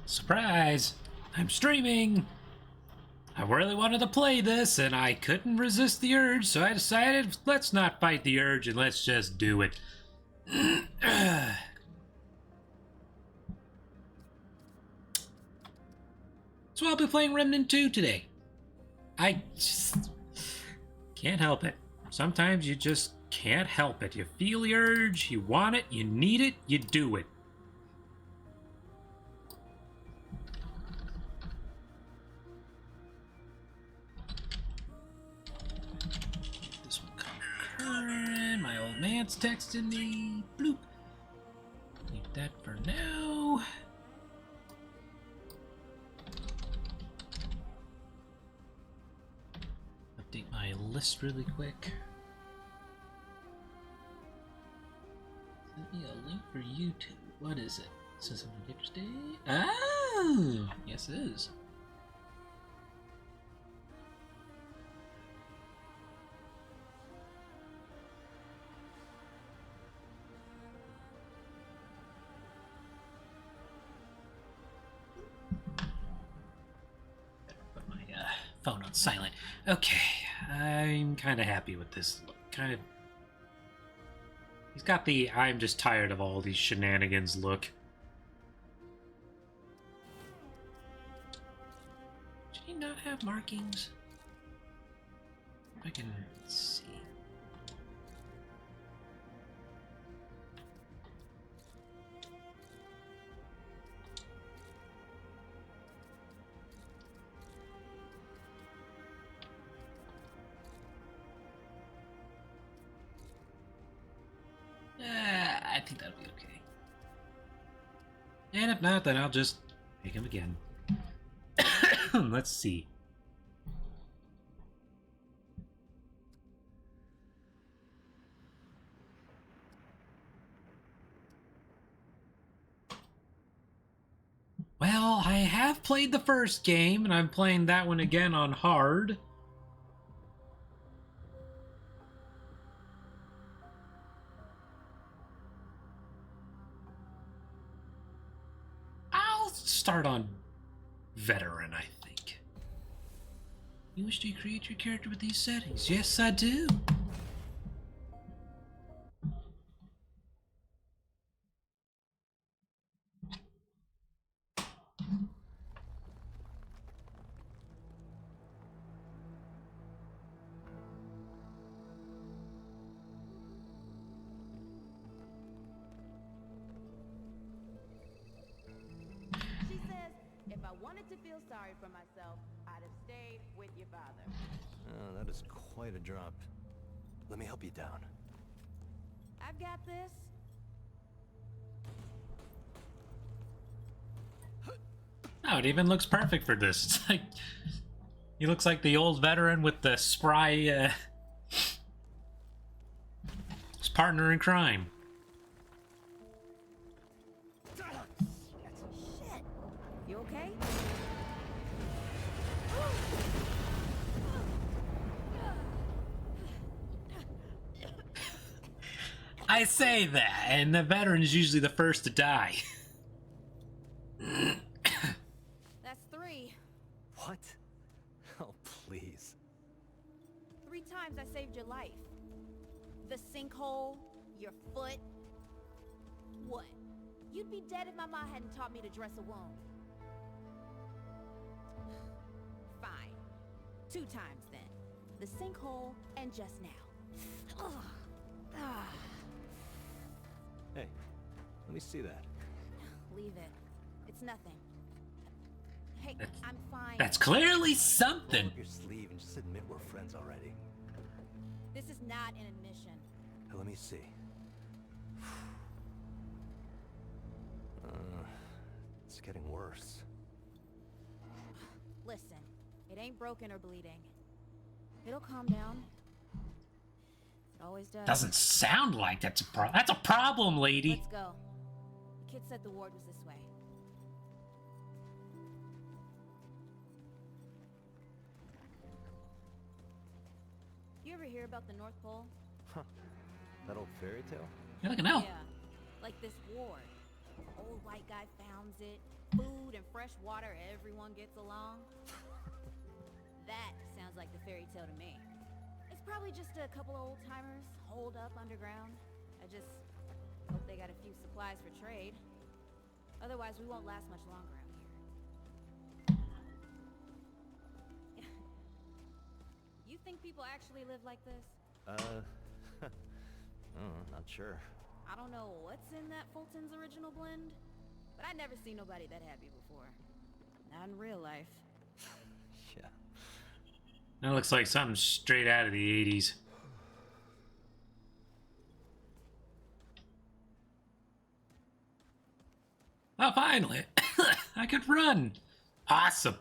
Surprise! I'm streaming! I really wanted to play this, and I couldn't resist the urge, so I decided let's not fight the urge and let's just do it. So I'll be playing Remnant 2 today. I just can't help it. Sometimes you just can't help it. You feel the urge, you want it, you need it, you do it. This one concurrent. My old man's texting me. Bloop. Leave that for now. Update my list really quick. Send me a link for YouTube. What is it? It says on Victor's Day. Oh! Yes, it is. Put my phone on silent. Okay, I'm kind of happy with this look. Kind of. He's got the I'm just tired of all these shenanigans look. Should he not have markings? I can see. I think that'll be okay. And if not, then I'll just make him again. Let's see. Well, I have played the first game, and I'm playing that one again on hard. Start on veteran, I think. You wish to create your character with these settings? Yes, I do. To feel sorry for myself, I'd have stayed with your father. Oh, that is quite a drop. Let me help you down. I've got this. Oh, it even looks perfect for this. It's like he looks like the old veteran with the spry his partner in crime. Shit. You okay? I say that, and the veteran is usually the first to die. That's 3. What? Oh, please. 3 times I saved your life. The sinkhole, your foot. What? You'd be dead if my mom hadn't taught me to dress a wound. Fine. 2 times then. The sinkhole and just now. Ugh. Ah. Hey, let me see that. Leave it. It's nothing. Hey, I'm fine. That's clearly something. Roll up your sleeve and just admit we're friends already. This is not an admission. Now, let me see. It's getting worse. Listen, it ain't broken or bleeding. It'll calm down. It always does. Doesn't sound like that's a problem. That's a problem, lady. Let's go. The kid said the ward was this way. You ever hear about the North Pole? Huh. That old fairy tale? You're like an elf. Yeah, like this ward. Old white guy founds it, food and fresh water, everyone gets along. That sounds like the fairy tale to me. It's probably just a couple of old-timers holed up underground. I just hope they got a few supplies for trade. Otherwise, we won't last much longer out here. You think people actually live like this? Not sure. I don't know what's in that Fulton's original blend, but I've never seen nobody that happy before. Not in real life. Yeah. That looks like something straight out of the 80s. Oh, finally! I could run! Awesome!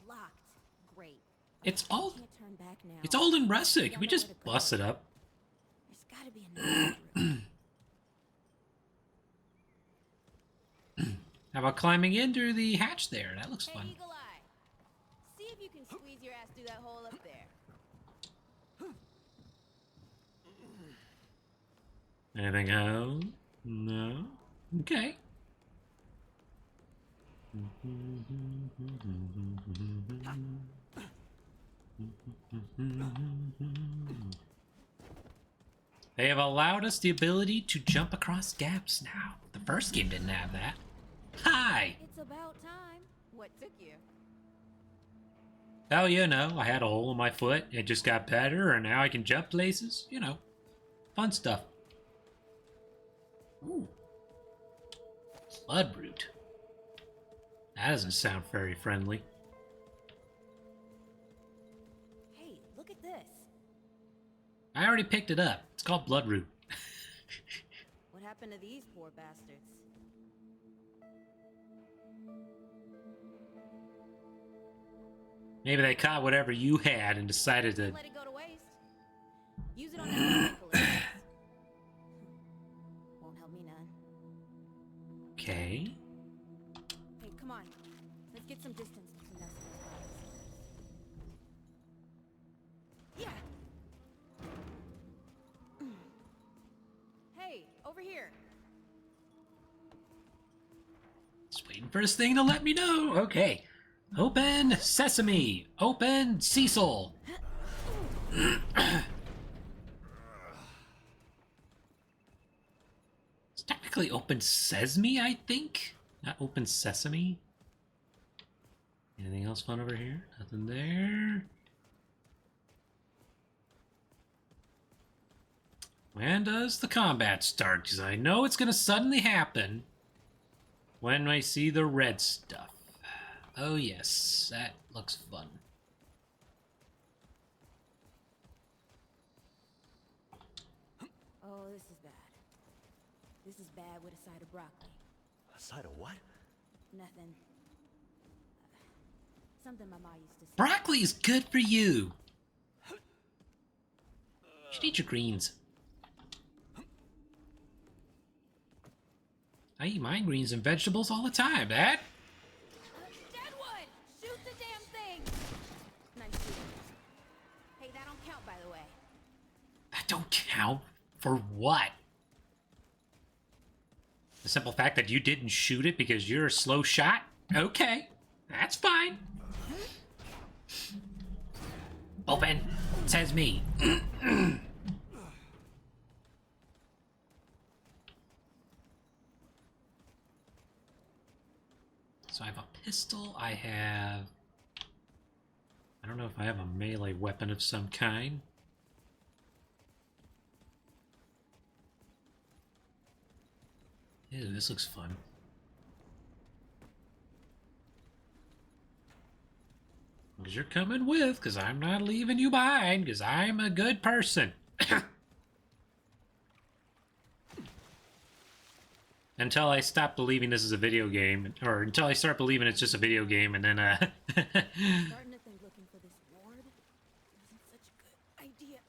Locked. Great. It's old. Can't turn back now. It's old and rustic. Can we just bust it up? There's gotta be another route. How about climbing in through the hatch there? That looks Hey, fun. Eagle Eye. See if you can squeeze your ass through that hole up there. Anything else? No? Okay. They have allowed us the ability to jump across gaps now. The first game didn't have that. Hi! It's about time. What took you? Oh, you know, I had a hole in my foot. It just got better, and now I can jump places. You know, fun stuff. Ooh. Bloodroot. That doesn't sound very friendly. Hey, look at this. I already picked it up. It's called Bloodroot. What happened to these poor bastards? Maybe they caught whatever you had and decided to... Let it go to waste. Use it on that vehicle of yours. Won't help me none. Okay. Hey, come on. Let's get some distance between us and those bodies. Yeah. Hey, over here. Just waiting for this thing to let me know. Okay. Open Sesame. Open Cecil. It's technically Open Sesame, I think. Not Open Sesame. Anything else fun over here? Nothing there. When does the combat start? Because I know it's going to suddenly happen when I see the red stuff. Oh yes, that looks fun. Oh, this is bad. This is bad with a side of broccoli. A side of what? Nothing. Something my mom used to say. Broccoli is good for you. You should eat your greens. I eat my greens and vegetables all the time, Dad. Deadwood! Shoot the damn thing! Nice shooting. Hey, that don't count, by the way. That don't count for what? The simple fact that you didn't shoot it because you're a slow shot? Okay, that's fine. Open, says me. So I have a pistol, I don't know if I have a melee weapon of some kind. Ew, this looks fun. Because you're coming with, because I'm not leaving you behind, because I'm a good person. Until I stop believing this is a video game, or until I start believing it's just a video game, and then, Starting to think looking for this ward isn't such a good idea.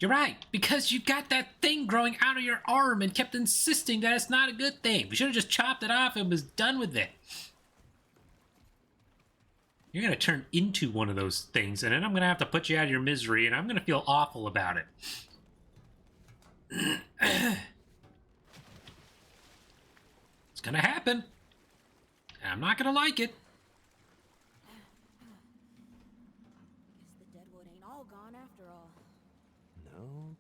You're right, because you got that thing growing out of your arm and kept insisting that it's not a good thing. We should have just chopped it off and was done with it. You're going to turn into one of those things, and then I'm going to have to put you out of your misery, and I'm going to feel awful about it. It's going to happen. And I'm not going to like it. Guess the Deadwood ain't all gone after all. No.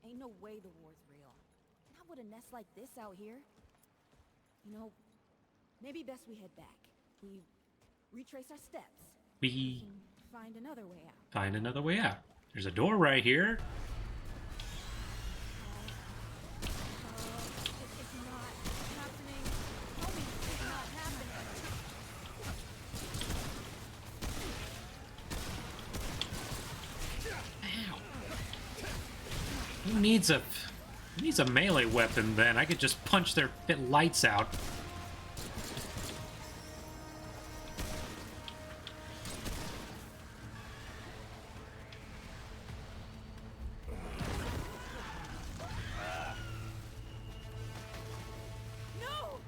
Ain't no way the war's real. Not with a nest like this out here. You know, maybe best we head back. We retrace our steps. We Can find another way out. find another way out. There's a door right here. It's not happening. Homie, it's not happening. Ow. Who needs a melee weapon then? I could just punch their lights out. No!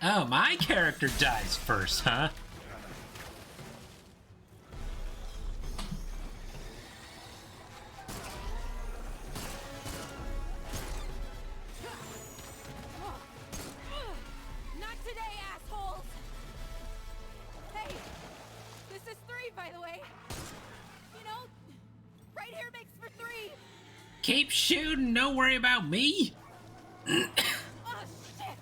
Oh, my character dies first, huh? Not today, assholes! Hey, this is 3, by the way. You know, right here makes for 3. Keep shooting, don't worry about me. Oh, shit!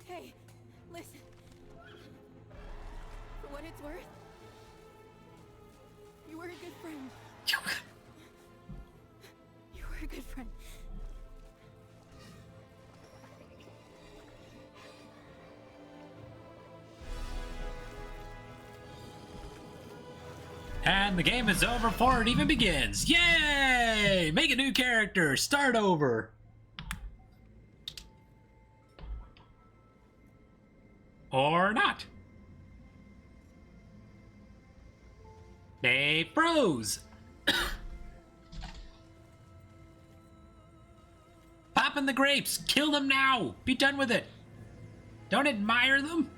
Hey, listen. For what it's worth, you were a good friend. You were a good friend. And the game is over before it even begins. Yay! Make a new character. Start over. Or not. They froze. Pop in the grapes. Kill them now. Be done with it. Don't admire them.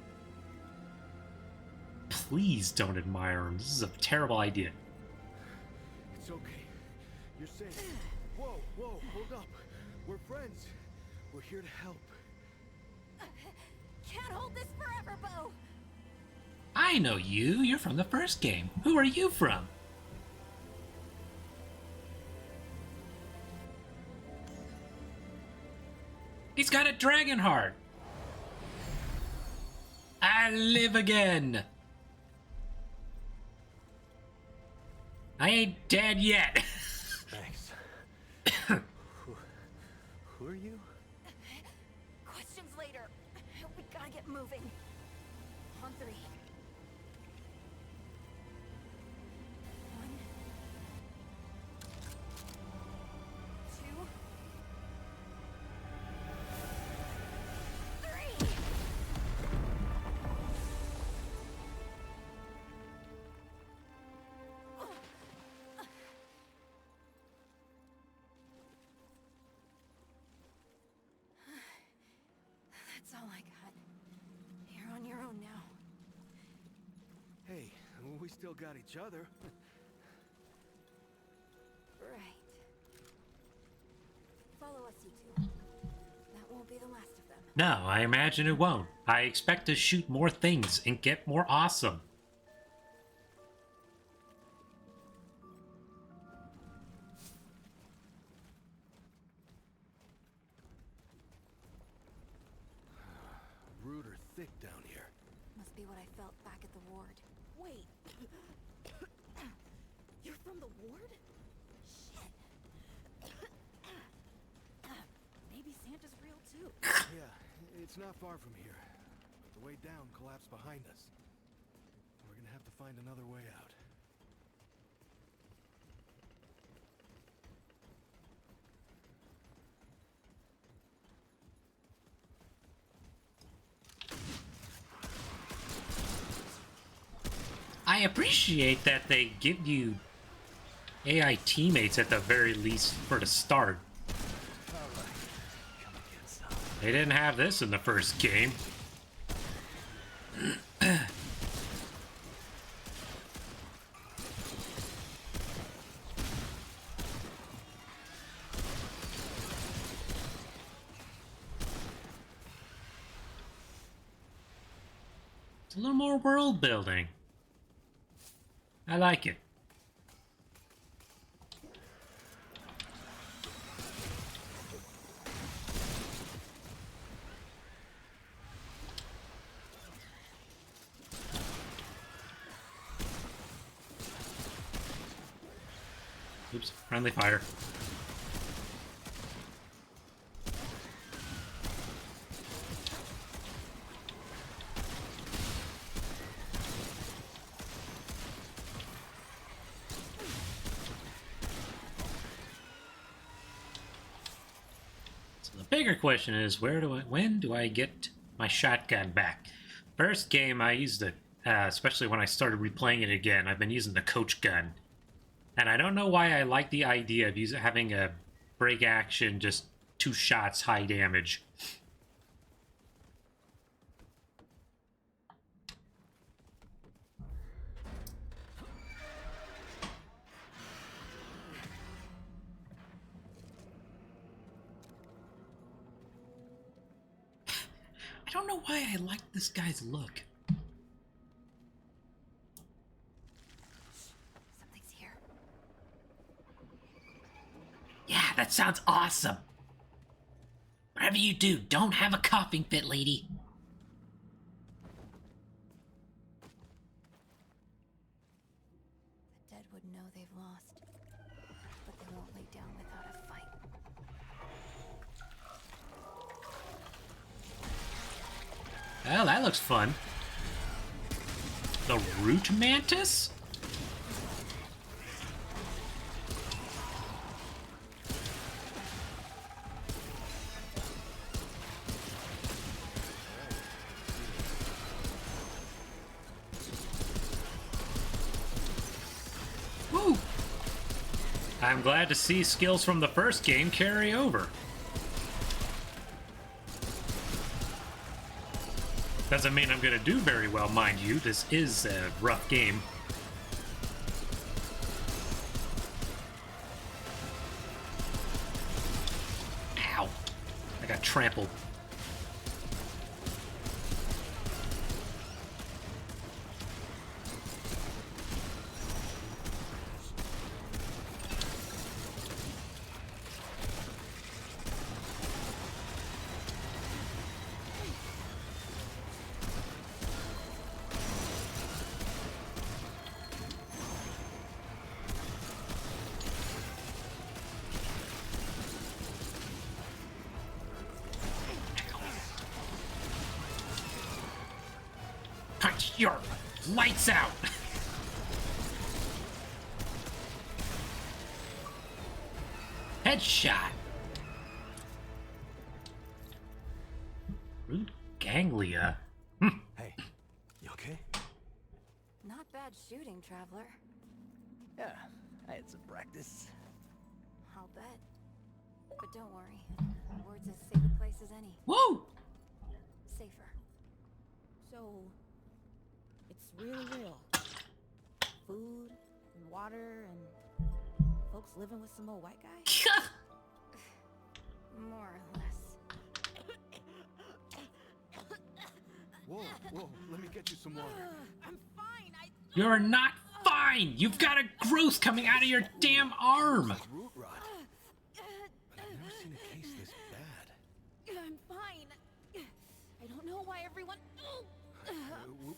Please don't admire them. This is a terrible idea. It's okay. You're safe. Whoa, whoa, hold up. We're friends. We're here to help. Can't hold this forever, Bo. I know you. You're from the first game. Who are you from? He's got a dragon heart. I live again. I ain't dead yet. Thanks. Who are you? Questions later. We gotta get moving. On 3. 1, 2, 3. That's all I got. You're on your own now. Hey, we still got each other. Right. Follow us, you two. That won't be the last of them. No, I imagine it won't. I expect to shoot more things and get more awesome. Rude or thick down here. Must be what I felt back at the ward. Wait. You're from the ward? Shit. Maybe Santa's real too. Yeah, it's not far from here. But the way down collapsed behind us. We're gonna have to find another way out. appreciate that they give you AI teammates at the very least for the start. They didn't have this in the first game. It's a little more world building. I like it. Oops, friendly fire. So the bigger question is, when do I get my shotgun back? First game I used it, especially when I started replaying it again. I've been using the coach gun. And I don't know why I like the idea of having a break action, just 2 shots, high damage. I don't know why I like this guy's look. Yeah, that sounds awesome. Whatever you do, don't have a coughing fit, lady. The dead would know they've lost, but they won't lay down without a fight. Well, that looks fun. The root mantis? Woo! I'm glad to see skills from the first game carry over. Doesn't mean I'm gonna do very well, mind you. This is a rough game. Ow! I got trampled. Punch your lights out! Headshot! Root ganglia. Hey, you okay? Not bad shooting, traveler. Yeah, I had some practice. I'll bet. But don't worry. Ward's as safe a place as any. Woo! Safer. So, it's really real. Food and water and folks living with some old white guy? More or less. Whoa, whoa, let me get you some water. I'm fine. You're not fine! You've got a growth coming out of your damn arm! Root rot. But I've never seen a case this bad. I'm fine. I don't know why everyone...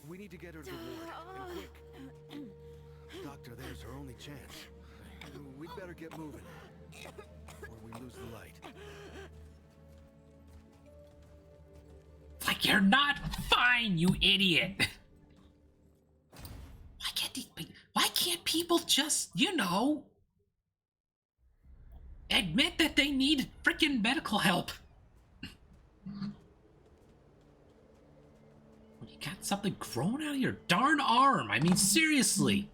We need to get her to ward, and quick. Doctor, there's her only chance. We'd better get moving, or we lose the light. Like you're not fine, you idiot! Why can't people just, you know, admit that they need freaking medical help? When you got something growing out of your darn arm. I mean, seriously.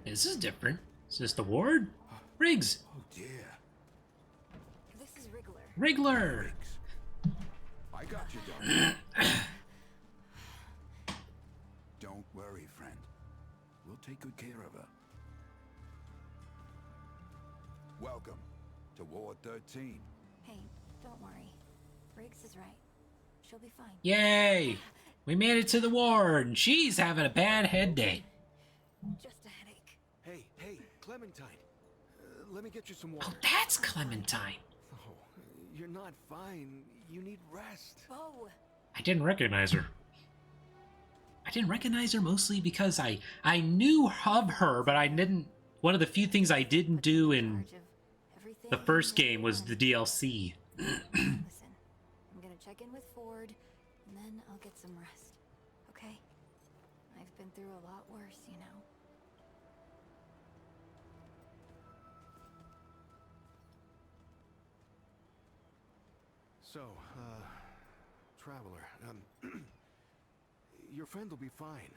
This is different. Is this the ward? Riggs! Oh dear. This is Wriggler. Wriggler! Riggs. I got you, Doctor. Don't worry, friend. We'll take good care of her. Welcome to Ward 13. Hey, don't worry. Riggs is right. She'll be fine. Yay! We made it to the ward, and she's having a bad head day. Just a headache. Hey, Clementine. Let me get you some water. Oh, that's Clementine. Oh, you're not fine. You need rest. Bo! I didn't recognize her. I didn't recognize her mostly because I knew of her, but I didn't... One of the few things I didn't do in the first game was the DLC. Listen, I'm gonna check in with Ford, and then I'll get some rest. Okay? I've been through a lot worse, you know. So, Traveler, your friend will be fine.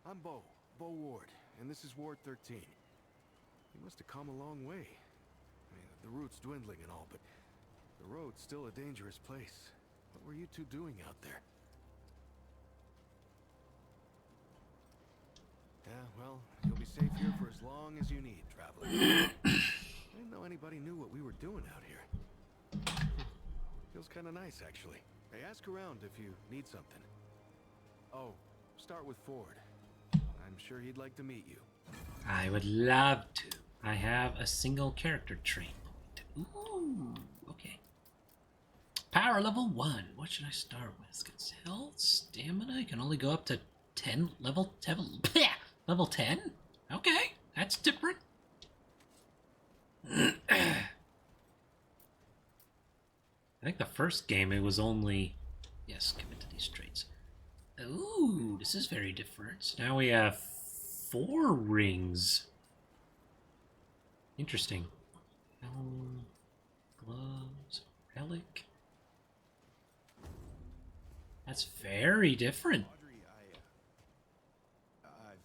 I'm Bo Ward, and this is Ward 13. You must have come a long way. I mean, the route's dwindling and all, but the road's still a dangerous place. What were you two doing out there? Yeah, well, you'll be safe here for as long as you need, Traveler. I didn't know anybody knew what we were doing out here. Feels kind of nice, actually. Hey, ask around if you need something. Oh, start with Ford. I'm sure he'd like to meet you. I would love to. I have a single character trait. Ooh, okay. Power level 1. What should I start with? It's health, stamina. I can only go up to 10. Level 10? Okay, that's different. I think the first game it was only... Yes, commit to these traits. Ooh, this is very different. Now we have 4 rings. Interesting. Helm, gloves, relic. That's very different. Audrey, I've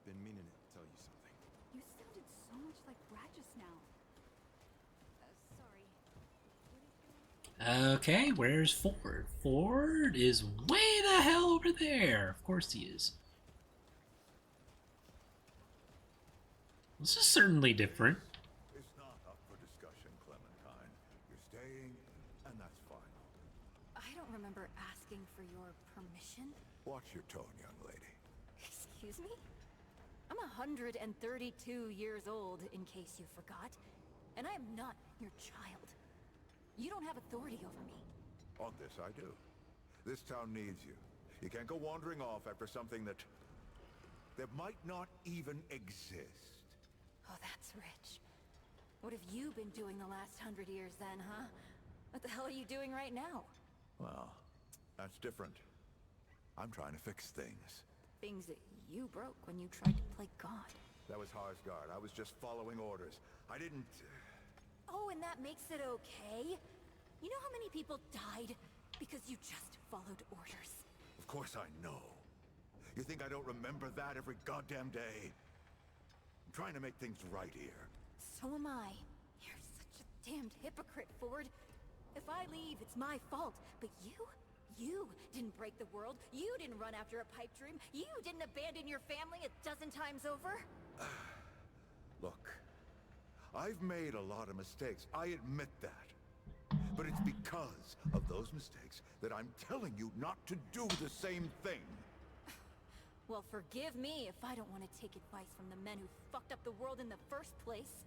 been meaning to tell you something. You sounded so much like Brad just now. Sorry. Okay, where's Ford? Ford is way the hell over there. Of course he is. This is certainly different. It's not up for discussion, Clementine. You're staying, and that's final. I don't remember asking for your permission. Watch your tone, young lady. Excuse me? I'm 132 years old, in case you forgot. And I am not your child. You don't have authority over me. On this, I do. This town needs you. You can't go wandering off after something that might not even exist. Oh, that's rich. What have you been doing the last 100 years then, huh? What the hell are you doing right now? Well, that's different. I'm trying to fix things. Things that you broke when you tried to play God. That was Harsgard. I was just following orders. I didn't... Oh, and that makes it okay? You know how many people died because you just followed orders? Of course I know. You think I don't remember that every goddamn day? I'm trying to make things right here. So am I. You're such a damned hypocrite, Ford. If I leave, it's my fault. But you didn't break the world. You didn't run after a pipe dream. You didn't abandon your family 12 times over. Look, I've made a lot of mistakes. I admit that. But it's because of those mistakes that I'm telling you not to do the same thing. Well, forgive me if I don't want to take advice from the men who fucked up the world in the first place.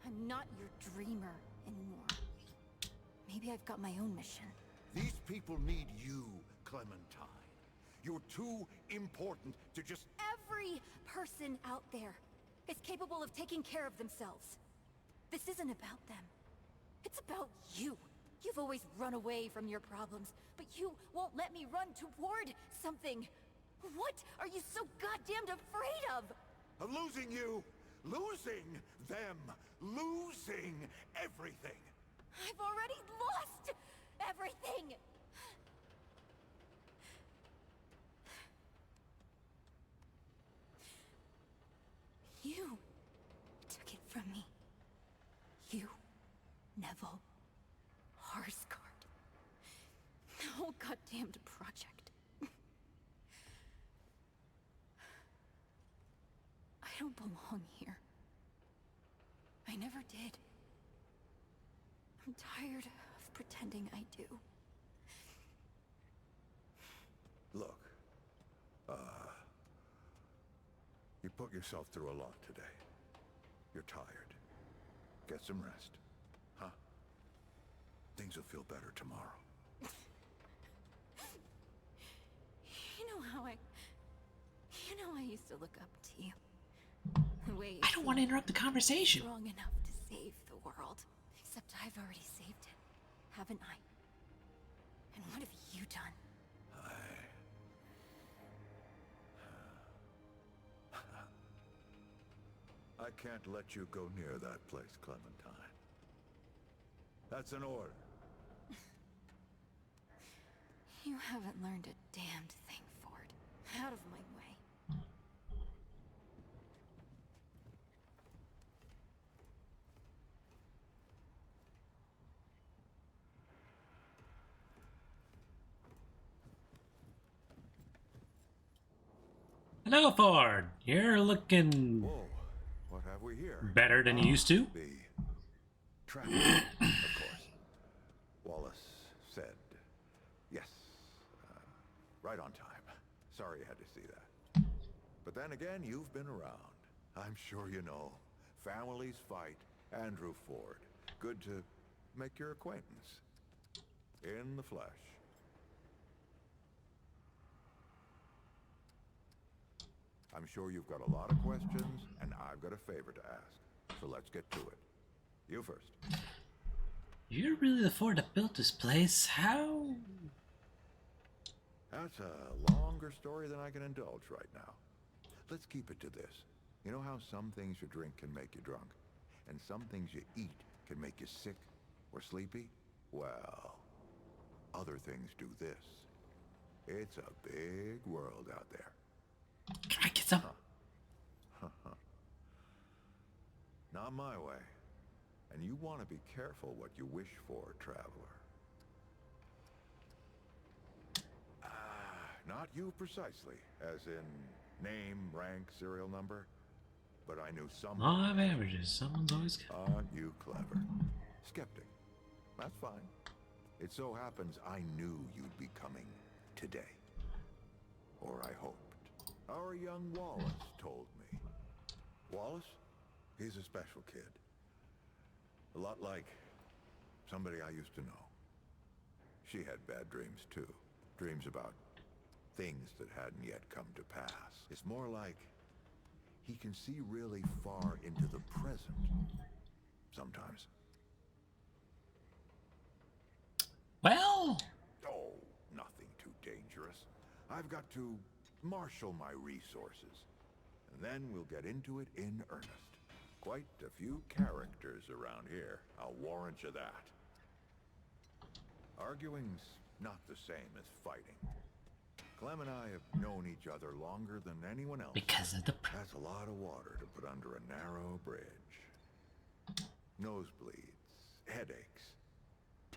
I'm not your dreamer anymore. Maybe I've got my own mission. These people need you, Clementine. You're too important to just... Every person out there is capable of taking care of themselves. This isn't about them. It's about you. You've always run away from your problems, but you won't let me run toward something. What are you so goddamned afraid of? Of losing you, losing them, losing everything. I've already lost everything! You took it from me. You, Neville, Harsgard. The whole goddamned project. I don't belong here. I never did. I'm tired of pretending I do. Look, you put yourself through a lot today. You're tired. Get some rest, huh? Things will feel better tomorrow. I used to look up to you. The way you I don't want to interrupt the conversation. strong enough to save the world. Except I've already saved it, haven't I? And what have you done? I can't let you go near that place, Clementine. That's an order. You haven't learned a damned thing, Ford. Out of my way. Hello, Ford. You're looking Whoa, what have we here? better than you used to. The traffic, of course. Wallace said yes. Right on time. Sorry you had to see that. But then again, you've been around. I'm sure you know. Families fight. Andrew Ford. Good to make your acquaintance. In the flesh. I'm sure you've got a lot of questions, and I've got a favor to ask. So let's get to it. You first. You're really the Ford that built this place. How? That's a longer story than I can indulge right now. Let's keep it to this. You know how some things you drink can make you drunk? And some things you eat can make you sick or sleepy? Well, other things do this. It's a big world out there. Can I get some? Not my way. And you want to be careful what you wish for, traveler. Not you precisely, as in name, rank, serial number. But I knew someone. Law of averages. Someone's always. Aren't you clever? Skeptic. That's fine. It so happens I knew you'd be coming today. Or I hoped. Our young Wallace told me. Wallace? He's a special kid. A lot like somebody I used to know. She had bad dreams too. Dreams about things that hadn't yet come to pass. It's more like he can see really far into the present. Sometimes. Well. Oh, nothing too dangerous. I've got to marshal my resources. And then we'll get into it in earnest. Quite a few characters around here. I'll warrant you that. Arguing's not the same as fighting. Clem and I have known each other longer than anyone else. Because of the. That's a lot of water to put under a narrow bridge. Nosebleeds, headaches,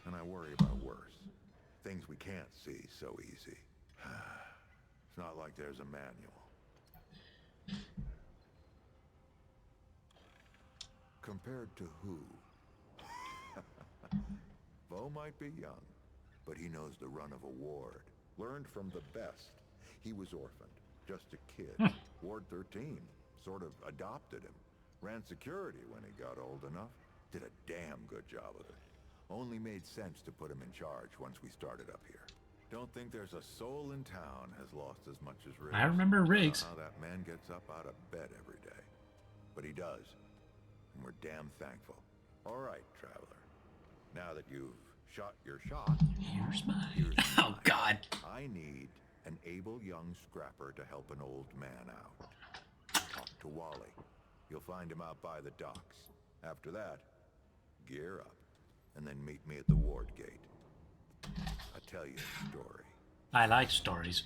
and I worry about worse. Things we can't see so easy. It's not like there's a manual. Compared to who? Bo might be young, but he knows the run of a ward. Learned from the best. He was orphaned, just a kid. Ward 13 sort of adopted him. Ran security when he got old enough. Did a damn good job of it. Only made sense to put him in charge once we started up here. Don't think there's a soul in town has lost as much as Riggs. I remember Riggs. I don't know how that man gets up out of bed every day. But he does. And we're damn thankful. All right, traveler. Now that you've shot your shot, Here's mine. here's Oh, mine. God. I need an able young scrapper to help an old man out. Talk to Wally. You'll find him out by the docks. After that, gear up, and then meet me at the ward gate. I'll tell you a story. I like stories.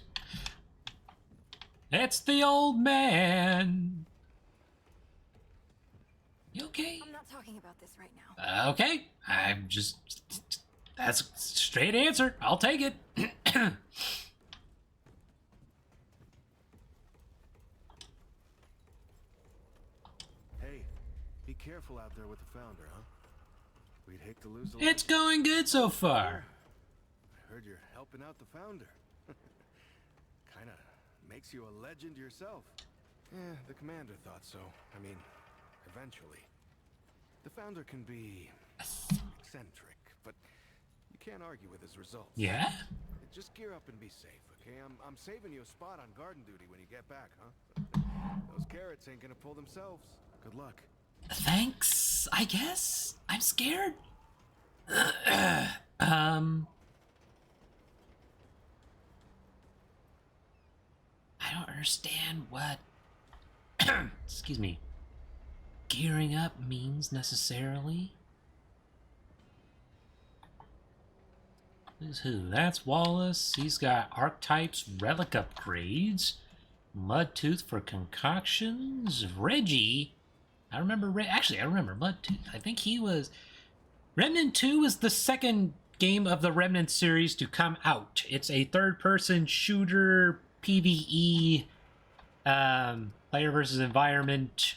It's the old man. You okay? I'm not talking about this right now. Okay. I'm just... That's a straight answer. I'll take it. Hey, be careful out there with the Founder, huh? We'd hate to lose the... It's going good so far. I heard you're helping out the Founder. Kinda makes you a legend yourself. Yeah, the Commander thought so. I mean, eventually. The Founder can be eccentric, but you can't argue with his results. Yeah? Just gear up and be safe, okay? I'm saving you a spot on garden duty when you get back, huh? Those carrots ain't gonna pull themselves. Good luck. Thanks, I guess. I'm scared. I don't understand what excuse me, gearing up means necessarily. Who's who? That's Wallace. He's got archetypes, relic upgrades, Mudtooth for concoctions, Reggie. I remember, actually, I remember Mudtooth. I think he was... Remnant 2 was the second game of the Remnant series to come out. It's a third-person shooter, PvE, player versus environment.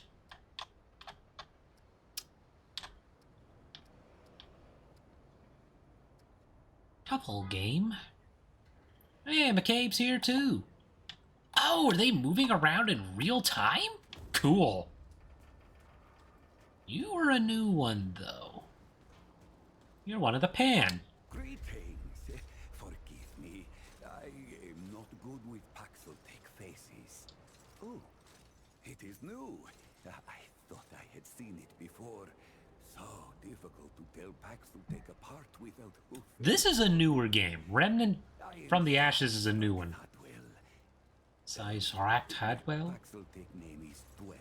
Tough old game. Hey, McCabe's here too. Oh, are they moving around in real time? Cool. You are a new one, though. You're one of the pan. Greetings. Forgive me. I am not good with Paxotech faces. Oh, it is new. I thought I had seen it before. So difficult to tell Paxotech apart without hoof. This is a newer game. Remnant from the Ashes is a new one. Hadwell. Size Racked Hadwell? Paxotech name is Dwell.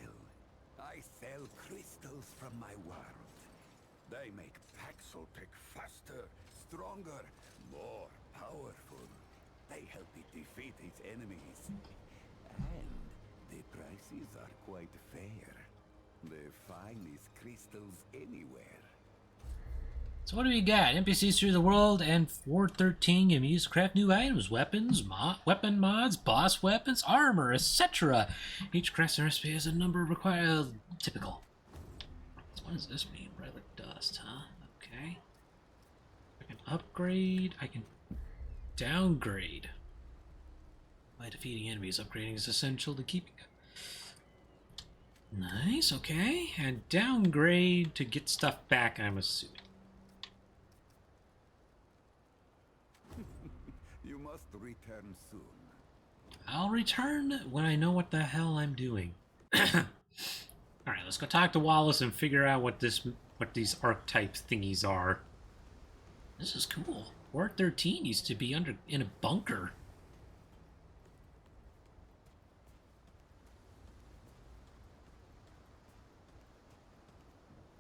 I sell crystals from my world. They make Paxotech faster, stronger, more powerful. They help it defeat its enemies. And the prices are quite fair. The finest crystals anywhere. So what do we got? NPCs through the world and 413 can use to craft new items, weapons, weapon mods, boss weapons, armor, etc. Each crafting recipe has a number required. Typical. So what does this mean? Relic dust, huh? Okay. I can upgrade. I can downgrade. By defeating enemies, upgrading is essential to keeping up. Nice, okay. And downgrade to get stuff back, I'm assuming. You must return soon. I'll return when I know what the hell I'm doing. Alright, let's go talk to Wallace and figure out what these archetype thingies are. This is cool. Ward 13 used to be in a bunker.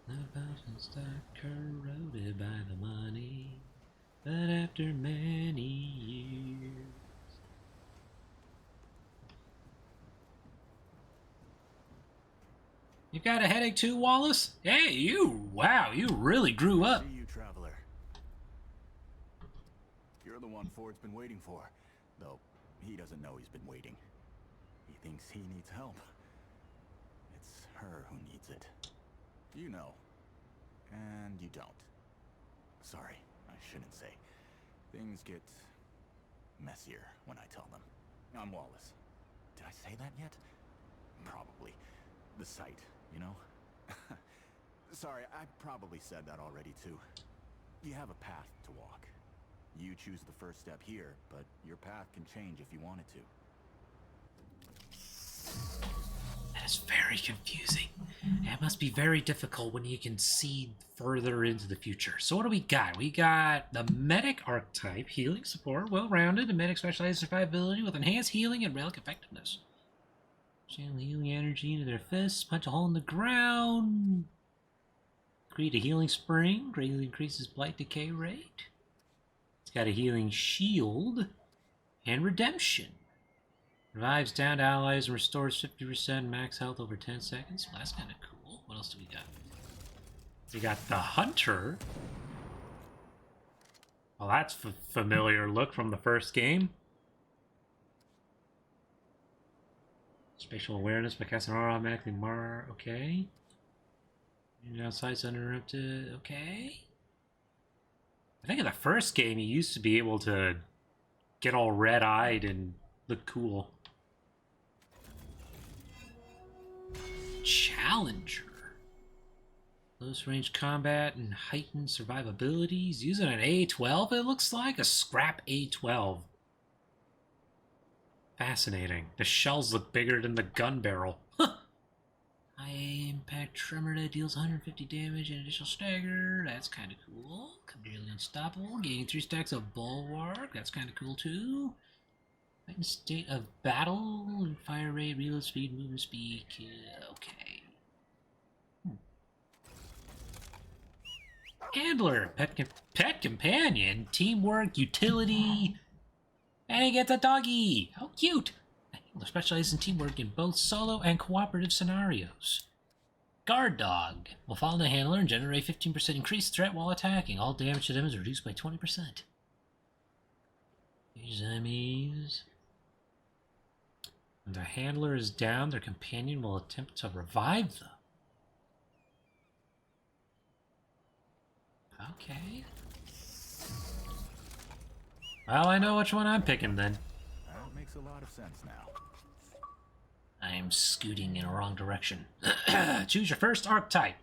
The fountains are corroded by the money, but after many years. You got a headache too, Wallace? Hey, wow, you really grew up. See you, traveler. You're the one Ford's been waiting for. Though, he doesn't know he's been waiting. He thinks he needs help. It's her who needs it. You know. And you don't. Sorry, I shouldn't say. Things get messier when I tell them. I'm Wallace. Did I say that yet? Probably. The site, you know? Sorry, I probably said that already too. You have a path to walk. You choose the first step here, but your path can change if you want it to. That is very confusing. It must be very difficult when you can see further into the future. So what do we got? We got the Medic archetype, healing support, well-rounded. The Medic specialized survivability with enhanced healing and relic effectiveness. Channel healing energy into their fists, punch a hole in the ground. Create a healing spring, greatly increases blight decay rate. It's got a healing shield and redemption. Revives downed allies and restores 50% max health over 10 seconds. Well, that's kind of cool. What else do we got? We got the Hunter. Well, that's a familiar look from the first game. Spatial awareness by casting automatically okay. Outside's uninterrupted. Okay. I think in the first game you used to be able to get all red-eyed and look cool. Challenger. Close range combat and heightened survivability. He's using an A12, it looks like. A scrap A12. Fascinating. The shells look bigger than the gun barrel. High impact tremor that deals 150 damage and additional stagger. That's kind of cool. Completely unstoppable. Gaining 3 stacks of bulwark. That's kind of cool too. Heightened state of battle. Fire rate, reload speed, movement speed. Okay. Handler. Pet companion. Teamwork. Utility. And he gets a doggy! How cute! The handler specializes in teamwork in both solo and cooperative scenarios. Guard dog will follow the handler and generate 15% increased threat while attacking. All damage to them is reduced by 20%. These enemies. When the handler is down, their companion will attempt to revive them. Okay. Well, I know which one I'm picking then. That makes a lot of sense now. I am scooting in a wrong direction. Choose your first archetype.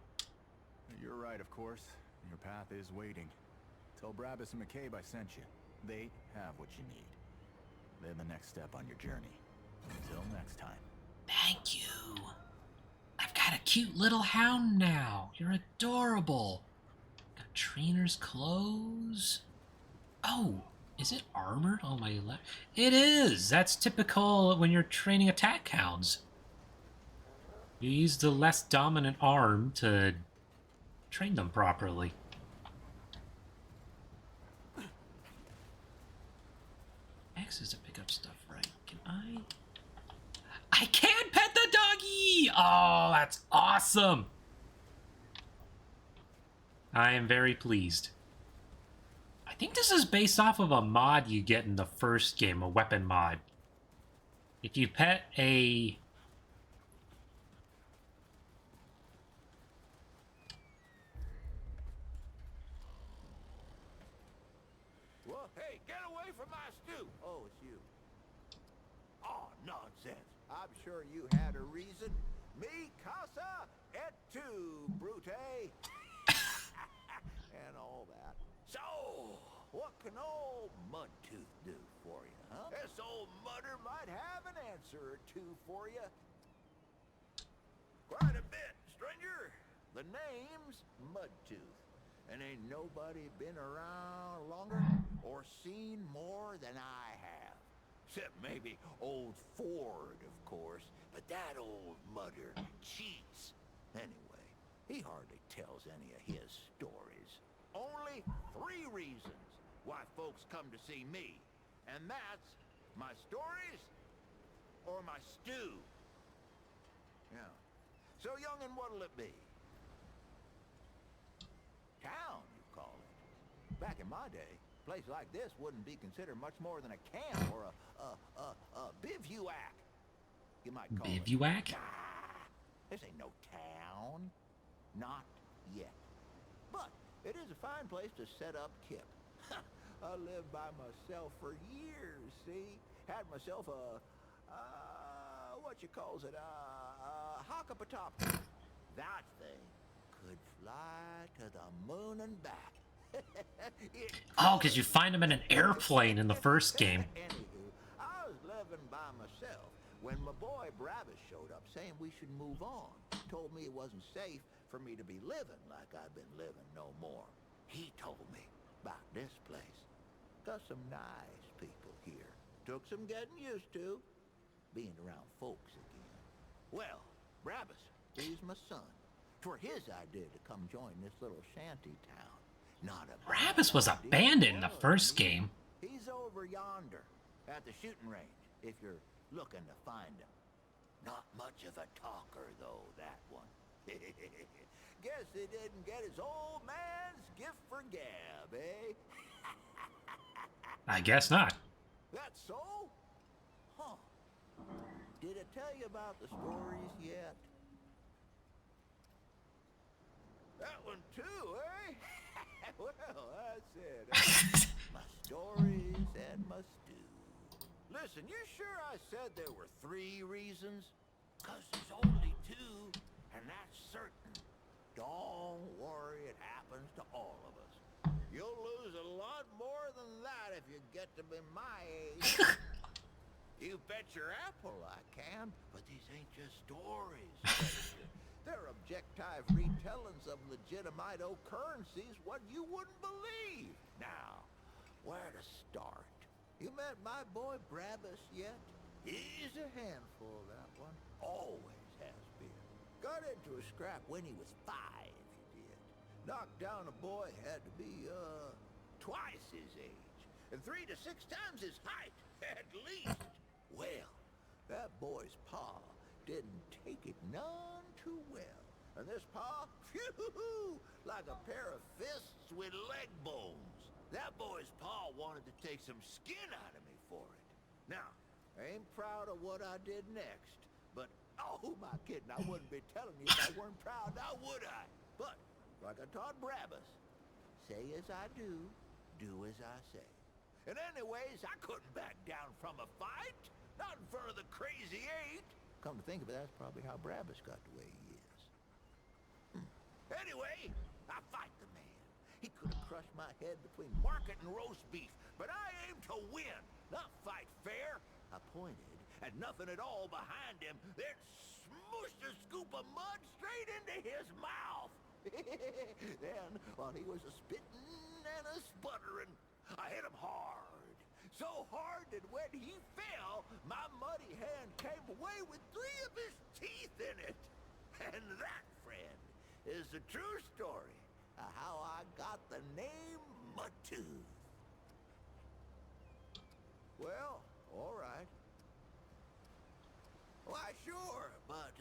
You're right, of course. Your path is waiting. Tell Brabus and McCabe I sent you. They have what you need. They're the next step on your journey. Until next time. Thank you. I've got a cute little hound now. You're adorable. Got trainer's clothes. Oh. Is it armored on my left? It is! That's typical when you're training attack hounds. You use the less dominant arm to train them properly. X is to pick up stuff, right? Can I can pet the doggy! Oh, that's awesome! I am very pleased. I think this is based off of a mod you get in the first game, a weapon mod. If you pet a... Well, hey, get away from my stew! Oh, it's you. Oh, nonsense. I'm sure you had a reason. Mi casa et tu, Brute. And all that. So, what can old Mudtooth do for you, huh? This old mudder might have an answer or two for you. Quite a bit, stranger. The name's Mudtooth. And ain't nobody been around longer or seen more than I have. Except maybe old Ford, of course. But that old mudder cheats. Anyway, he hardly tells any of his stories. Only 3 reasons why folks come to see me. And that's my stories or my stew. Yeah. So, young'un, what'll it be? Town, you call it. Back in my day, a place like this wouldn't be considered much more than a camp or a bivouac. You might call it. Bivouac? Nah, this ain't no town. Not yet. But it is a fine place to set up kip. I lived by myself for years, see? Had myself a, what you calls it, a hockapatop. That thing could fly to the moon and back. Oh, because you find him in an airplane in the first game. Anywho, I was living by myself when my boy Brabus showed up saying we should move on. Told me it wasn't safe for me to be living like I've been living no more. He told me about this place. Got some nice people here. Took some getting used to, being around folks again. Well, Brabus, he's my son. 'Twere his idea to come join this little shanty town. Not a Brabus was abandoned in the first game. He's over yonder at the shooting range, if you're looking to find him. Not much of a talker, though, that one. Guess he didn't get his old man's gift for gab, eh? I guess not. That's so? Huh. Did I tell you about the stories yet? That one too, eh? Well, that's it. My stories and my stew. Listen, you sure I said there were 3 reasons? 'Cause there's only 2, and that's certain. Don't worry, it happens to all of us. You'll lose a lot more than that if you get to be my age. You bet your apple I can, but these ain't just stories. They're objective retellings of legitimate occurrences what you wouldn't believe. Now, where to start? You met my boy Brabus yet? He's a handful, that one. Always has been. Got into a scrap when he was 5, he did. Knocked down a boy had to be, twice his age. And 3 to 6 times his height, at least. Well, that boy's pa didn't take it none too well. And this pa, phew, like a pair of fists with leg bones. That boy's pa wanted to take some skin out of me for it. Now, I ain't proud of what I did next, but, oh, who am I kidding? I wouldn't be telling you if I weren't proud, now would I? But, like I taught Brabus, say as I do as I say. And anyways, I couldn't back down from a fight. Not in front of the crazy 8. Come to think of it, that's probably how Brabus got the way he is. Anyway, I fight the man. He could have crushed my head between market and roast beef, but I aim to win, not fight fair. I pointed at nothing at all behind him, then smooshed a scoop of mud straight into his mouth. Then, while he was a-spitting and a-sputtering, I hit him hard. So hard that when he fell, my muddy hand came away with 3 of his teeth in it. And that, friend, is the true story of how I got the name Mudtooth. Well, all right. Why, sure, but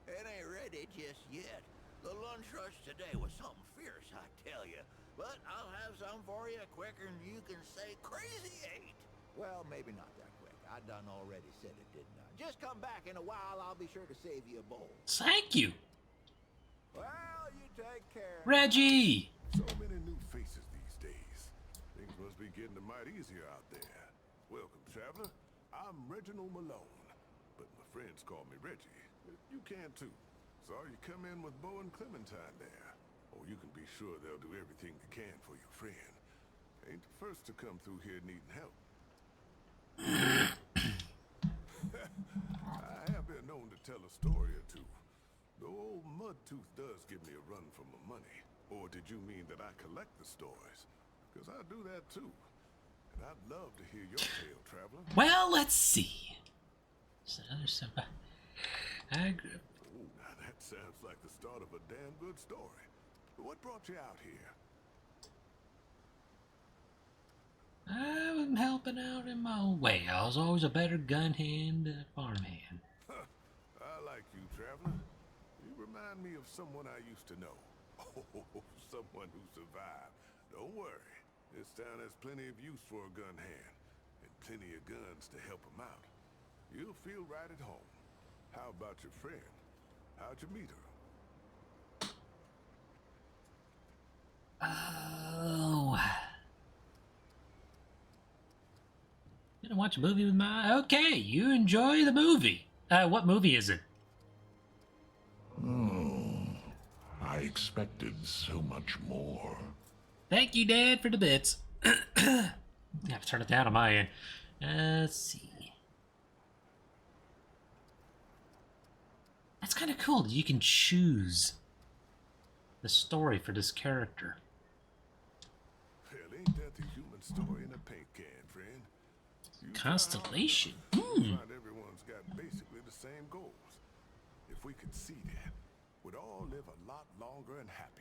it ain't ready just yet. The lunch rush today was something fierce, I tell you. But I'll have some for you quicker than you can say crazy 8. Well, maybe not that quick. I done already said it, didn't I? Just come back in a while. I'll be sure to save you a bowl. Thank you. Well, you take care. Reggie! So many new faces these days. Things must be getting a mite easier out there. Welcome, traveler. I'm Reginald Malone, but my friends call me Reggie. You can too. Saw you come in with Bo and Clementine there. Oh, you can be sure they'll do everything they can for your friend. Ain't the first to come through here needing help. I have been known to tell a story or two. Though old Mudtooth does give me a run for my money. Or did you mean that I collect the stories? Because I do that too. And I'd love to hear your tale, traveler. Well, let's see. There's another somebody. Oh, now that sounds like the start of a damn good story. What brought you out here? I'm helping out in my own way. I was always a better gun hand than a farmhand. I like you, traveler. You remind me of someone I used to know. Oh, someone who survived. Don't worry. This town has plenty of use for a gun hand. And plenty of guns to help him out. You'll feel right at home. How about your friend? How'd you meet her? Oh. You gonna watch a movie with my... Okay, you enjoy the movie. What movie is it? Hmm. expected so much more. Thank you, Dad, for the bits. I have to turn it down on my end. Let's see. That's kind of cool that you can choose the story for this character. Hell, ain't that the human story in a paint can, friend? You Constellation. find everyone's got basically the same goals. If we could see that, we'd all live a lot longer and happier.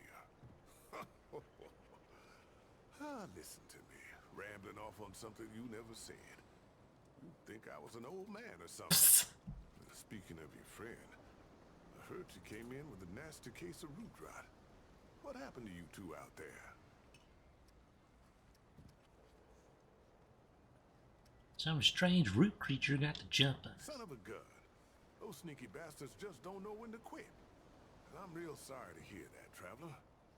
Listen to me, rambling off on something you never said. You'd think I was an old man or something. Speaking of your friend, I heard you came in with a nasty case of root rot. What happened to you two out there? Some strange root creature got the jump on. Son of a gun. Those sneaky bastards just don't know when to quit. And I'm real sorry to hear that, traveler.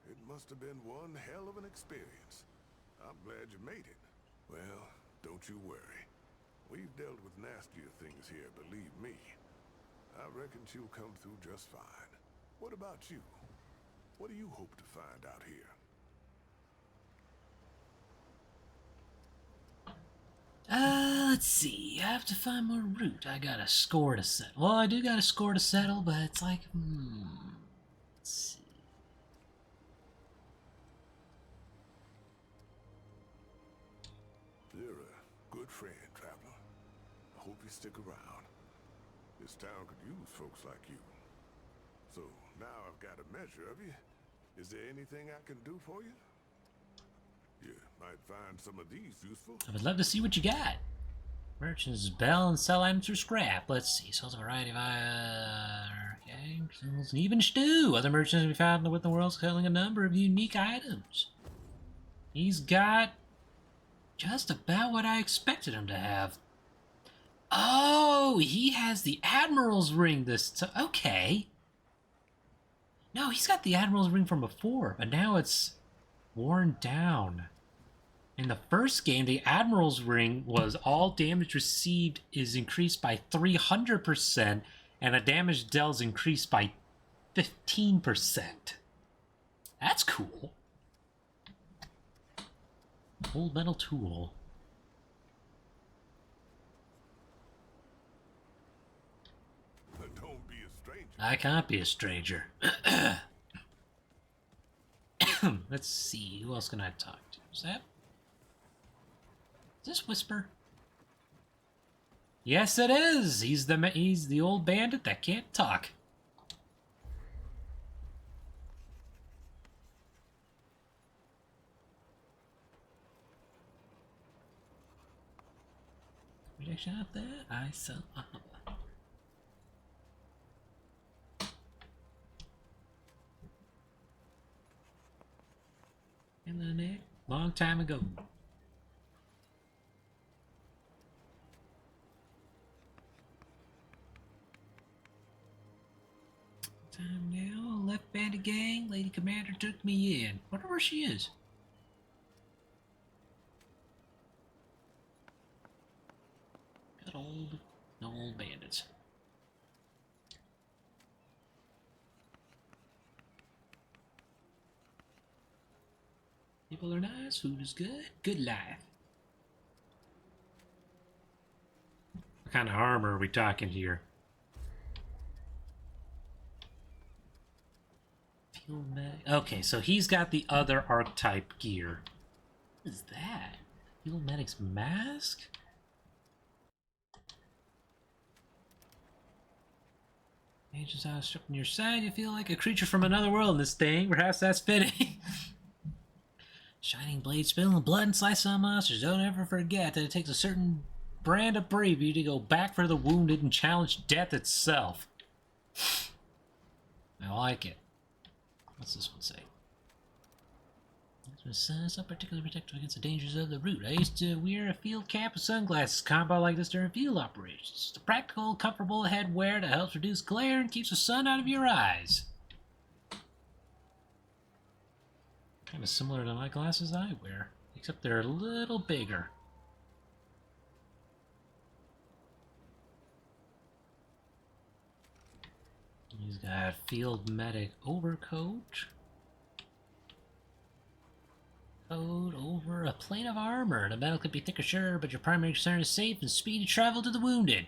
It must have been one hell of an experience. I'm glad you made it. Well, don't you worry. We've dealt with nastier things here, believe me. I reckon she'll come through just fine. What about you? What do you hope to find out here? Let's see. I have to find more root. I got a score to settle. Well, I do got a score to settle, but it's like, let's see. You're a good friend, traveler. I hope you stick around. This town could use folks like you. So, now I've got a measure of you. Is there anything I can do for you? You might find some of these useful. I would love to see what you got. Merchants bell and sell items for scrap. Let's see. Sells a variety of okay. Sells an even stew. Other merchants can be found with the world selling a number of unique items. He's got just about what I expected him to have. Oh, he has the Admiral's ring this time. Okay. No, he's got the Admiral's ring from before, but now it's worn down. In the first game, the Admiral's ring was all damage received is increased by 300%, and the damage dealt is increased by 15%. That's cool. Old metal tool. Don't be a stranger. I can't be a stranger. Let's see. Who else can I talk to? Is this Whisper? Yes, it is. He's the old bandit that can't talk. Rejection out there. I sell. In the neck. Long time ago. Time now. Left bandit gang. Lady Commander took me in. Wonder where she is. Got old bandits. People are nice, food is good, good life. What kind of armor are we talking here? Field medic. Okay, so he's got the other archetype gear. What is that? Field medic's mask? Agents out struck on your side, you feel like a creature from another world in this thing. Perhaps that's fitting. Shining blade spilling blood and slice on monsters. Don't ever forget that it takes a certain brand of bravery to go back for the wounded and challenge death itself. I like it. What's this one say? It's not particularly protective against the dangers of the route. I used to wear a field cap with sunglasses, combo like this during field operations. It's a practical, comfortable headwear that helps reduce glare and keeps the sun out of your eyes. Kind of similar to my glasses I wear, except they're a little bigger. He's got field medic overcoat. Code over a plate of armor. The metal could be thick or sure, but your primary concern is safe and speedy travel to the wounded.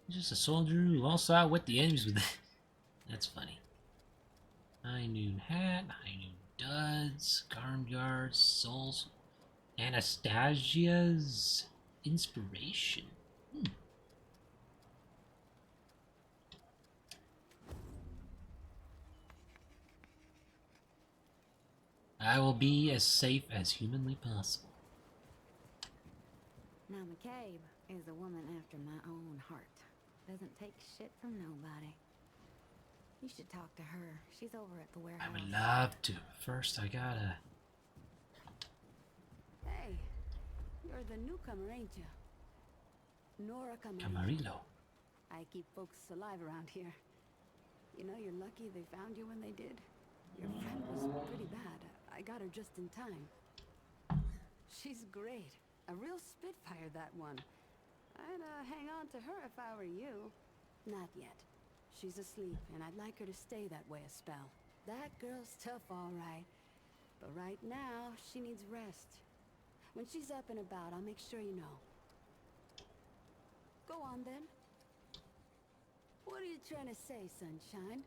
Just a soldier who also outwit the enemies with That's funny. High noon hat, high noon duds, Garmyard, souls, Anastasia's inspiration. I will be as safe as humanly possible. Now McCabe is a woman after my own heart. Doesn't take shit from nobody. You should talk to her. She's over at the warehouse. I would love to. First, I gotta... Hey, you're the newcomer, ain't you? Nora Camarillo. I keep folks alive around here. You know, you're lucky they found you when they did. Your friend was pretty bad. I got her just in time. She's great. A real spitfire, that one. I'd hang on to her if I were you. Not yet. She's asleep, and I'd like her to stay that way a spell. That girl's tough, all right. But right now, she needs rest. When she's up and about, I'll make sure you know. Go on, then. What are you trying to say, sunshine?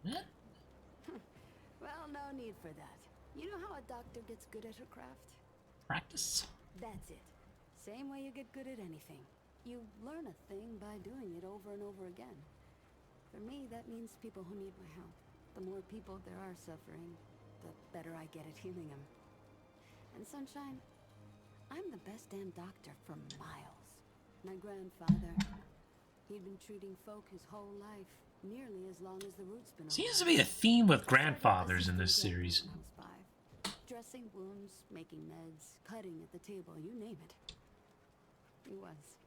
What? Well, no need for that. You know how a doctor gets good at her craft? Practice? That's it. Same way you get good at anything. You learn a thing by doing it over and over again. For me, that means people who need my help. The more people there are suffering, the better I get at healing them. And Sunshine, I'm the best damn doctor for miles. My grandfather, he'd been treating folk his whole life, nearly as long as the root's been Seems to be a theme with grandfathers in this series. when I was 5. Dressing wounds, making meds, cutting at the table, you name it. He was.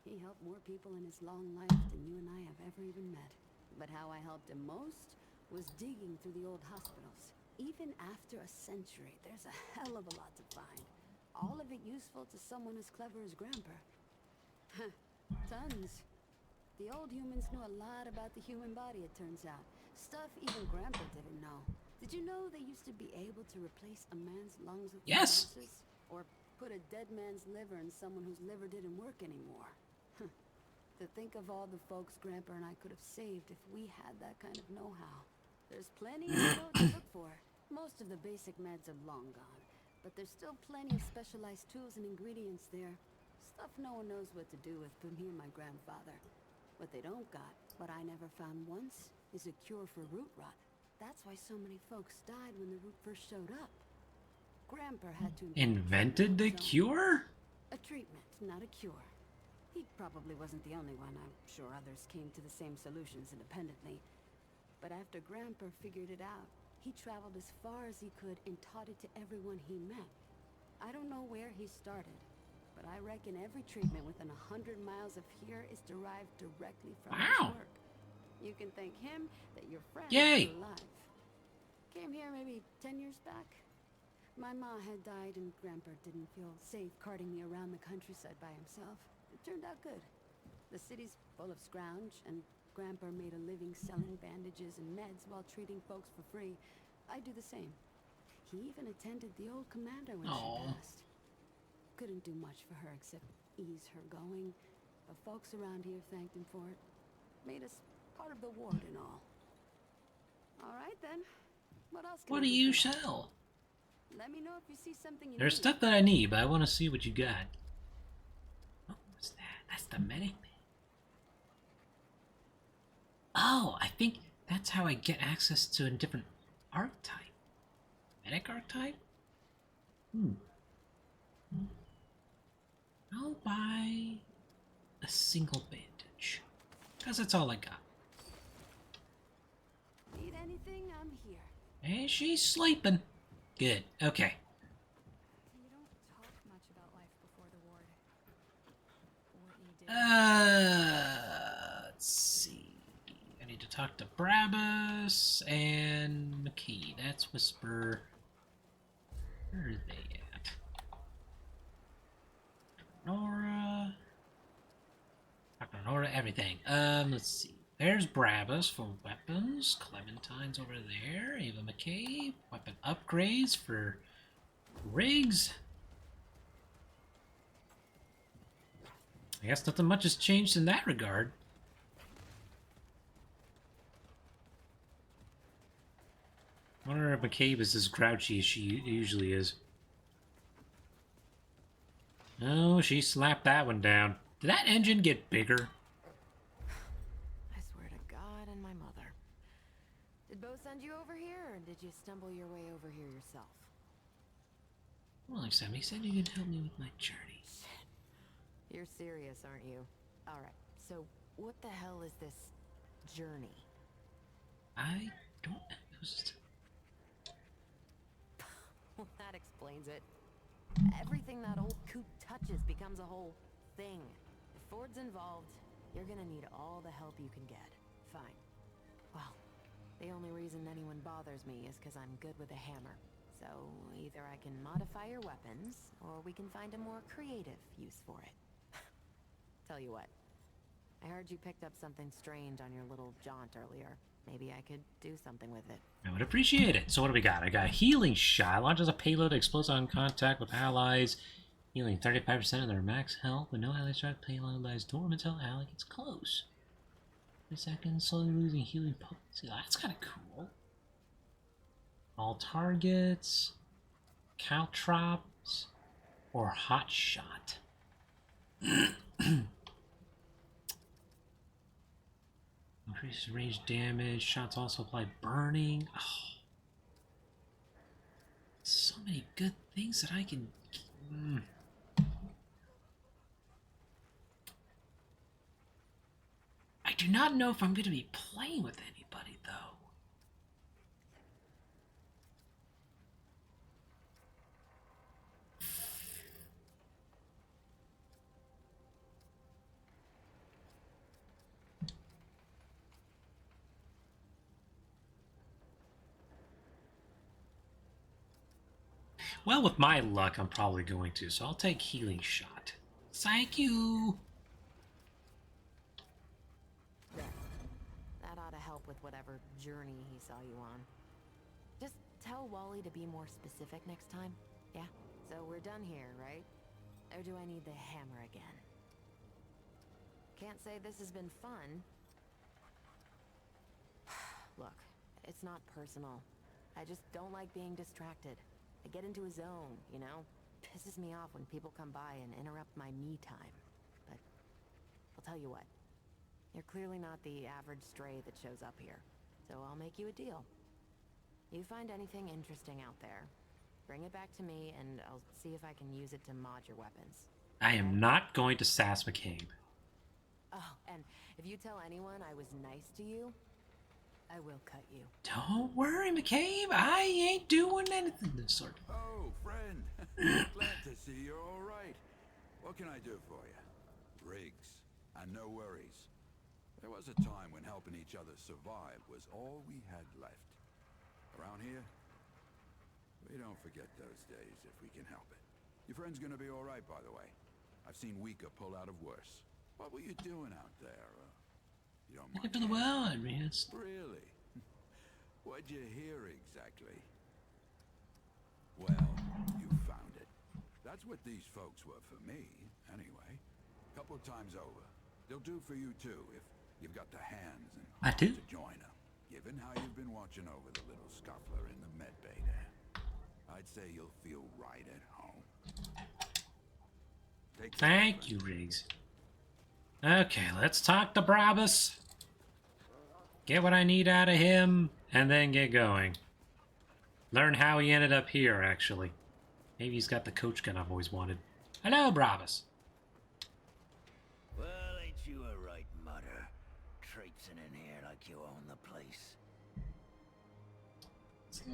He helped more people in his long life than you and I have ever even met. But how I helped him most was digging through the old hospitals. Even after a century, there's a hell of a lot to find. All of it useful to someone as clever as Grandpa. Tons. The old humans knew a lot about the human body, it turns out. Stuff even Grandpa didn't know. Did you know they used to be able to replace a man's lungs with Yes. pulses? Or put a dead man's liver in someone whose liver didn't work anymore? To think of all the folks Grandpa and I could have saved if we had that kind of know-how. There's plenty to look for. Most of the basic meds are long gone, but there's still plenty of specialized tools and ingredients there. Stuff no one knows what to do with from me and my grandfather. What they don't got, what I never found once, is a cure for root rot. That's why so many folks died when the root first showed up. Grandpa had to Invented the cure? a treatment, not a cure. He probably wasn't the only one. I'm sure others came to the same solutions independently. But after Grandpa figured it out, he traveled as far as he could and taught it to everyone he met. I don't know where he started, but I reckon every treatment within 100 miles of here is derived directly from his work. You can thank him that your friend is alive. Came here maybe 10 years back. My ma had died and Grandpa didn't feel safe carting me around the countryside by himself. It turned out good. The city's full of scrounge, and Grandpa made a living selling bandages and meds while treating folks for free. I do the same. He even attended the old commander when she passed. Couldn't do much for her except ease her going, but folks around here thanked him for it. Made us part of the ward and all. All right then. What else can What I do do you for sell? Let me know if you see something you There's need. stuff that I need, but I want to see what you got. Oh, what's that? That's the medic man. Oh, I think that's how I get access to a different archetype. Medic archetype? I'll buy a single bandage. Because that's all I got. Need anything? I'm here. And she's sleeping. Good. Okay. You don't talk much about life before the ward. What you did. Let's see. I need to talk to Brabus and McKee. That's Whisper. Where are they at? Nora. Dr. Nora, everything. Let's see. There's Brabus for weapons. Clementine's over there. Ava McCabe. Weapon upgrades for Riggs. I guess nothing much has changed in that regard. I wonder if McCabe is as grouchy as she usually is. Oh, she slapped that one down. Did that engine get bigger? I swear to God and my mother. Did Bo send you over here, or did you stumble your way over here yourself? Well, Sam, he said you could help me with my journey. You're serious, aren't you? Alright, so what the hell is this journey? I don't know. Well, that explains it. Everything that old coot touches becomes a whole thing. If Ford's involved, you're gonna need all the help you can get. Fine. Well, the only reason anyone bothers me is because I'm good with a hammer. So, either I can modify your weapons, or we can find a more creative use for it. Tell you what, I heard you picked up something strange on your little jaunt earlier. Maybe I could do something with it. I would appreciate it. So what do we got? I got a healing shot. Launches a payload that explodes on contact with allies. Healing 35% of their max health. When no ally strike, payload lies dormant until ally gets close. 3 seconds, slowly losing healing potency. That's kind of cool. All targets. Caltrops. Or hot shot. Increases range damage. Shots also apply burning. Oh. So many good things that I can... I do not know if I'm going to be playing with anybody, though. Well, with my luck, I'm probably going to, so I'll take healing shot. Thank you! That ought to help with whatever journey he saw you on. Just tell Wally to be more specific next time, yeah? So we're done here, right? Or do I need the hammer again? Can't say this has been fun. Look, it's not personal. I just don't like being distracted. I get into a zone, you know? Pisses me off when people come by and interrupt my me time. But I'll tell you what. You're clearly not the average stray that shows up here. So I'll make you a deal. You find anything interesting out there, bring it back to me and I'll see if I can use it to mod your weapons. I am not going to sass McCabe. Oh, and if you tell anyone I was nice to you, I will cut you. Don't worry, McCabe. I ain't doing anything this sort. Oh, friend. Glad to see you're all right. What can I do for you? Riggs. And no worries. There was a time when helping each other survive was all we had left. Around here, we don't forget those days if we can help it. Your friend's gonna be all right, by the way. I've seen weaker pull out of worse. What were you doing out there? You don't mind? Looking for the world, man. Really? What'd you hear exactly? Well, you found it. That's what these folks were for me, anyway. Couple times over. They'll do for you too, if you've got the hands and I do. to join them. Given how you've been watching over the little scuffler in the medbay there, I'd say you'll feel right at home. Take care, Thank you, Riggs. Okay, let's talk to Brabus. Get what I need out of him, and then get going. Learn how he ended up here, actually. Maybe he's got the coach gun I've always wanted. Hello, Brabus. Well, ain't you a right mutter? Traipsing in here like you own the place.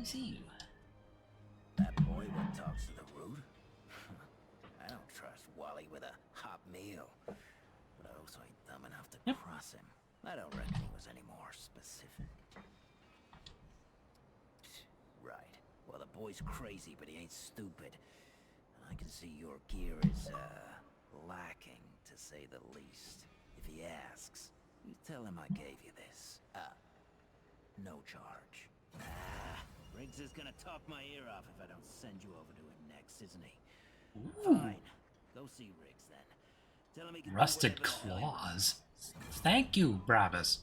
See you. That boy what talks to the root? I don't trust Wally with a hot meal. But I also ain't dumb enough to cross him. I don't reckon he was any more specific. Right. Well, the boy's crazy, but he ain't stupid. And I can see your gear is, lacking, to say the least. If he asks, You tell him I gave you this. No charge. Riggs is gonna talk my ear off if I don't send you over to him next, isn't he? Fine. Go see Riggs then. Tell him he can do Rusted whatever the hell he wants. claws. Thank you, Brabus.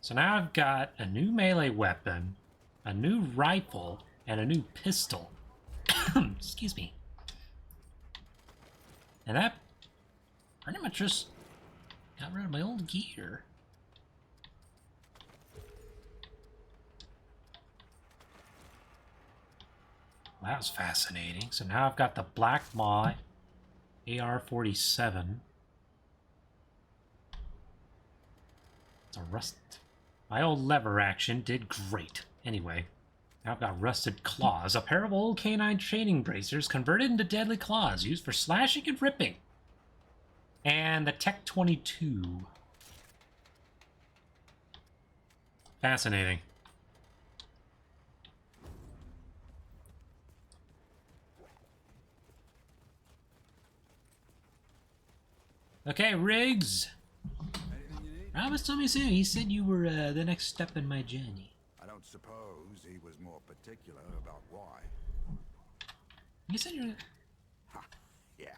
So now I've got a new melee weapon, a new rifle, and a new pistol. Excuse me. And that pretty much just got rid of my old gear. Well, that was fascinating. So now I've got the Black Maw AR-47. It's a rust. My old lever action did great. Anyway, now I've got Rusted Claws, a pair of old canine training bracers converted into deadly claws used for slashing and ripping. And the Tech 22. Fascinating. Okay, Riggs. Anything you need? Robbins told me soon. He said you were the next step in my journey. I don't suppose he was more particular about why. You said you're... Ha! Yeah,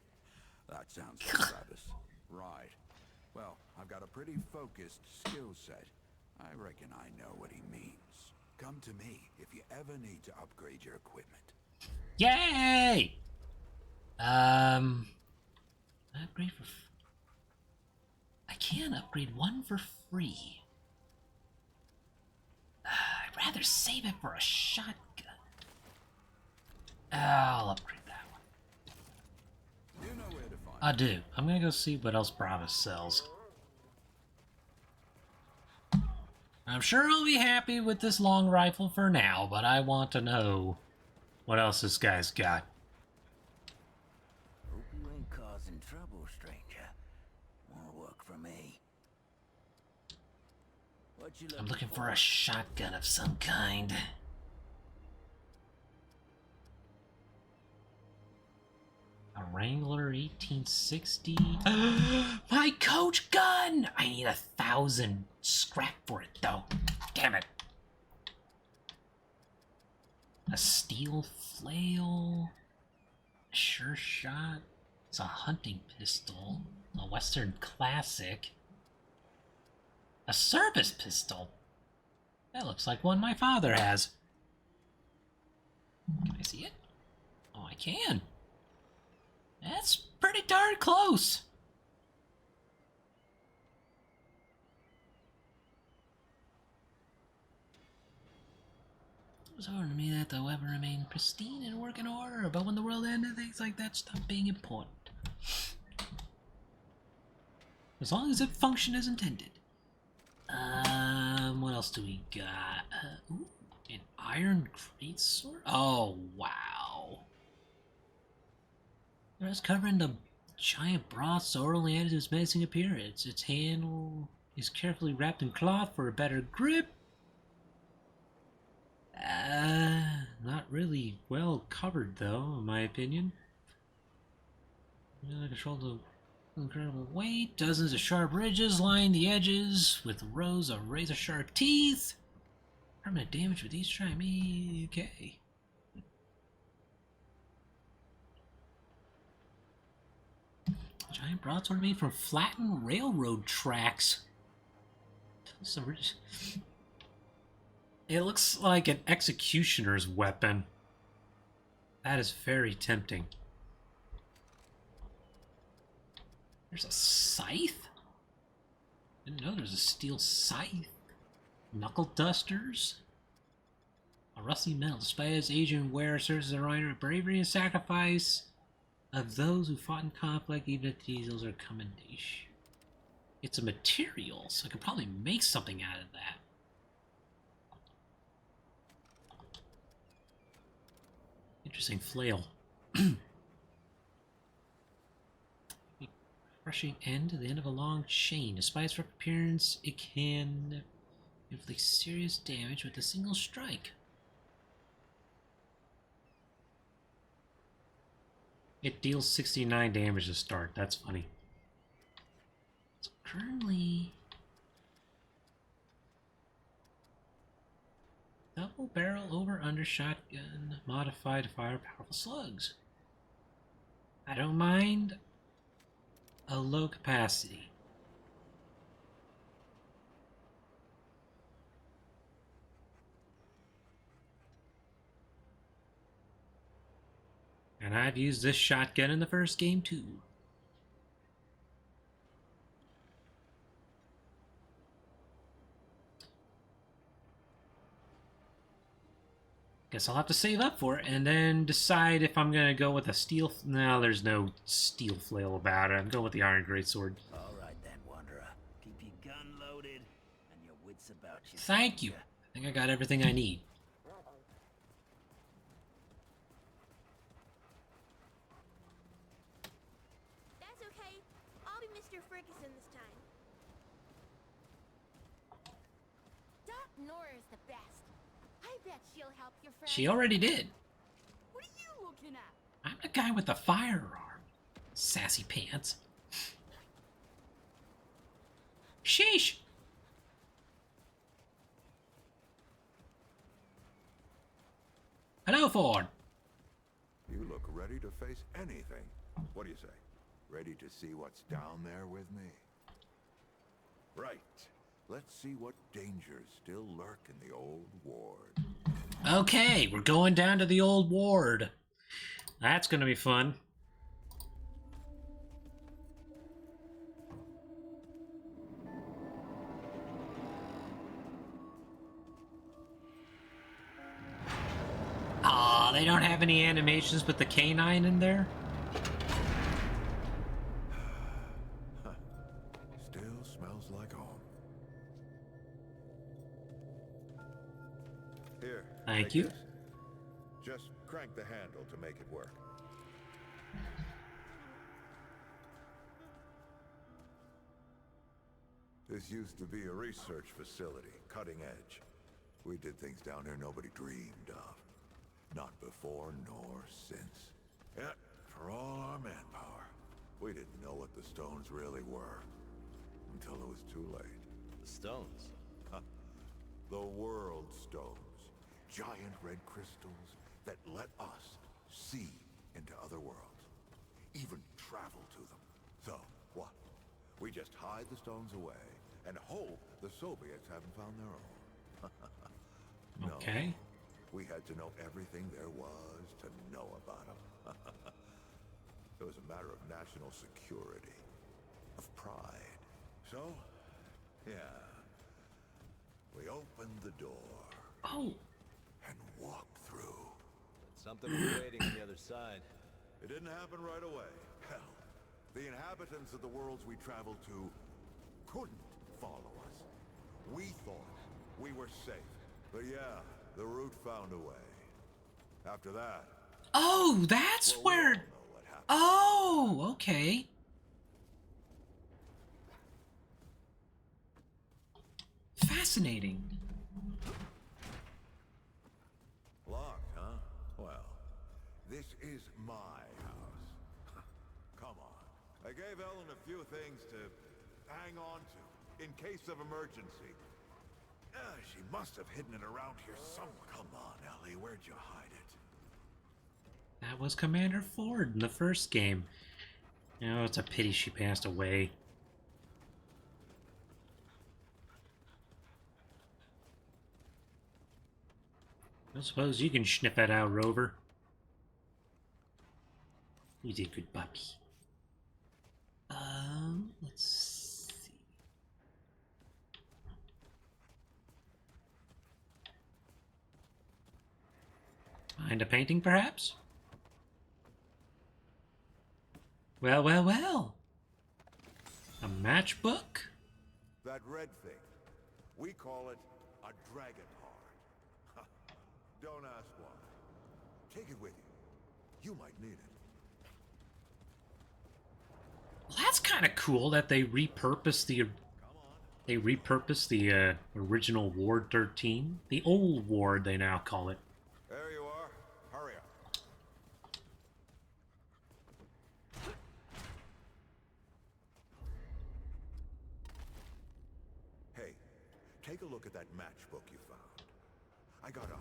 that sounds like Travis. Right. Well, I've got a pretty focused skill set. I reckon I know what he means. Come to me if you ever need to upgrade your equipment. Yay! Upgrade for... I can upgrade one for free. I'd rather save it for a shotgun. I'll upgrade that one. You know where to find I do. I'm gonna go see what else Brabus sells. I'm sure I'll be happy with this long rifle for now, but I want to know what else this guy's got. Hope you ain't causing trouble, stranger. More work for me. What you I'm looking for a shotgun of some kind. A Wrangler 1860. My coach gun! I need 1,000 scrap for it, though. Damn it. A steel flail. A sure shot. It's a hunting pistol. A Western classic. A service pistol. That looks like one my father has. Can I see it? Oh, I can. That's pretty darn close. It was hard to me that the weapon remained pristine and working order, but when the world ended, things like that stopped being important. As long as it functioned as intended. What else do we got? Ooh, an iron greatsword? Oh, wow. It's covering the giant broadsword only added to its menacing appearance. Its handle is carefully wrapped in cloth for a better grip. Not really well covered though, in my opinion. Control the incredible weight. Dozens of sharp ridges line the edges with rows of razor-sharp teeth. Permanent damage with each try. Okay. Giant broadsword made from flattened railroad tracks. It looks like an executioner's weapon. That is very tempting. There's a scythe? Didn't know there's a steel scythe. Knuckle dusters. A rusty metal. Despite its age and wear, serves as a reminder of bravery and sacrifice of those who fought in conflict, even if these are commendation. It's a material, so I could probably make something out of that. Interesting flail. Rushing end to the end of a long chain. Despite its rough appearance, it can inflict serious damage with a single strike. It deals 69 damage to start. That's funny. It's currently barrel over under shotgun modified to fire powerful slugs. I don't mind a low capacity. And I've used this shotgun in the first game too. Guess I'll have to save up for it and then decide if I'm gonna go with a steel. No, there's no steel flail about it. I'm going with the iron greatsword. All right then, Wanderer. Keep your gun loaded and your wits about you. Thank you. I think I got everything I need. That's okay. I'll be Mr. Ferguson this time. Doc Nora's the best. I bet she'll help your friend. She already did. What are you looking at? I'm the guy with the firearm. Sassy pants. Sheesh. Hello, Ford. You look ready to face anything. What do you say? Ready to see what's down there with me? Right. Let's see what dangers still lurk in the old ward. Okay, we're going down to the old ward. That's gonna be fun. Aw, they don't have any animations with the canine in there? Still smells like home. Here. Thank take you. this. Just crank the handle to make it work. This used to be a research facility, cutting edge. We did things down here nobody dreamed of. Not before nor since. Yet, for all our manpower, we didn't know what the stones really were. Until it was too late. The stones? The world stones. Giant red crystals that let us see into other worlds. Even travel to them. So, what? We just hide the stones away and hope the Soviets haven't found their own. No. Okay. We had to know everything there was to know about them. It was a matter of national security. Of pride. So, yeah. We opened the door. Oh. And walked through. Something was waiting on the other side. It didn't happen right away. Hell, the inhabitants of the worlds we traveled to couldn't follow us. We thought we were safe. But yeah, the root found a way. After that... Oh, that's well, where... we all know what happened. Oh, okay. Fascinating. Locked, huh? Well, this is my house. Come on. I gave Ellen a few things to hang on to in case of emergency. She must have hidden it around here somewhere. Come on, Ellie, where'd you hide it? That was Commander Ford in the first game. Oh, it's a pity she passed away. I suppose you can sniff that out, Rover. You did good, puppy. Let's see. Find a painting, perhaps? Well, well, well. A matchbook? That red thing. We call it a dragon heart. Don't ask why. Take it with you. You might need it. Well, that's kind of cool that they repurposed the original Ward 13, the old Ward they now call it. There you are. Hurry up. Hey, take a look at that matchbook you found. I I got a hunch.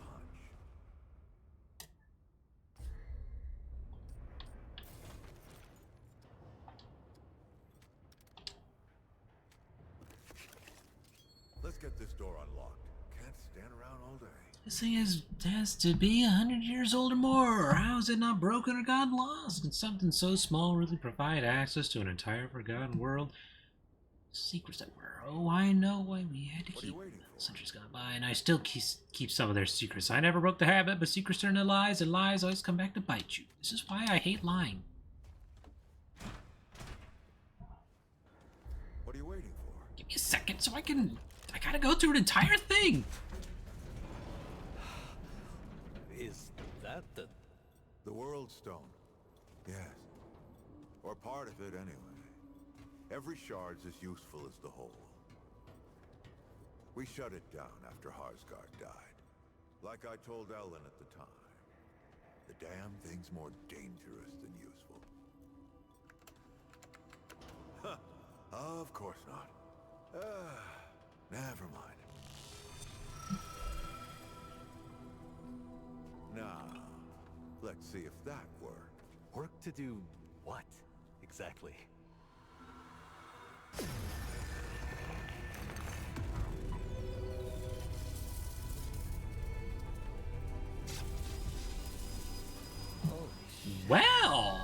Let's get this door unlocked. Can't stand around all day. This thing has to be 100 years old or more, or how is it not broken or gotten lost? Can something so small really provide access to an entire forgotten world? Secrets that were, oh, I know why we had to keep. Centuries gone by, and I still keep some of their secrets. I never broke the habit, but secrets turn to lies, and lies always come back to bite you. This is why I hate lying. What are you waiting for? Give me a second so I gotta go through an entire thing. Is that the World Stone? Yes. Or part of it, anyway. Every shard's as useful as the whole. We shut it down after Harsgard died. Like I told Ellen at the time. The damn thing's more dangerous than useful. Huh. Of course not. Never mind. Now, let's see if that worked. work to do what exactly? Well.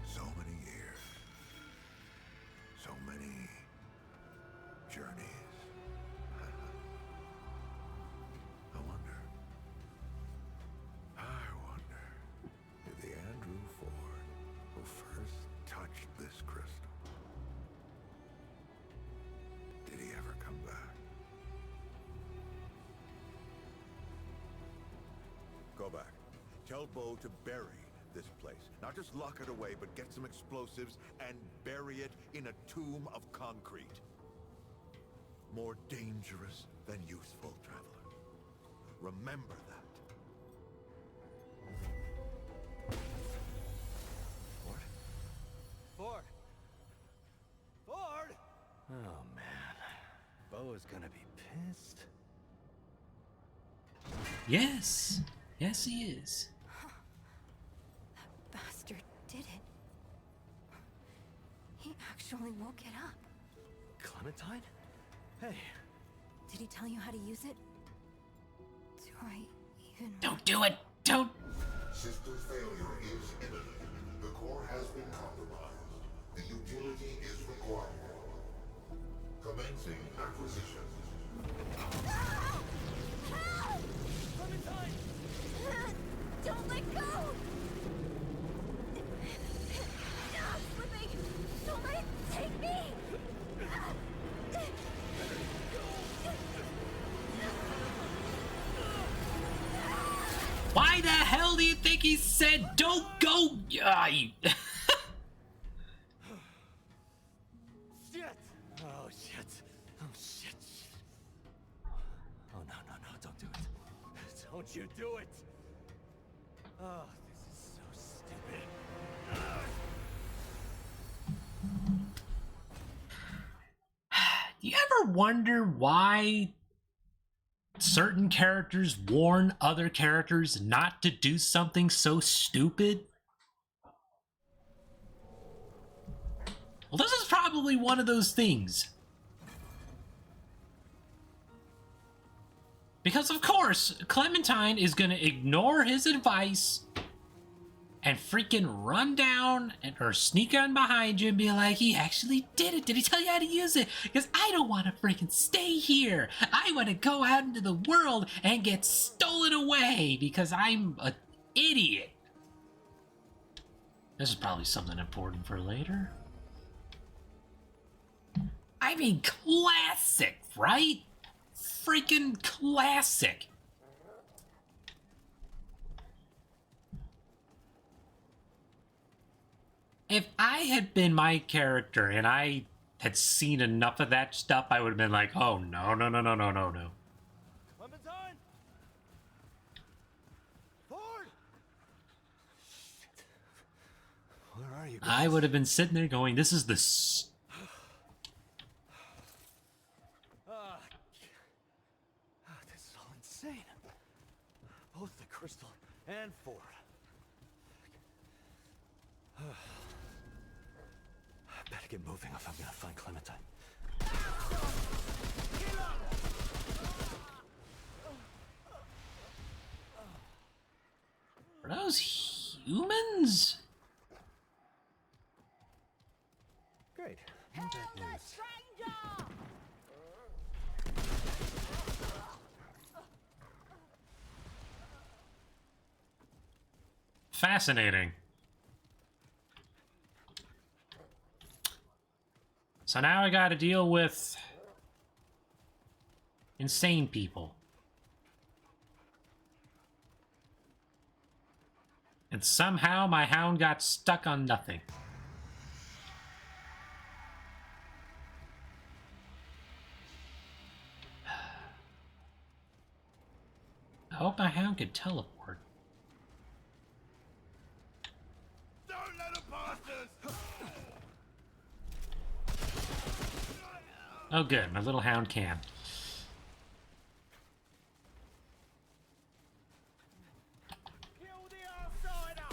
So many years. So many journeys. I wonder if the Andrew Ford who first touched this crystal, did he ever come back? Go back. Tell Bo to bury this place. Not just lock it away, but get some explosives and bury it in a tomb of concrete. More dangerous than useful, traveler. Remember that. Ford! Ford! Oh, man. Bo is gonna be pissed. Yes. Yes, he is. That bastard did it. He actually woke it up. Clementine? Hey. Did he tell you how to use it? Do I even... Don't do it! Don't! System failure is imminent. The core has been compromised. The utility is required. Commencing acquisition. Clementine! Don't let go! I'm slipping! Don't let it take me! Why the hell do you think he said don't go? Shit! Oh, shit. Oh, shit. Oh, no, don't do it. Don't you do it! Oh, this is so stupid. Do you ever wonder why certain characters warn other characters not to do something so stupid? Well, this is probably one of those things. Because, of course, Clementine is going to ignore his advice and freaking run down or sneak on behind you and be like, he actually did it. Did he tell you how to use it? Because I don't want to freaking stay here. I want to go out into the world and get stolen away because I'm an idiot. This is probably something important for later. I mean, classic, right? Freaking classic. If I had been my character and I had seen enough of that stuff, I would have been like, oh, no. Clementine? Ford? Shit. Where are you guys? I would have been sitting there going, this is the This is all insane. Both the crystal and Ford. I better get moving if I'm gonna find Clementine. Are those humans? Great. Hey, Bad the news. stranger! Fascinating. So now I gotta deal with insane people. And somehow my hound got stuck on nothing. I hope my hound could teleport. Don't let him past us! Oh good, my little hound can. Kill the outsider!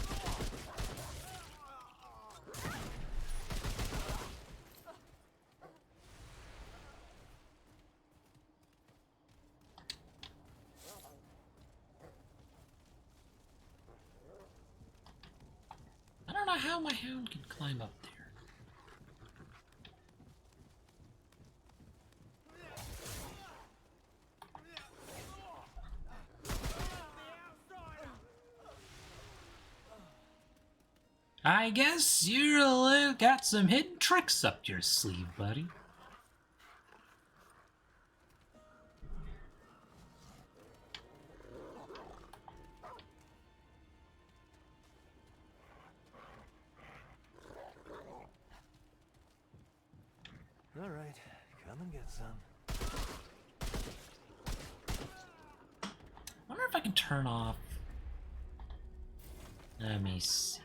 I don't know how my hound can climb up there. I guess you got some hidden tricks up your sleeve, buddy. All right, come and get some. I wonder if I can turn off. Let me see.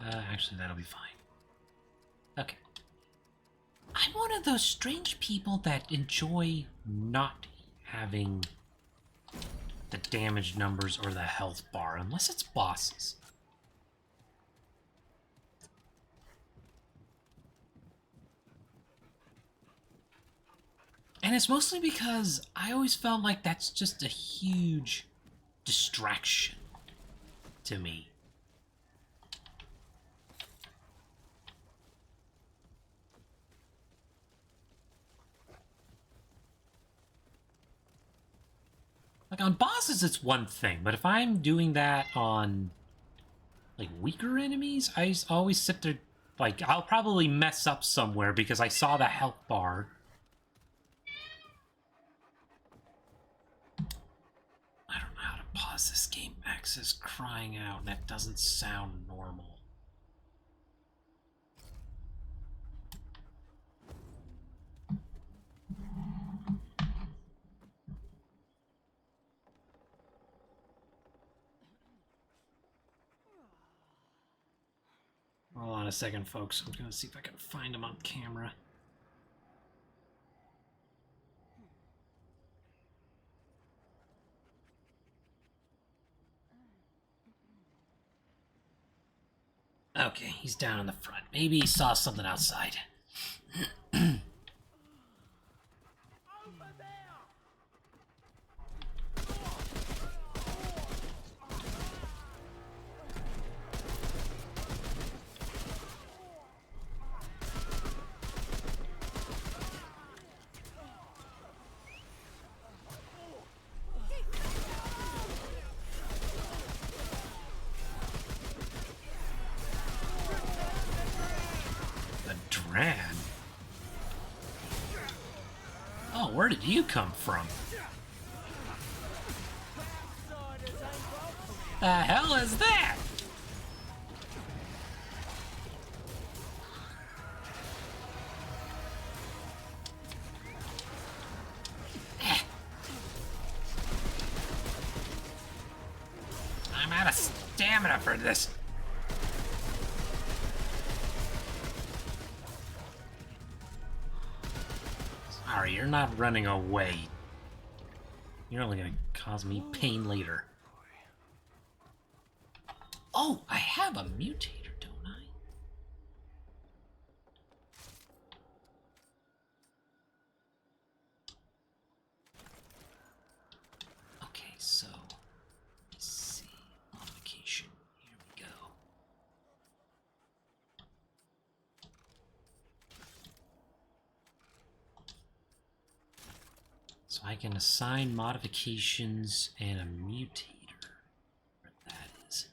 Actually, that'll be fine. Okay. I'm one of those strange people that enjoy not having the damage numbers or the health bar, unless it's bosses. And it's mostly because I always felt like that's just a huge distraction to me. Like, on bosses, it's one thing, but if I'm doing that on, like, weaker enemies, I always sit there, like, I'll probably mess up somewhere because I saw the health bar. I don't know how to pause this game. Max is crying out, and that doesn't sound normal. Hold on a second, folks. I'm gonna see if I can find him on camera. Okay, he's down in the front. Maybe he saw something outside. The Dran? did you come from? The hell is that? I'm out of stamina for this. Sorry, you're not running away. You're only gonna cause me pain later. Oh, I have a mutator, don't I? Okay, so let's see. Modification. Here we go. So I can assign modifications and a mutator. What that is.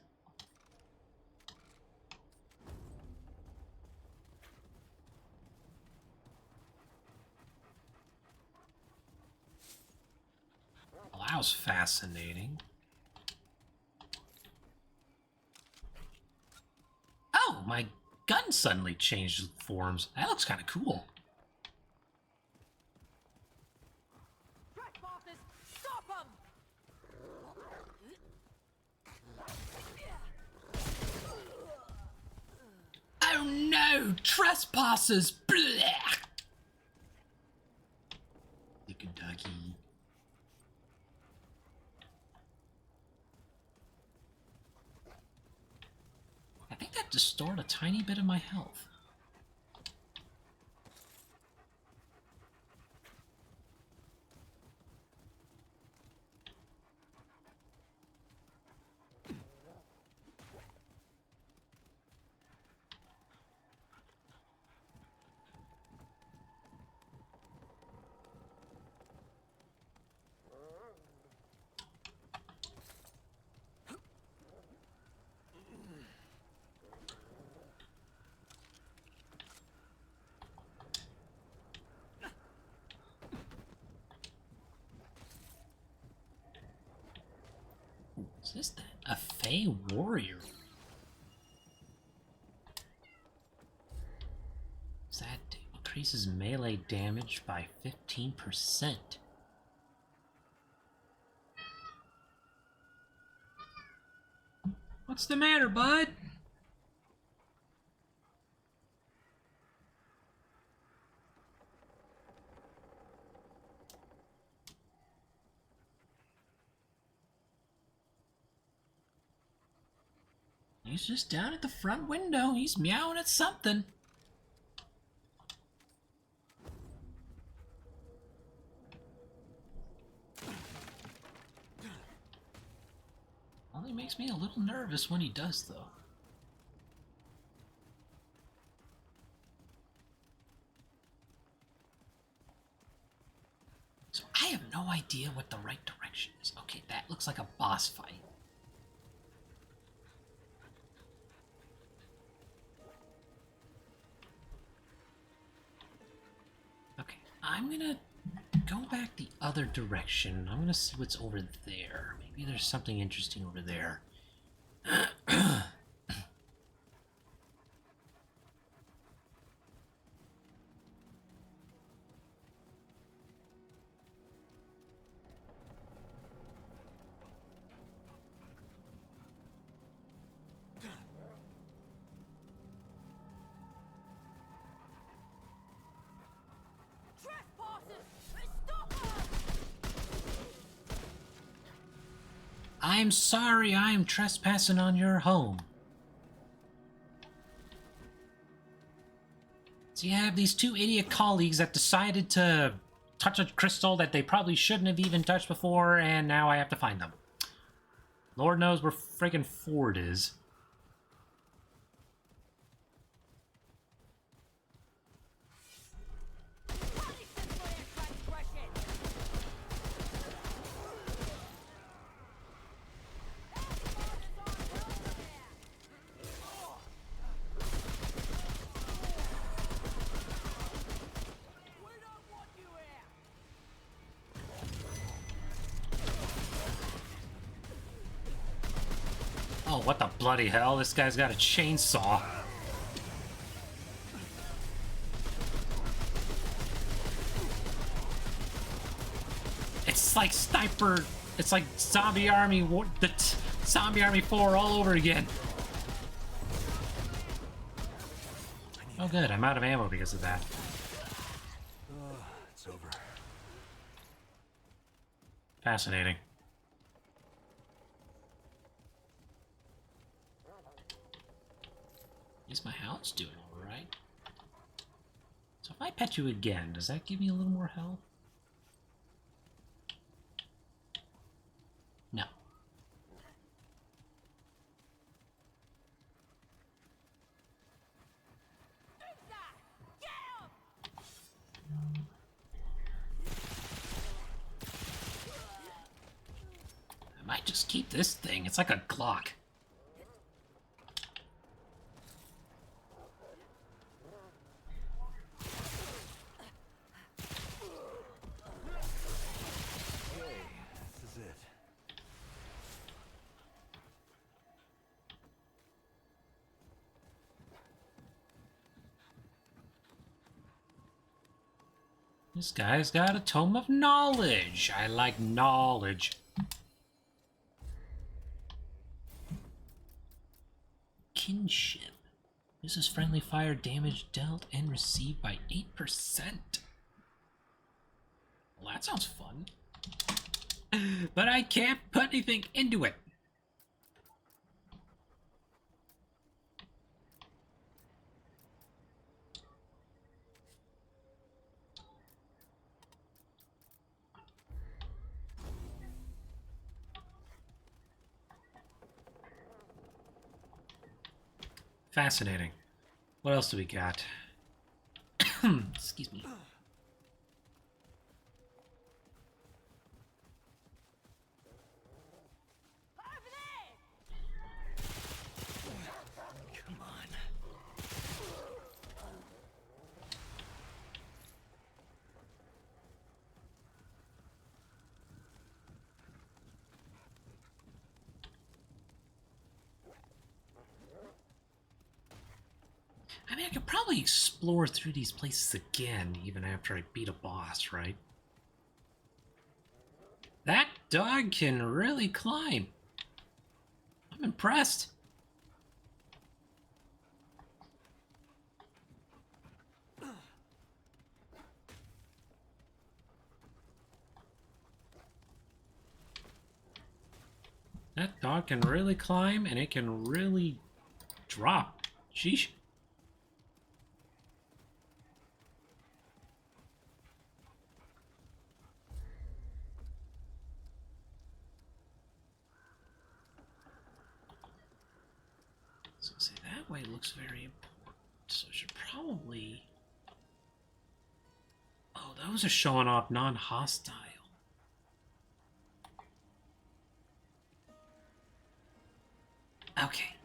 Well, that was fascinating. Oh, my gun suddenly changed forms. That looks kind of cool. Stop him! Oh no! Trespassers! Blech! Kentucky. I think that distorted a tiny bit of my health. What's this then? A Fey warrior. That increases melee damage by 15%. What's the matter, bud? He's just down at the front window. He's meowing at something. Only makes me a little nervous when he does, though. So I have no idea what the right direction is. Okay, that looks like a boss fight. Okay, I'm gonna go back the other direction. I'm gonna see what's over there. Maybe there's something interesting over there. I'm sorry, I am trespassing on your home. So you have these two idiot colleagues that decided to touch a crystal that they probably shouldn't have even touched before, and now I have to find them. Lord knows where friggin' Ford is. Oh, what the bloody hell? This guy's got a chainsaw. It's like Sniper. It's like Zombie Army. Zombie Army 4 all over again. Oh, good. I'm out of ammo because of that. It's over. Fascinating. Is my house doing alright? So if I pet you again, does that give me a little more health? No. I might just keep this thing. It's like a Glock. This is it. This guy's got a tome of knowledge. I like knowledge. Kinship. This is friendly fire damage dealt and received by 8%. Well, that sounds fun. But I can't put anything into it. Fascinating. What else do we got? Excuse me. Come on. I mean, I could probably explore through these places again, even after I beat a boss, right? That dog can really climb. I'm impressed. That dog can really climb, and it can really drop. Sheesh. So see, that way looks very important. So I should probably... Oh, those are showing off non-hostile. Okay.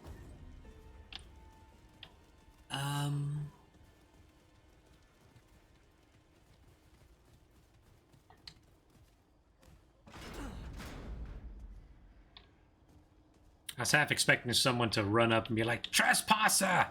I was half expecting someone to run up and be like, "Trespasser!"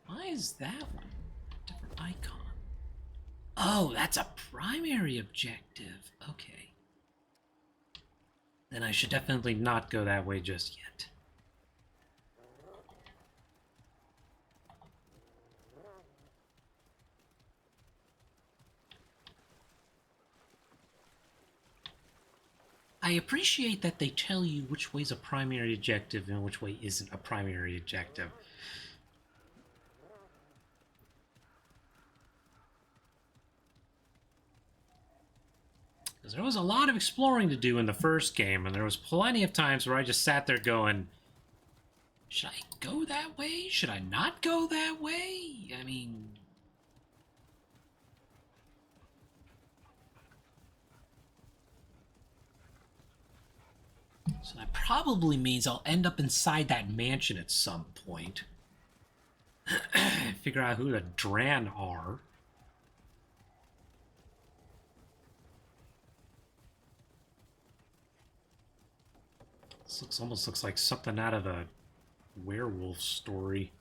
Why is that one a different icon? Oh, that's a primary objective. Okay. Then I should definitely not go that way just yet. I appreciate that they tell you which way's a primary objective and which way isn't a primary objective. Because there was a lot of exploring to do in the first game, and there was plenty of times where I just sat there going, should I go that way? Should I not go that way? I mean... So that probably means I'll end up inside that mansion at some point. Figure out who the Dran are. This almost looks like something out of a werewolf story.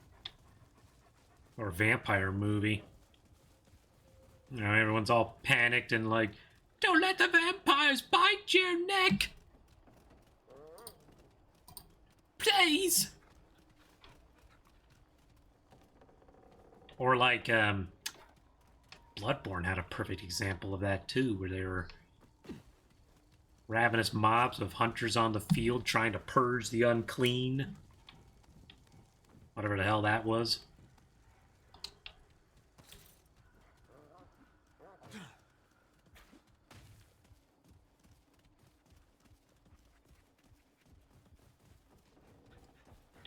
Or a vampire movie. You know, everyone's all panicked and like, don't let the vampires bite your neck! Please! Or like, Bloodborne had a perfect example of that too, where they were ravenous mobs of hunters on the field trying to purge the unclean. Whatever the hell that was.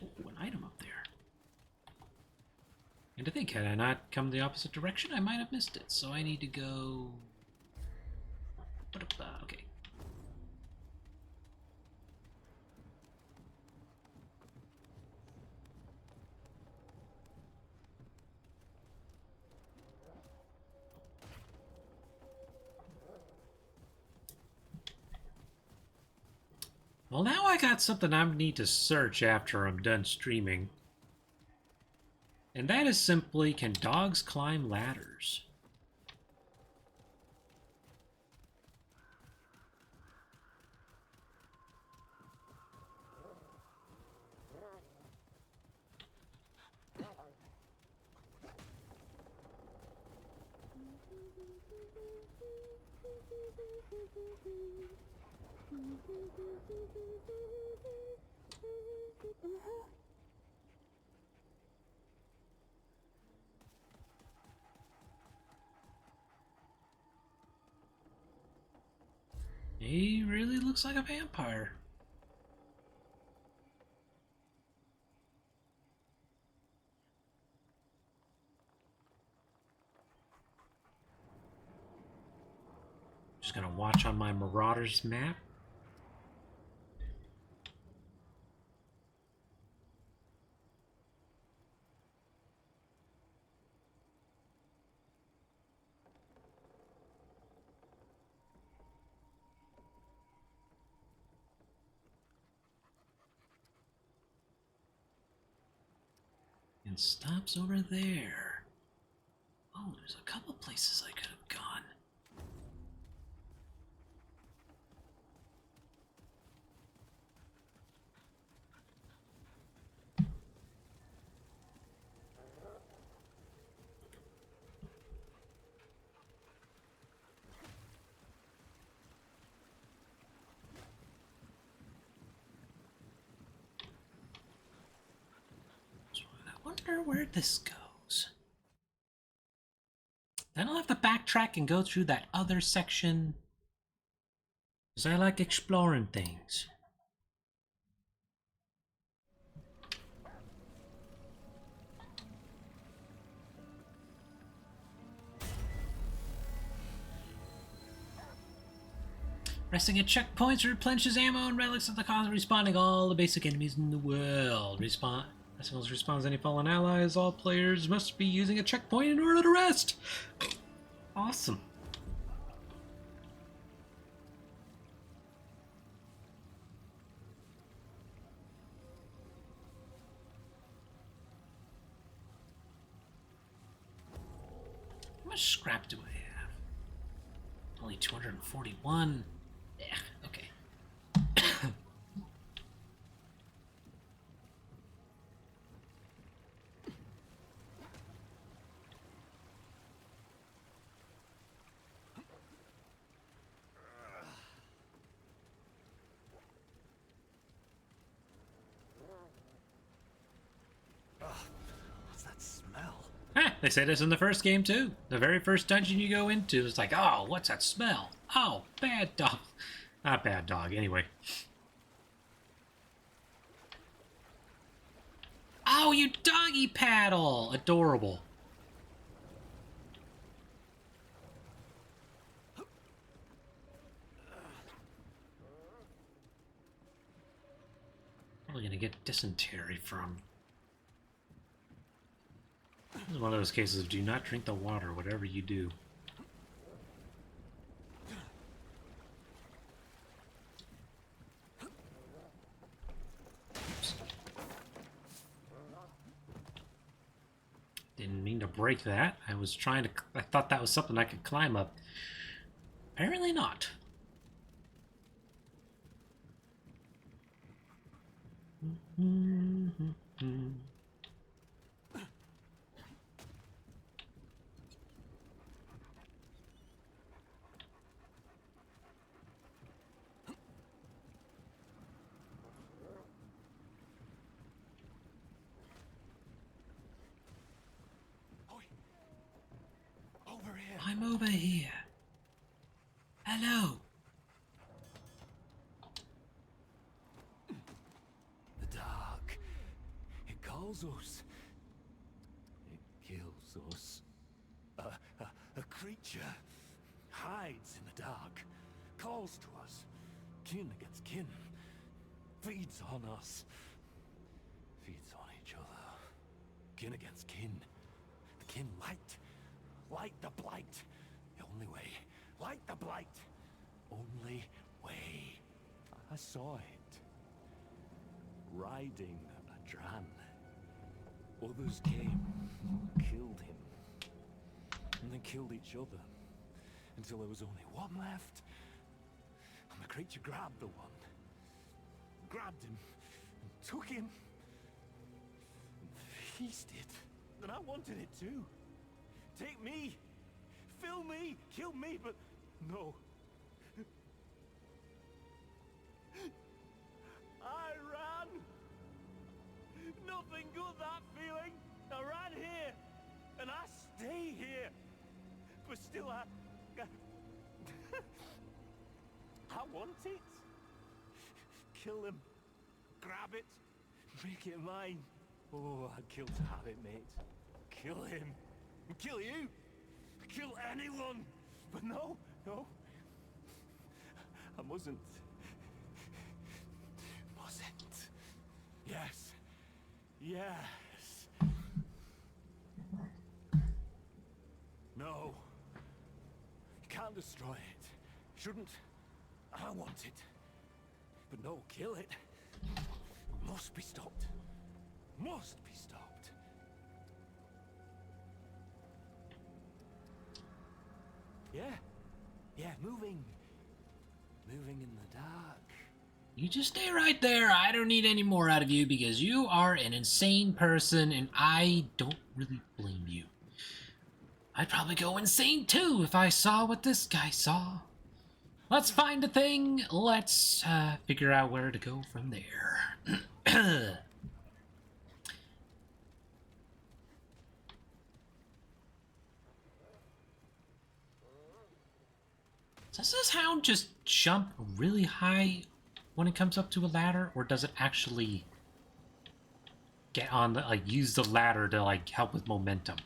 Oh, an item up there. And to think, had I not come the opposite direction, I might have missed it. So I need to go... Okay. Well, now I got something I need to search after I'm done streaming. And that is simply, can dogs climb ladders? He really looks like a vampire. Just gonna watch on my Marauders map. And stops over there. Oh, there's a couple places I could have gone. I wonder where this goes. Then I'll have to backtrack and go through that other section. Because I like exploring things. Resting at checkpoints replenishes ammo and relics at the cost of respawning all the basic enemies in the world. Respawns any fallen allies. All players must be using a checkpoint in order to rest. Awesome. How much scrap do I have? Only 241. Yeah, okay. What's that smell? They say this in the first game too. The very first dungeon you go into is like, oh, what's that smell? Oh, bad dog. Not bad dog, anyway. Oh, you doggy paddle! Adorable. Probably gonna get dysentery from. This is one of those cases of do not drink the water, whatever you do. Oops. Didn't mean to break that. I was trying to. I thought that was something I could climb up. Apparently not. Over here. I'm over here. Hello. The dark. It calls us. It kills us. A creature hides in the dark, calls to us, kin against kin, feeds on us, feeds on each other, kin against kin. The kin light the blight. The only way, light the blight. Only way. I saw it. Riding a Dran. Others came, killed him. And they killed each other. Until there was only one left. And the creature grabbed the one. Grabbed him. And took him. And feasted. And I wanted it too. Take me. Fill me. Kill me. But no. I ran. Nothing good, that feeling. I ran here. And I stay here. But still, I want it. Kill him. Grab it. Make it mine. Oh, I'd kill to have it, mate. Kill him. Kill you. Kill anyone. But no. I mustn't. Yes. No. You can't destroy it. Shouldn't. I want it. But no, kill it. Must be stopped. Must be stopped. Yeah, moving. Moving in the dark. You just stay right there. I don't need any more out of you because you are an insane person and I don't really blame you. I'd probably go insane too if I saw what this guy saw. Let's find a thing. Let's figure out where to go from there. Does this hound just jump really high when it comes up to a ladder, or does it actually get on the, like, use the ladder to, like, help with momentum?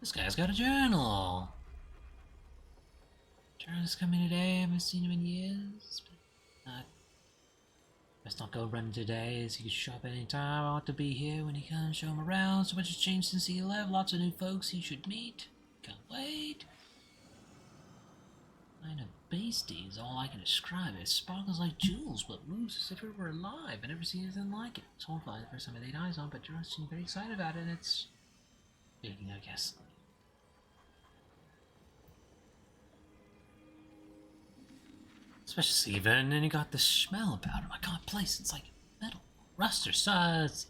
This guy's got a journal. Journal's coming today. I haven't seen him in years. But, best not go running today, as he can show up anytime. I want to be here when he comes, show him around. So much has changed since he left. Lots of new folks he should meet. Can't wait. Kind of beastie is all I can describe it. It sparkles like jewels, but moves as if it were alive. I never seen anything like it. It's horrifying the first time I laid eyes on, but Jordan seemed very excited about it, and it's fitting, I guess. Especially even, and he got this smell about him. I can't place. It's like metal, rust or suds.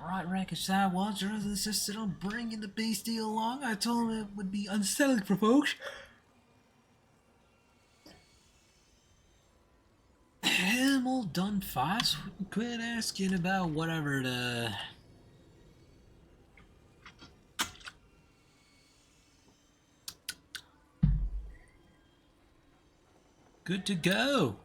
Alright, wreckage that was. Jordan insisted on bringing the beastie along. I told him it would be unsettling for folks. done fast. Quit asking about whatever the... Good to go.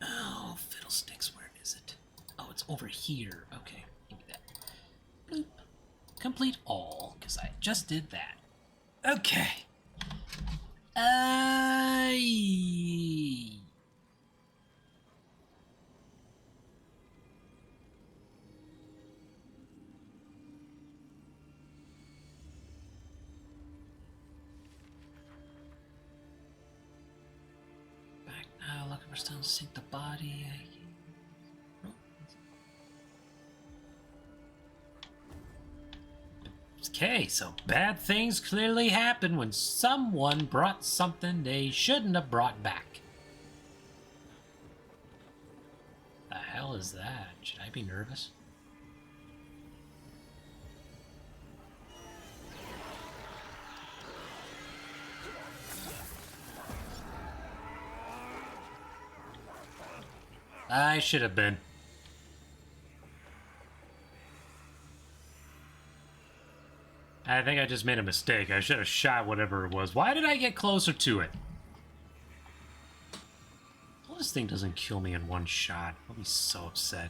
Oh, fiddlesticks, where is it? Oh, it's over here. Okay, give me that. Bloop. Complete all, because I just did that. Okay. Back now, looking for stones to sink the body. Okay, so bad things clearly happen when someone brought something they shouldn't have brought back. The hell is that? Should I be nervous? I should have been. I think I just made a mistake. I should have shot whatever it was. Why did I get closer to it? Well, this thing doesn't kill me in one shot. I'll be so upset.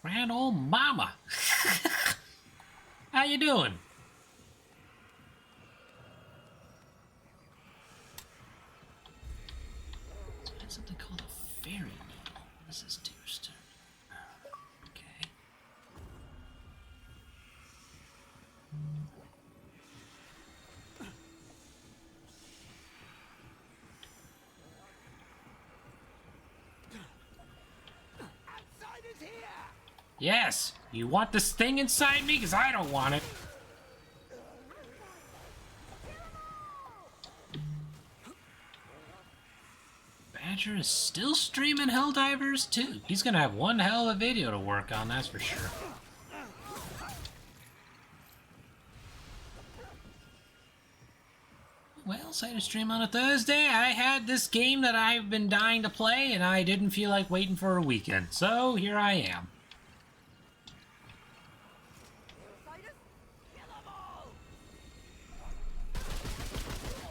Grand old mama. How you doing? There's something called a fairy needle. What does this do? Okay. Yes, you want this thing inside me? Because I don't want it. Badger is still streaming Helldivers too. He's gonna have one hell of a video to work on, that's for sure. Well, so to stream on a Thursday, I had this game that I've been dying to play, and I didn't feel like waiting for a weekend. So, here I am.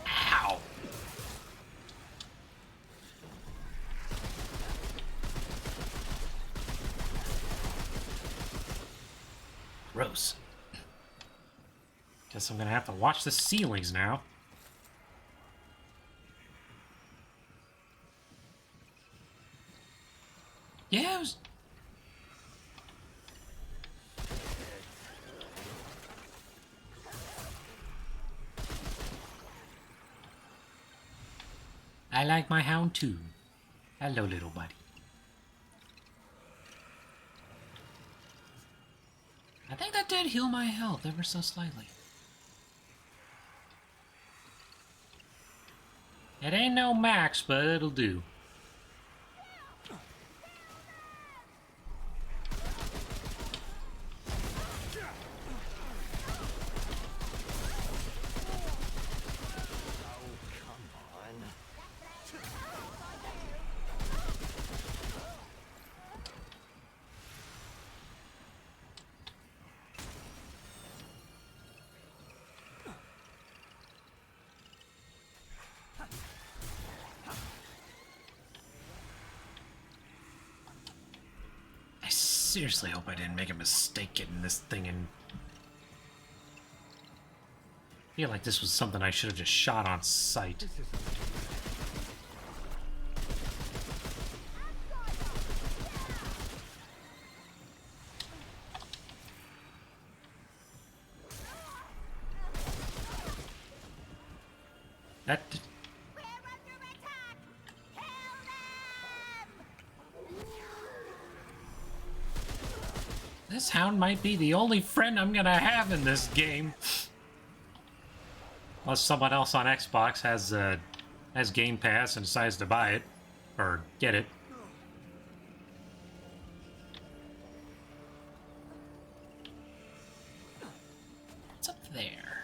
Ow! Gross. Guess I'm gonna have to watch the ceilings now. Yeah, it was... I like my hound too. Hello, little buddy. I think that did heal my health ever so slightly. It ain't no max, but it'll do. I seriously hope I didn't make a mistake getting this thing in. I feel like this was something I should have just shot on sight. That... This hound might be the only friend I'm gonna have in this game. Unless someone else on Xbox has Game Pass and decides to buy it. Or get it. What's up there?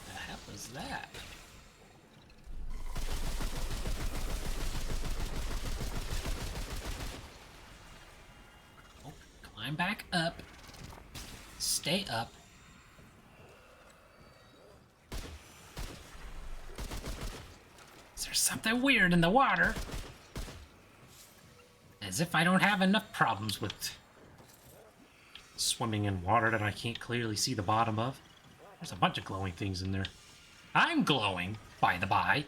The hell is that? Oh, climb back up. Stay up. Is there something weird in the water? As if I don't have enough problems with swimming in water that I can't clearly see the bottom of. There's a bunch of glowing things in there. I'm glowing, by the by.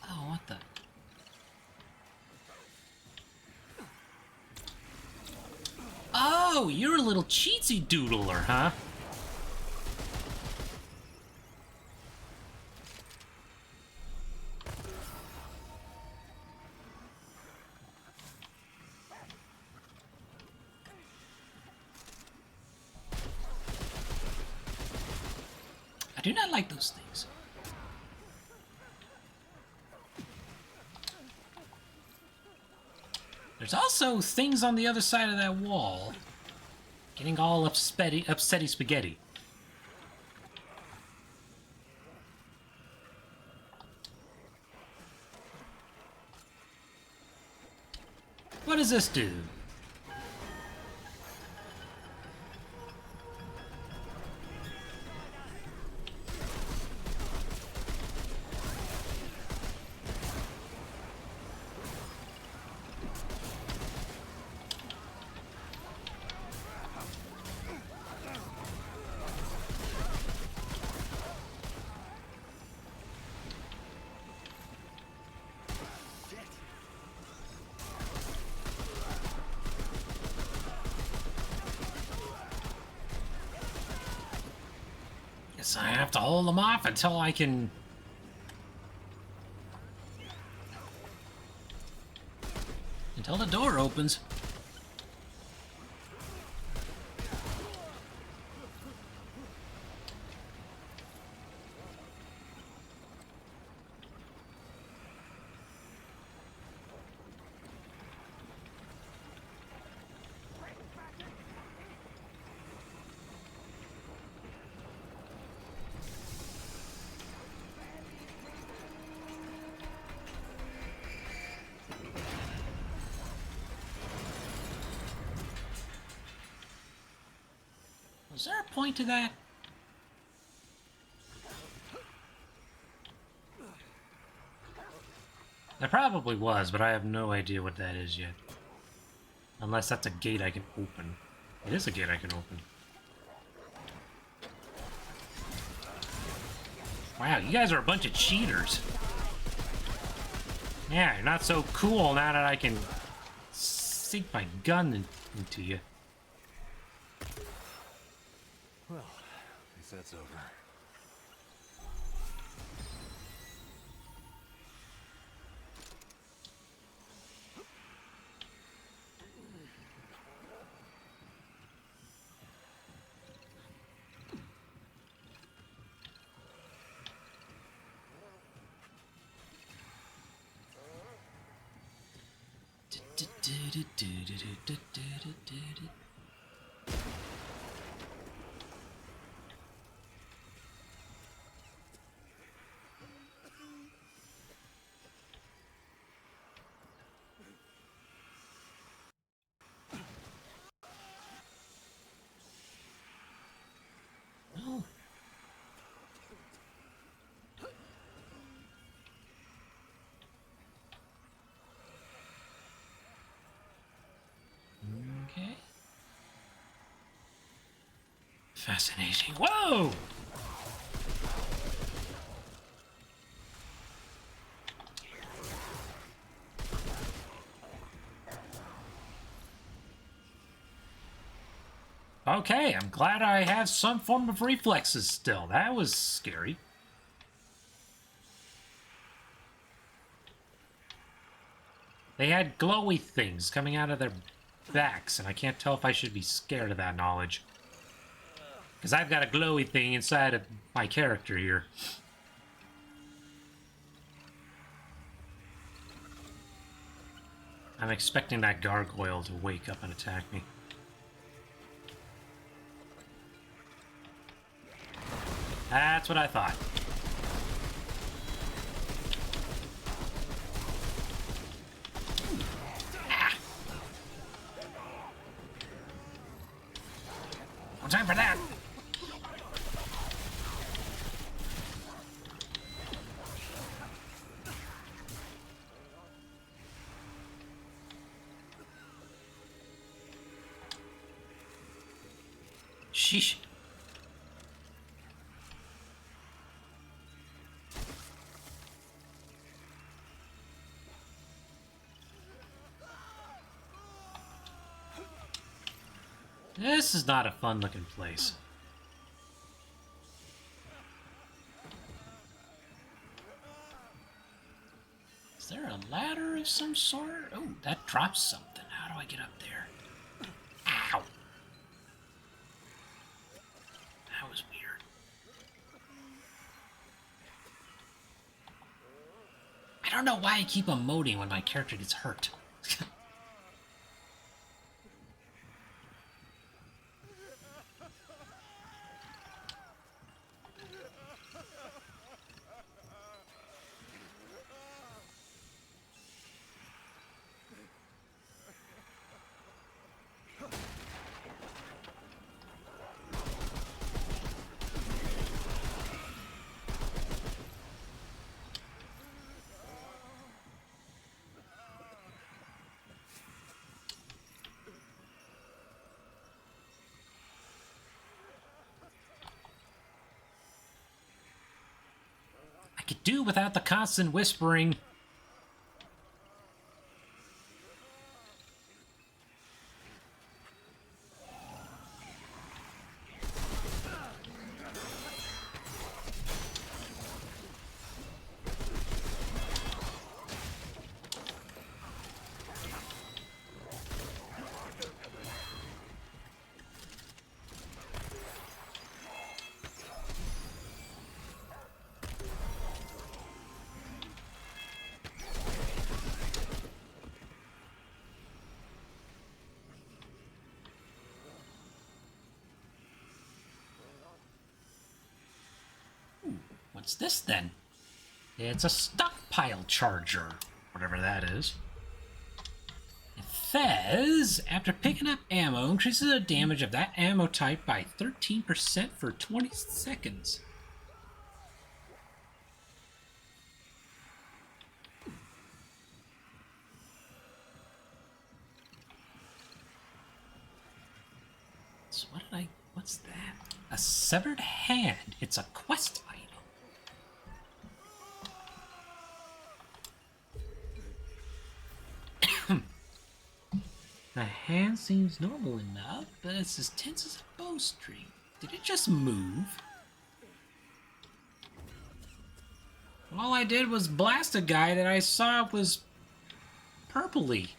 Oh, what the? Oh, you're a little cheatsy doodler, huh? I do not like those things. There's also things on the other side of that wall. Getting all upsetty spaghetti. What does this do? Guess I have to hold them off until I can... until the door opens. Was there a point to that? There probably was, but I have no idea what that is yet. Unless that's a gate I can open. It is a gate I can open. Wow, you guys are a bunch of cheaters. Yeah, you're not so cool now that I can sink my gun into you. Well, at least that's over. No. Okay. Fascinating. Whoa! Okay, I'm glad I have some form of reflexes still. That was scary. They had glowy things coming out of their backs, and I can't tell if I should be scared of that knowledge. Because I've got a glowy thing inside of my character here. I'm expecting that gargoyle to wake up and attack me. That's what I thought. Ah. No time for that. Sheesh. This is not a fun-looking place. Is there a ladder of some sort? Oh, that drops something. How do I get up there? Ow! That was weird. I don't know why I keep emoting when my character gets hurt. I could do without the constant whispering. What's this then? It's a stockpile charger, whatever that is. It says, after picking up ammo, increases the damage of that ammo type by 13% for 20 seconds. So what's that? A severed hand. It's a quest item. The hand seems normal enough, but it's as tense as a bowstring. Did it just move? All I did was blast a guy that I saw was purpley.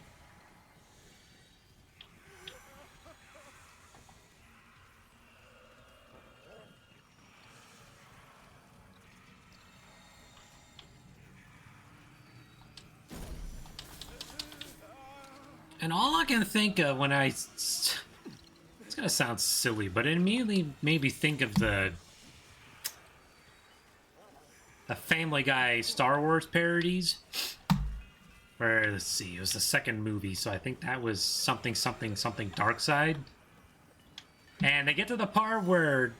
And all I can think of when it's gonna sound silly, but it immediately made me think of the Family Guy Star Wars parodies. Or let's see, it was the second movie, so I think that was something Dark Side. And they get to the part where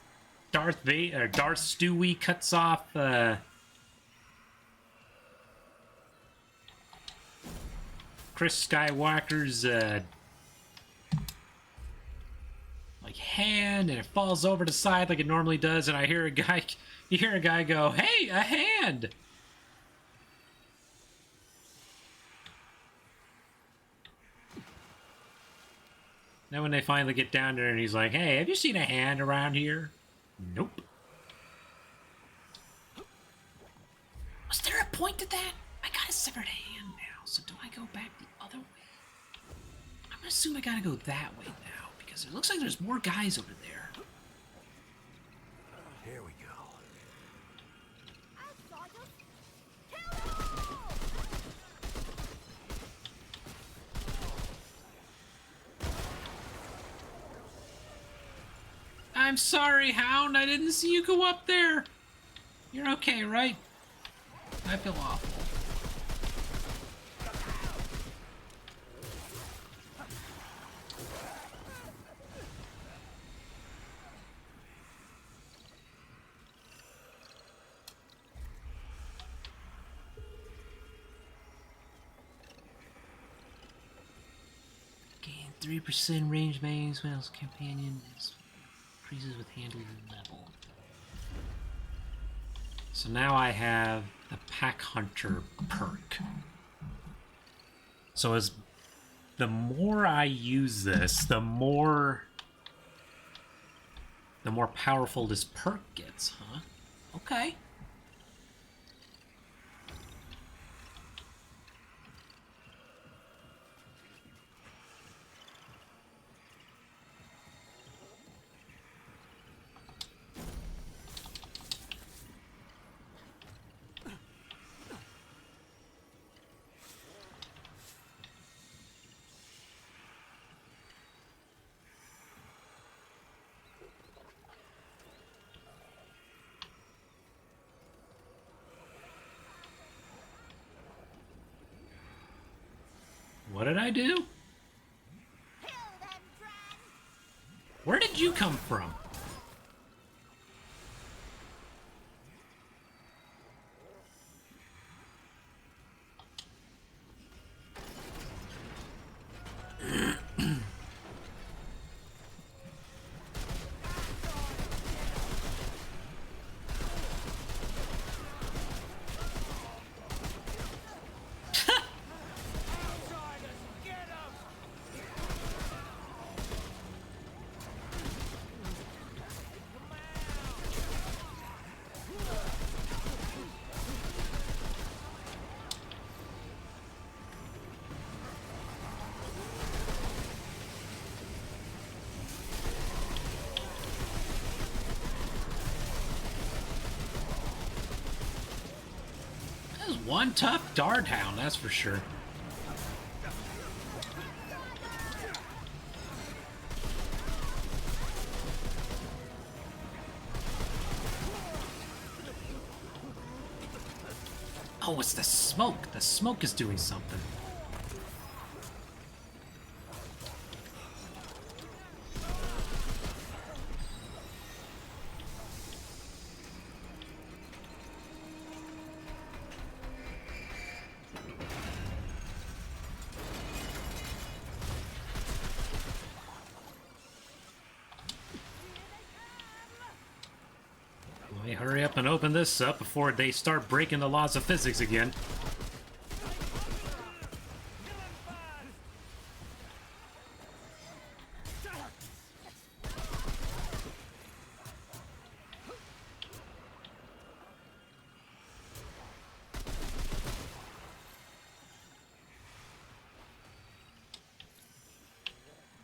Darth Stewie cuts off Chris Skywalker's like hand, and it falls over the side like it normally does, and you hear a guy go, "Hey, a hand!" Then when they finally get down there and he's like, hey, have you seen a hand around here? Nope. Was there a point to that? I got a severed hand now, so do I go back the other way? I'm gonna assume I gotta go that way now, because it looks like there's more guys over there. Here we go. I'm sorry, Hound. I didn't see you go up there. You're okay, right? I feel awful. Gain 3% range maze when its companion is increases with handle level. So now I have the Pack Hunter perk. So as the more I use this, the more powerful this perk gets, huh? Okay. What did I do? Where did you come from? One tough dart hound, that's for sure. Oh, it's the smoke. The smoke is doing something. Let me hurry up and open this up before they start breaking the laws of physics again.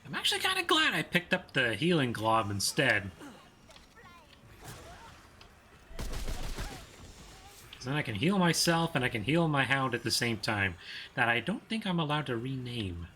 I'm actually kind of glad I picked up the healing glob instead. Then I can heal myself and I can heal my hound at the same time. That I don't think I'm allowed to rename.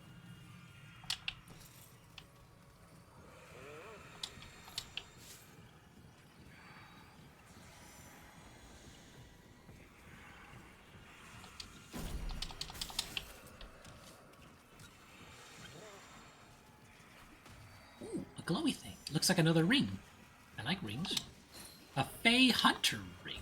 Ooh, a glowy thing. Looks like another ring. I like rings. A Fey Hunter ring.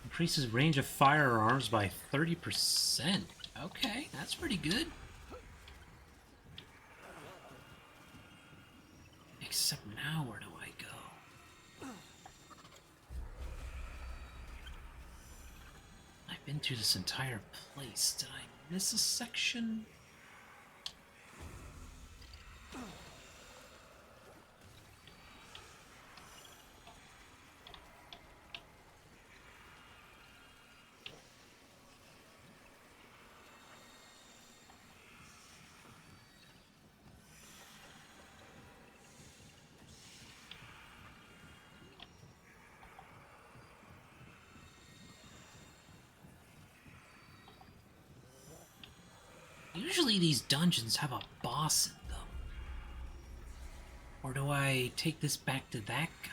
Increases range of firearms by 30%. Okay, that's pretty good. Except now, where do I go? I've been through this entire place. Did I miss a section? Usually these dungeons have a boss in them. Or do I take this back to that guy?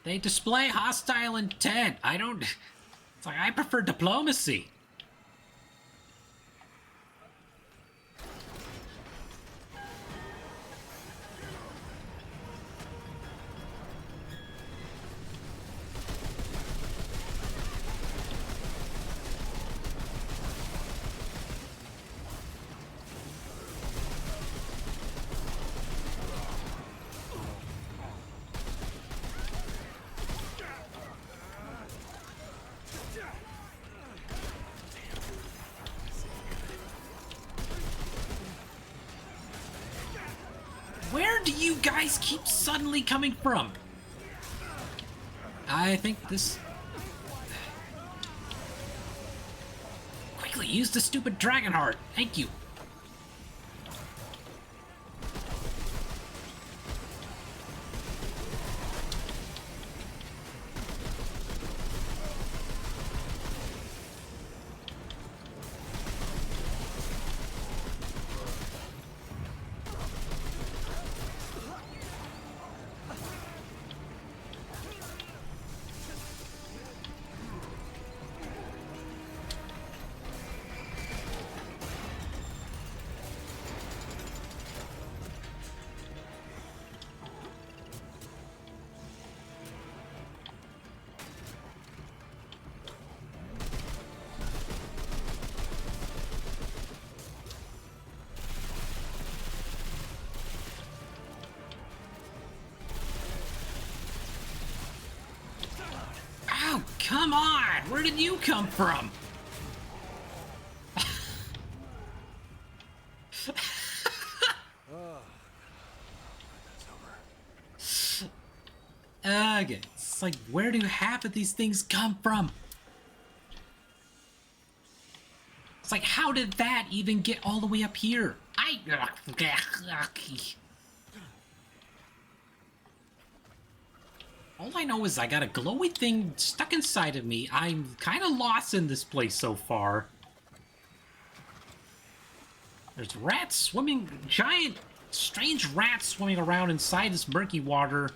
They display hostile intent. I don't... It's like, I prefer diplomacy. Where do you guys keep suddenly coming from? I think this... Quickly, use the stupid dragon heart. Thank you. Oh, come on! Where did you come from? Okay, it's like, where do half of these things come from? It's like, how did that even get all the way up here? All I know is I got a glowy thing stuck inside of me. I'm kind of lost in this place so far. There's rats swimming, giant, strange rats swimming around inside this murky water.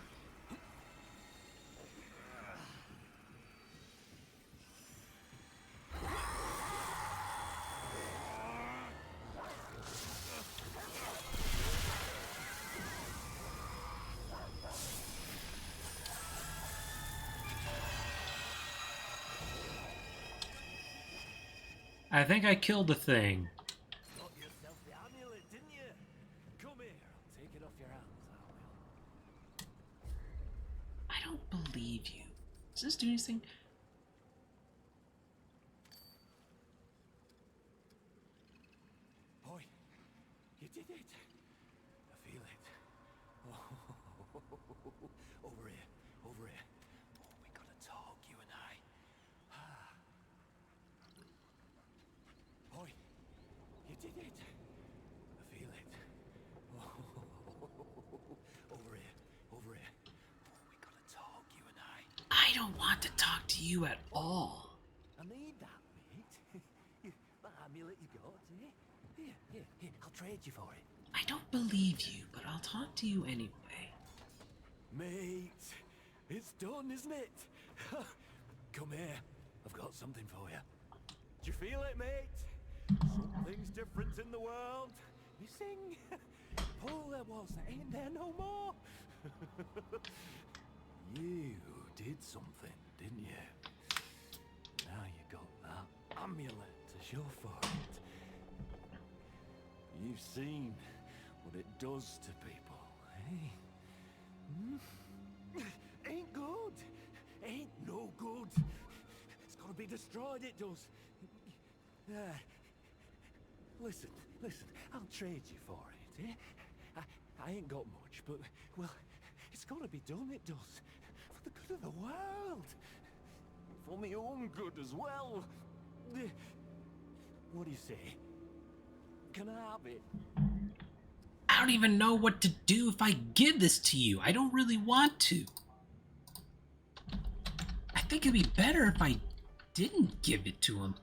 I think I killed the thing. Got yourself the amulet, didn't you? Come here, I'll take it off your hands, I will. I don't believe you. Does this do anything? Boy, you did it. I feel it. Oh, over here, over here. Oh, we gotta talk, you and I. Boy, you did it. I feel it. Oh, over here, over here. Oh, we gotta talk, you and I. I don't want to talk to you at all. I need that, mate. That amulet you got, eh? Here, I'll trade you for it. I don't believe you, but I'll talk to you anyway. Mate, it's done, isn't it? Come here, I've got something for you. Do you feel it, mate? Something's different in the world. You sing. Pull there was, there ain't there no more. You did something, didn't you? Now you got that amulet to show for it. You've seen what it does to people, eh? Ain't good. destroyed it does. Listen, I'll trade you for it, eh? I ain't got much, but, well, it's gotta be done, it does. For the good of the world. For my own good as well. What do you say? Can I have it? I don't even know what to do if I give this to you. I don't really want to. I think it'd be better if I didn't give it to him.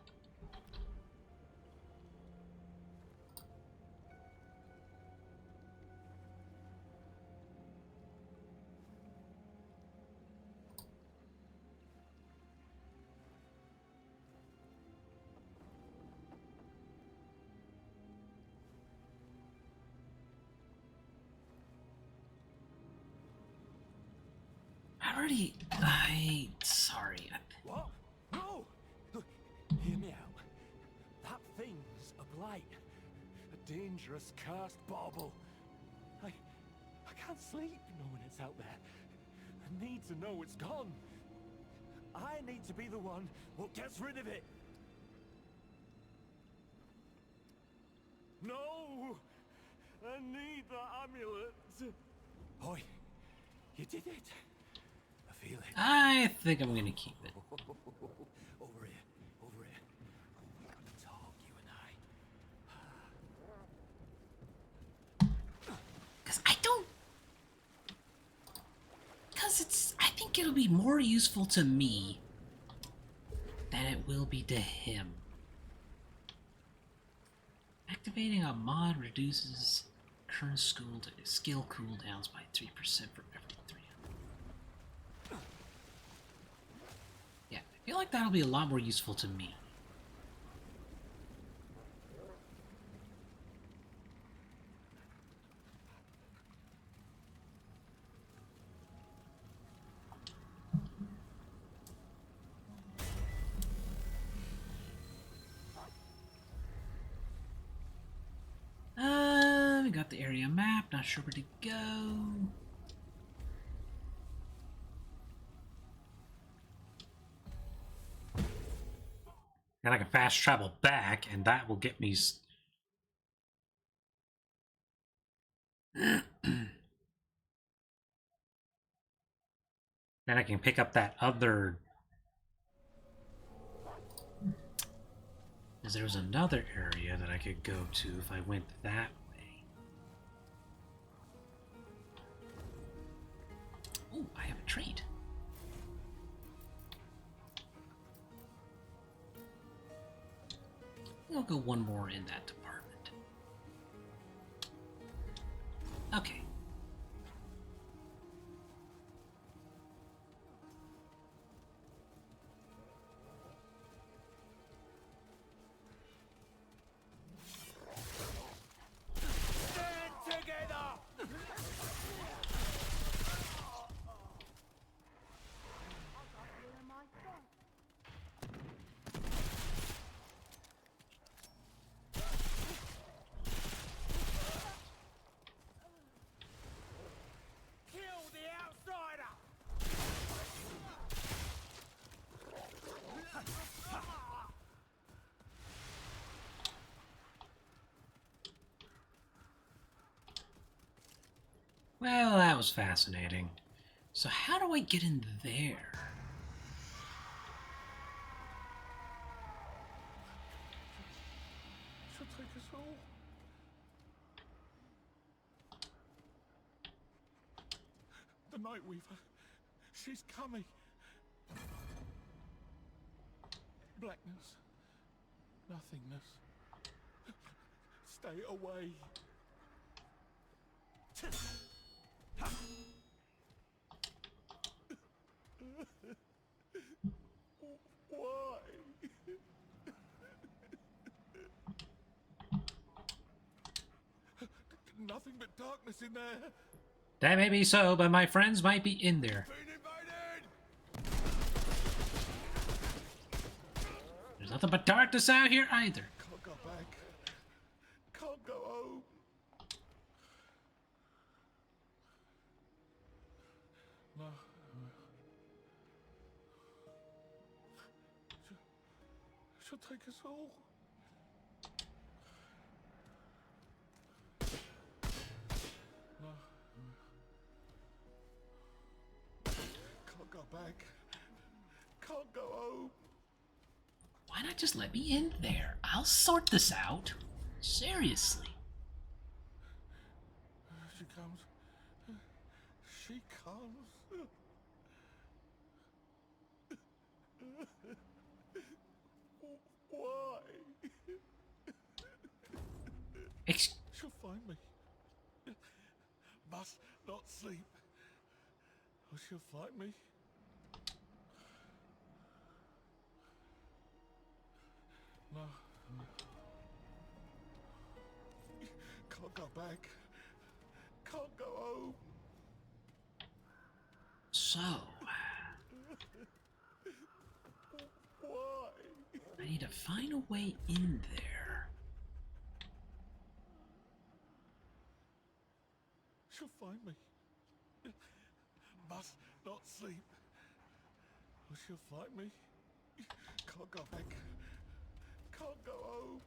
Sorry. What? No! Hear me out. That thing's a blight. A dangerous, cursed bauble. I can't sleep knowing it's out there. I need to know it's gone. I need to be the one who gets rid of it. No! I need the amulet. Oi, you did it. I feel it. I think I'm gonna keep it. Over here. We gotta talk, you and I. Because I think it'll be more useful to me than it will be to him. Activating a mod reduces current skill cooldowns by 3% for every 300. Yeah, I feel like that'll be a lot more useful to me. We got the area map, not sure where to go. And I can fast travel back, and that will get me... Then I can pick up that other... Because there was another area that I could go to if I went that way. Oh, I have a trade. I'll go one more in that department. Okay. Well, that was fascinating. So how do I get in there? She'll take us all. The Night Weaver. She's coming. Blackness. Nothingness. Stay away. Why? Nothing but darkness in there. That may be so, but my friends might be in there. There's nothing but darkness out here either. Can't go back. Can't go home. No. She'll take us all. No. Can't go back. Can't go home. Why not just let me in there? I'll sort this out. Seriously. She comes. She comes. Why? She'll find me. Must not sleep. Or she'll find me. No. Can't go back. Can't go home. So, Why? I need to find a way in there. She'll find me. Must not sleep. Or she'll find me. Can't go back. Can't go home.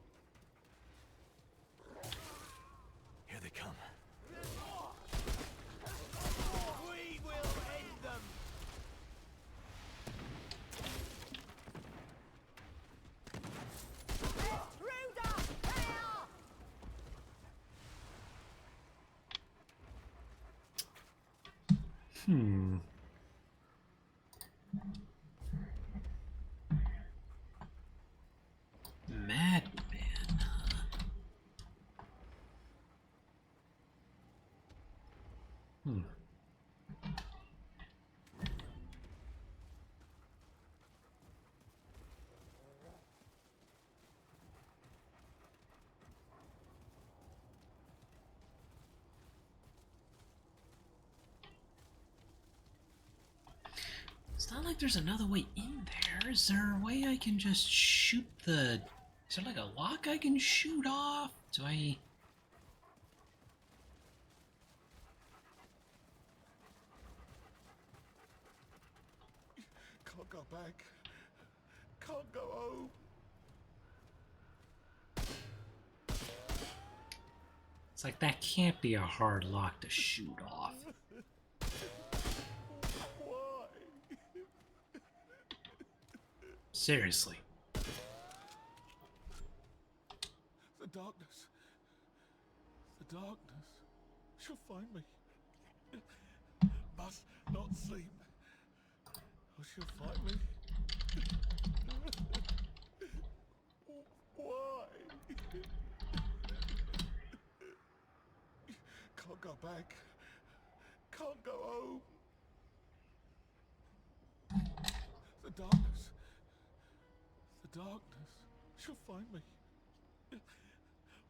Here they come. We will end them! Intruder! Here! Madman. It's not like there's another way in there. Is there a way I can just shoot the... Is there like a lock I can shoot off? Do I... Can't go back. Can't go home. It's like that can't be a hard lock to shoot off. Why? Seriously. The darkness. The darkness. She'll find me. Must not sleep. Or she'll find me. Why? Can't go back. Can't go home. The darkness. The darkness. She'll find me.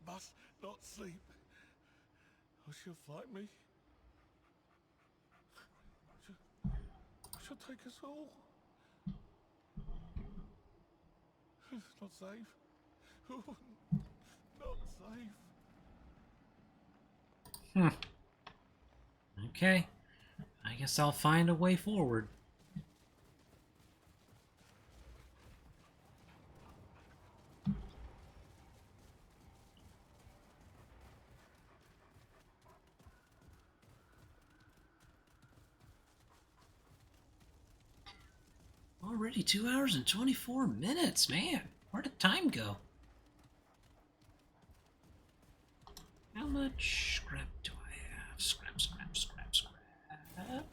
Must not sleep. Or she'll find me. She'll take us all. It's not safe. Oh, not safe. Okay. I guess I'll find a way forward. Already 2 hours and 24 minutes, man. Where'd the time go? How much scrap do I have? Scrap, scrap, scrap, scrap.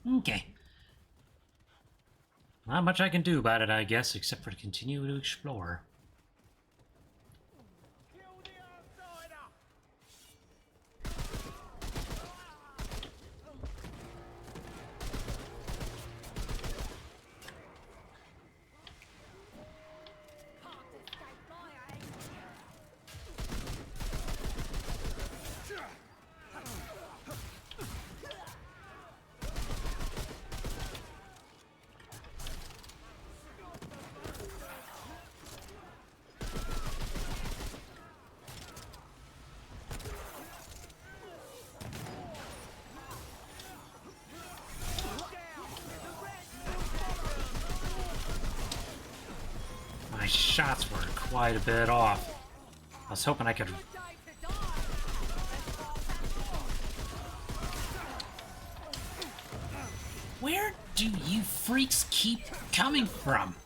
Okay. Not much I can do about it, I guess, except for to continue to explore. Kill the outsider! shots were quite a bit off. I was hoping I could... Where do you freaks keep coming from?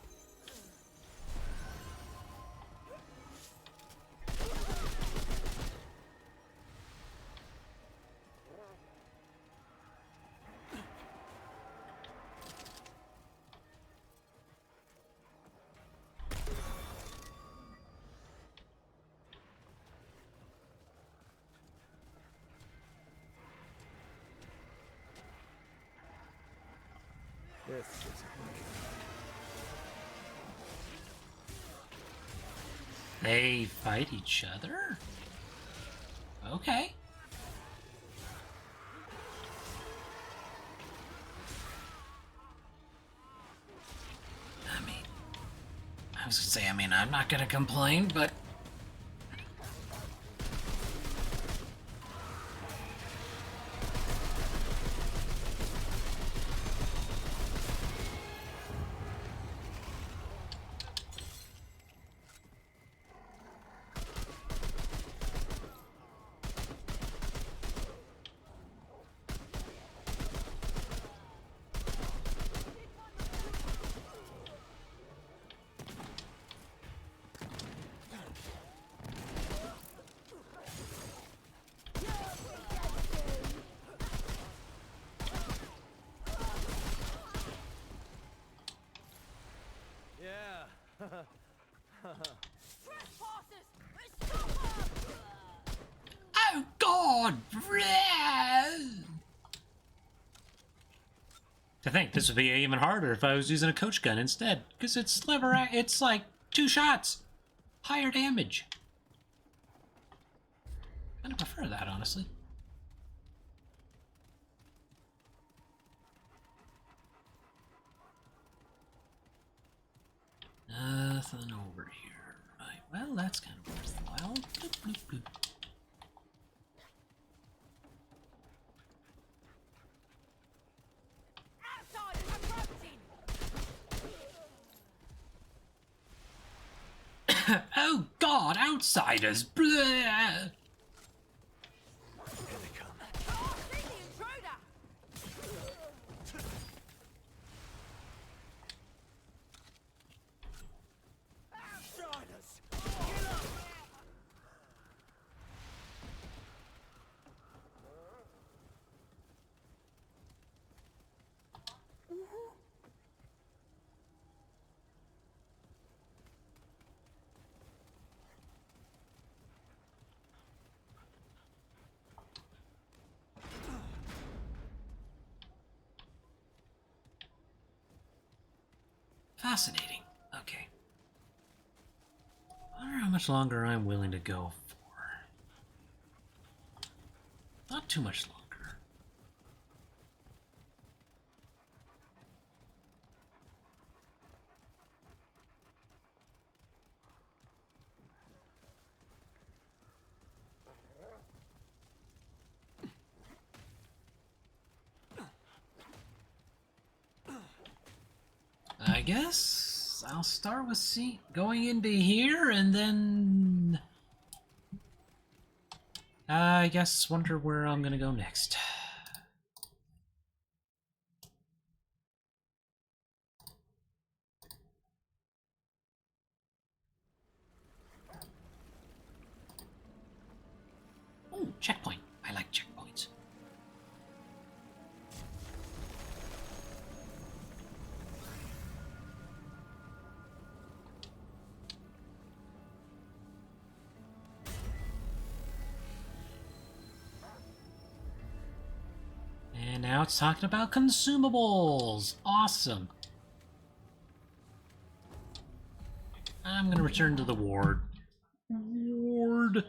This is They fight each other? Okay. I mean, I was gonna say, I'm not gonna complain, but... Oh God! To think this would be even harder if I was using a coach gun instead, because it's it's like 2 shots, higher damage. I'd prefer that, honestly. Nothing over here. Right. Well, that's kind of worthwhile. Bloop, bloop, bloop. Oh God, outsiders! Blah. Fascinating. Okay. I wonder how much longer I'm willing to go for. Not too much longer. I guess I'll start with going into here and then I guess wonder where I'm gonna go next. Oh, checkpoint. I like checkpoints. And now it's talking about consumables. Awesome. I'm gonna return to the ward. Ward.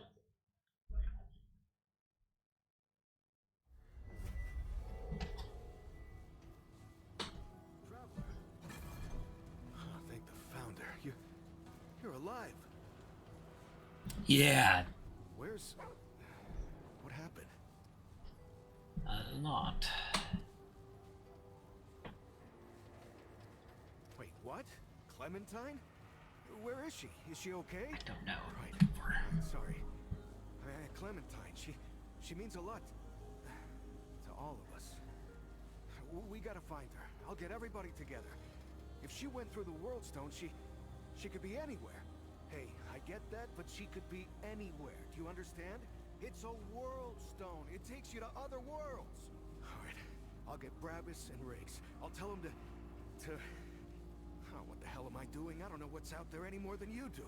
thank the founder. You're alive. Yeah. Where's... What happened? Not. Wait, what? Clementine? Where is she? Is she okay? I don't know. Right. For... Sorry. Clementine, she means a lot to all of us. We gotta find her. I'll get everybody together. If she went through the World Stone, she could be anywhere. Hey, I get that, but she could be anywhere. Do you understand? It's a World Stone. It takes you to other worlds. All right. I'll get Brabus and Riggs. I'll tell them to... Oh, what the hell am I doing? I don't know what's out there any more than you do.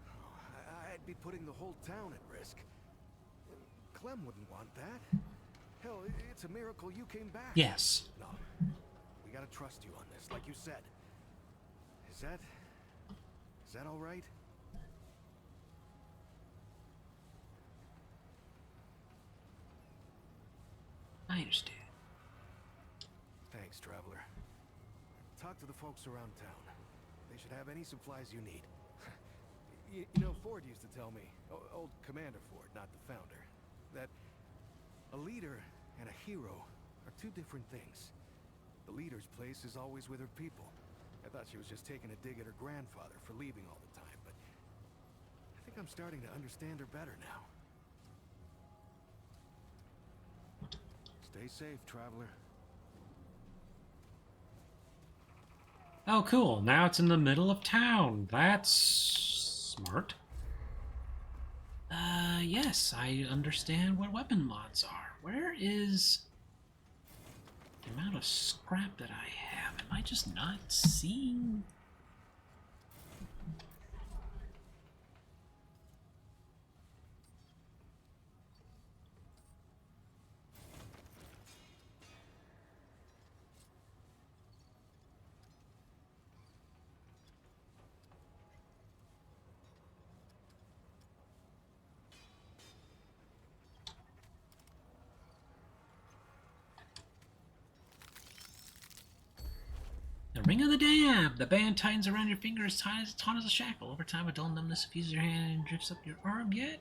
Oh, I'd be putting the whole town at risk. Clem wouldn't want that. Hell, it's a miracle you came back. Yes. No. We gotta trust you on this, like you said. Is that all right? I understand. Thanks, Traveler. Talk to the folks around town. They should have any supplies you need. You know, Ford used to tell me, old Commander Ford, not the founder, that a leader and a hero are two different things. The leader's place is always with her people. I thought she was just taking a dig at her grandfather for leaving all the time, but I think I'm starting to understand her better now. Stay safe, Traveler. Oh, cool. Now it's in the middle of town. That's smart. Yes, I understand what weapon mods are. Where is the amount of scrap that I have? Am I just not seeing? The ring of the dam! The band tightens around your finger as taut as a shackle. Over time, a dull numbness suffuses your hand and drifts up your arm. Yet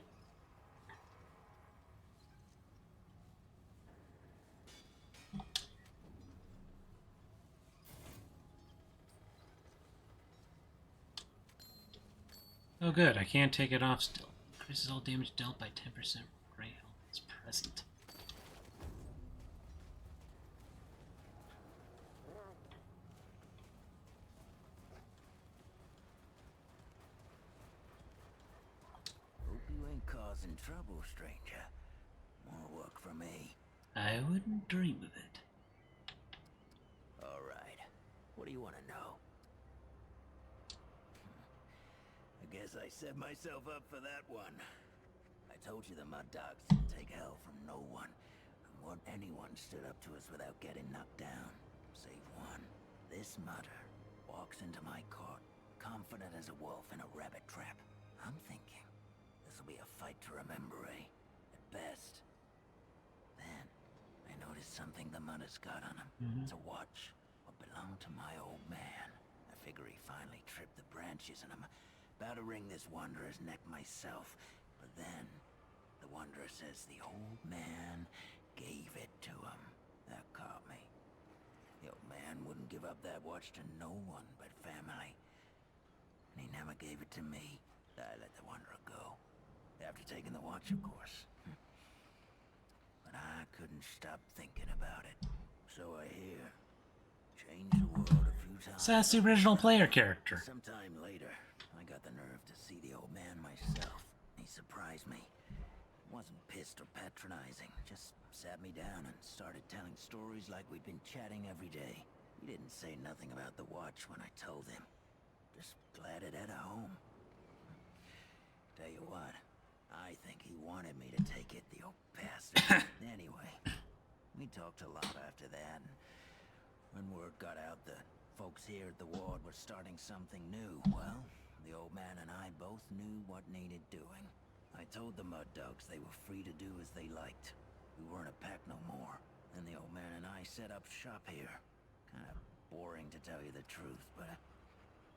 oh good, I can't take it off still. Increases all damage dealt by 10%. Great health is present. Hope you ain't causing trouble, stranger. More work for me. I wouldn't dream of it. All right. What do you want to know? I guess I set myself up for that one. I told you the mud dogs didn't take hell from no one. And what anyone stood up to us without getting knocked down. Save one. This mudder walks into my court, confident as a wolf in a rabbit trap. I'm thinking, this'll be a fight to remember, eh? At best. Then, I noticed something the mudder's got on him. It's a watch. What belonged to my old man. I figure he finally tripped the branches and I'm about to wring this wanderer's neck myself. But then, the wanderer says the old man gave it to him. That caught me. The old man wouldn't give up that watch to no one but family. And he never gave it to me. I let the wanderer go. After taking the watch, of course. But I couldn't stop thinking about it. So I hear. Changed the world a few times. So that's the original player character. Sometime later, I got the nerve to see the old man myself. He surprised me. Wasn't pissed or patronizing. Just sat me down and started telling stories like we'd been chatting every day. He didn't say nothing about the watch when I told him. Just glad it had a home. Tell you what, I think he wanted me to take it, the old bastard. Anyway, we talked a lot after that. When word got out that folks here at the ward were starting something new, well, the old man and I both knew what needed doing. I told the mud dogs they were free to do as they liked. We weren't a pack no more, and the old man and I set up shop here. Kind of boring to tell you the truth, but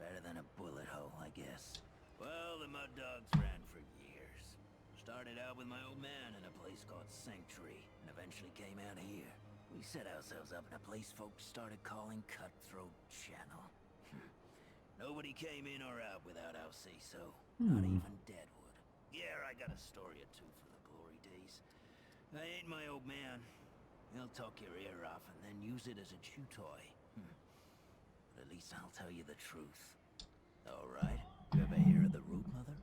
better than a bullet hole, I guess. Well, the mud dogs ran for years. Started out with my old man in a place called Sanctuary, and eventually came out here. We set ourselves up in a place folks started calling Cutthroat Channel. Nobody came in or out without our say-so. Not even Deadwood. Yeah, I got a story or two from the glory days. I ain't my old man. He'll talk your ear off and then use it as a chew toy. But at least I'll tell you the truth. Alright, you ever hear of the Root Mother?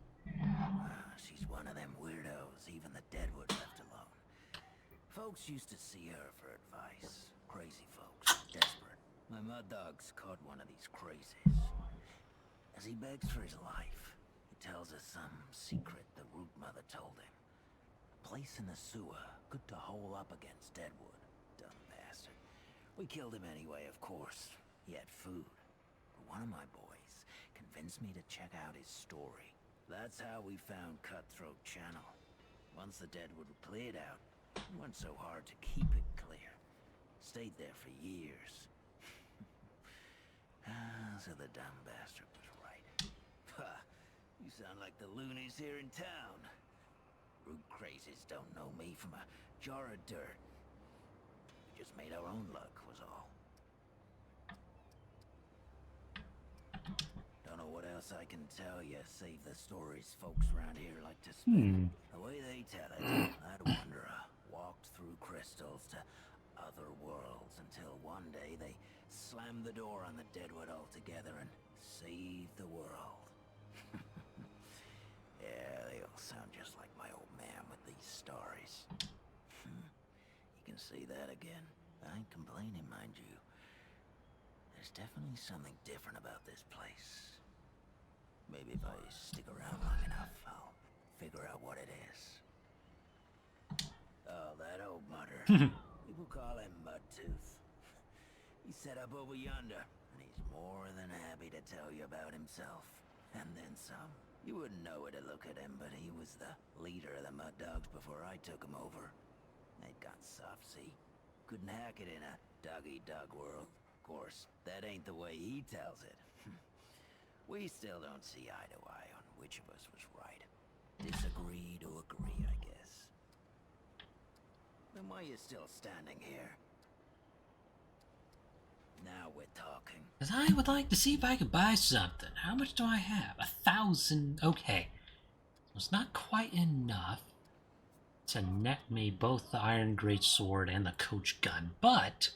She's one of them weirdos even the Deadwood left alone. Folks used to see her for advice. Crazy folks, desperate. My mud dog's caught one of these crazies. As he begs for his life, he tells us some secret the Root Mother told him. A place in the sewer, good to hole up against Deadwood. Dumb bastard. We killed him anyway, of course. He had food. But one of my boys convinced me to check out his story. That's how we found Cutthroat Channel. Once the Deadwood cleared out, it wasn't so hard to keep it clear. Stayed there for years. So the dumb bastard was right. Ha! You sound like the loonies here in town. Root crazies don't know me from a jar of dirt. We just made our own luck, was all. Don't know what else I can tell you, save the stories folks around here like to spin. The way they tell it, that wanderer walked through crystals to other worlds until one day they slammed the door on the Deadwood altogether and saved the world. Yeah, they all sound just like my old man with these stories. You can say that again. I ain't complaining, mind you. There's definitely something different about this place. Maybe if I stick around long enough, I'll figure out what it is. Oh, that old mutter. People call him Mudtooth. He's set up over yonder, and he's more than happy to tell you about himself. And then some. You wouldn't know it to look at him, but he was the leader of the Mud Dogs before I took him over. They'd got soft, see? Couldn't hack it in a dog-eat-dog world. Of course, that ain't the way he tells it. We still don't see eye to eye on which of us was right. Disagree to agree, I guess. Then why are you still standing here? Now we're talking. Because I would like to see if I could buy something. How much do I have? 1,000. Okay. It's not quite enough to net me both the Iron Greatsword and the Coach Gun, but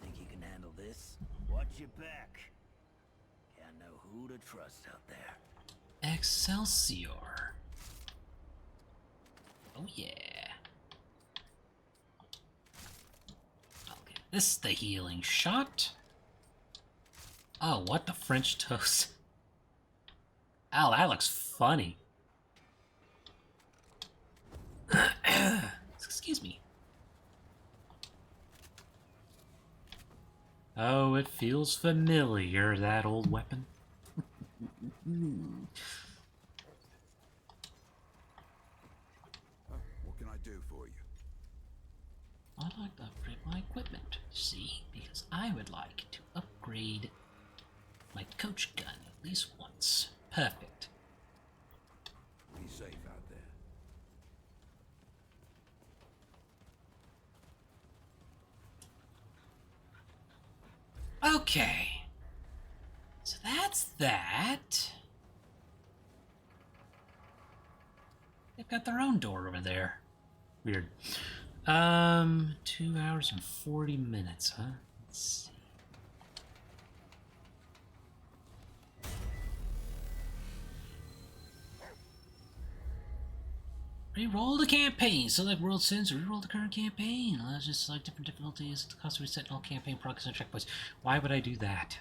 think you can handle this? Watch your back. Can't know who to trust out there. Excelsior. Oh yeah. Okay, this is the healing shot. Oh, what the French toast? Oh, that looks funny. Excuse me. Oh, it feels familiar, that old weapon. What can I do for you? I'd like to upgrade my equipment, see? Because I would like to upgrade my Coach Gun at least once. Perfect. Be safe out there. Okay. So that's that. They've got their own door over there. Weird. 2 hours and 40 minutes, huh? Let's see. Reroll the campaign. Select world settings. Reroll the current campaign. Let's just select different difficulties. The cost of resetting all campaign progress and checkpoints. Why would I do that?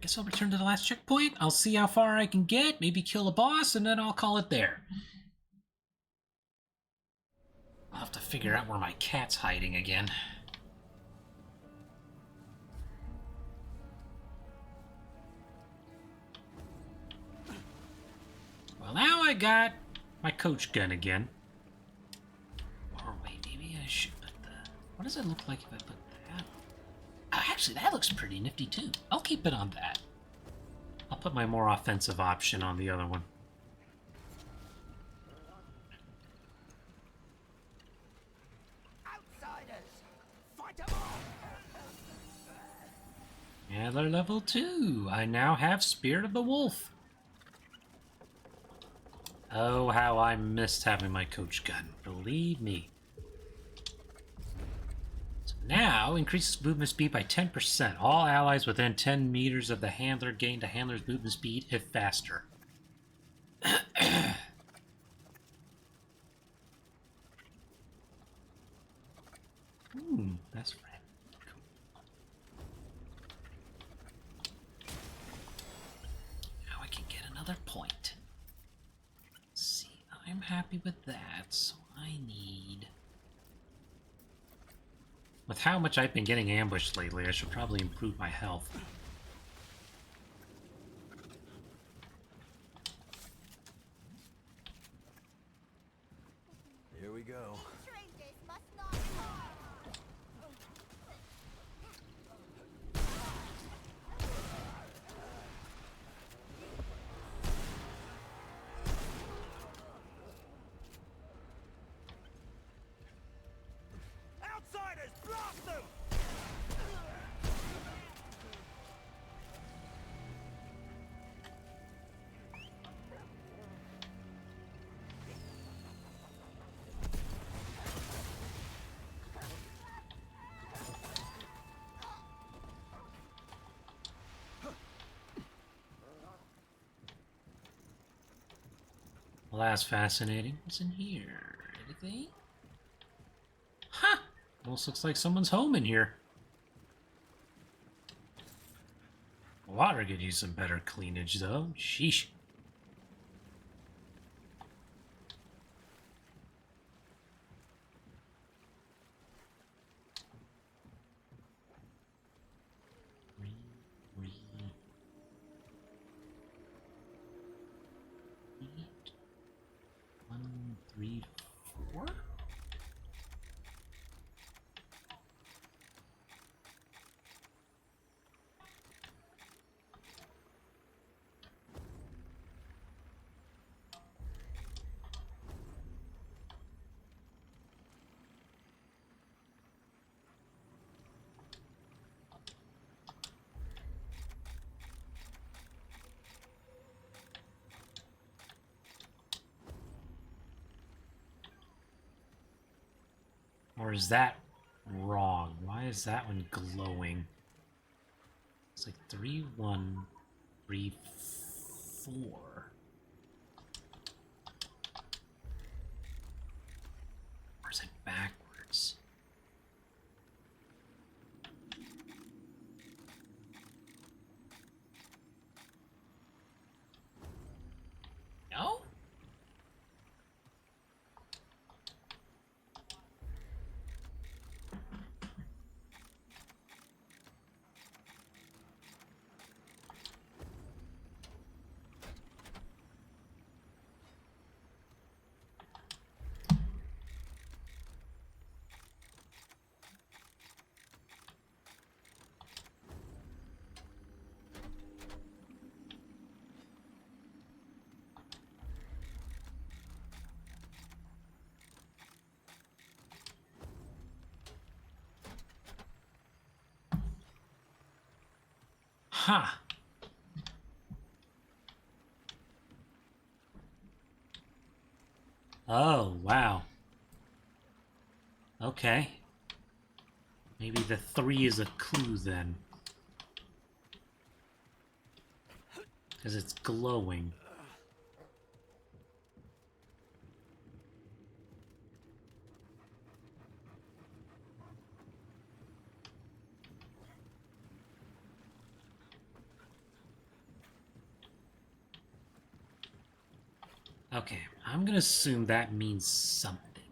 Guess I'll return to the last checkpoint. I'll see how far I can get. Maybe kill a boss, and then I'll call it there. I'll have to figure out where my cat's hiding again. Well, now I got my Coach Gun again. Or wait, maybe I should put the... What does it look like if I put that? Actually, that looks pretty nifty too. I'll keep it on that. I'll put my more offensive option on the other one. Outsiders! Fight 'em all! Antler level 2. I now have Spirit of the Wolf. Oh, how I missed having my coach gun. Believe me. So now, increases movement speed by 10%. All allies within 10 meters of the handler gain the handler's movement speed if faster. That's right. Cool. Now I can get another point. Let's see, I'm happy with that, so I need... With how much I've been getting ambushed lately, I should probably improve my health. Here we go. Strangers must not harm. Outsiders, blast them! Well, that's fascinating. What's in here? Anything? Huh! Almost looks like someone's home in here. Water could use some better cleanage, though. Sheesh. Eight. 1, 3, 4. Or is that wrong? Why is that one glowing? It's like 3, 1, 3, 4. Or is it backwards? No? Huh. Oh, wow. Okay. Maybe the 3 is a clue then. Because it's glowing. Okay, I'm gonna assume that means something.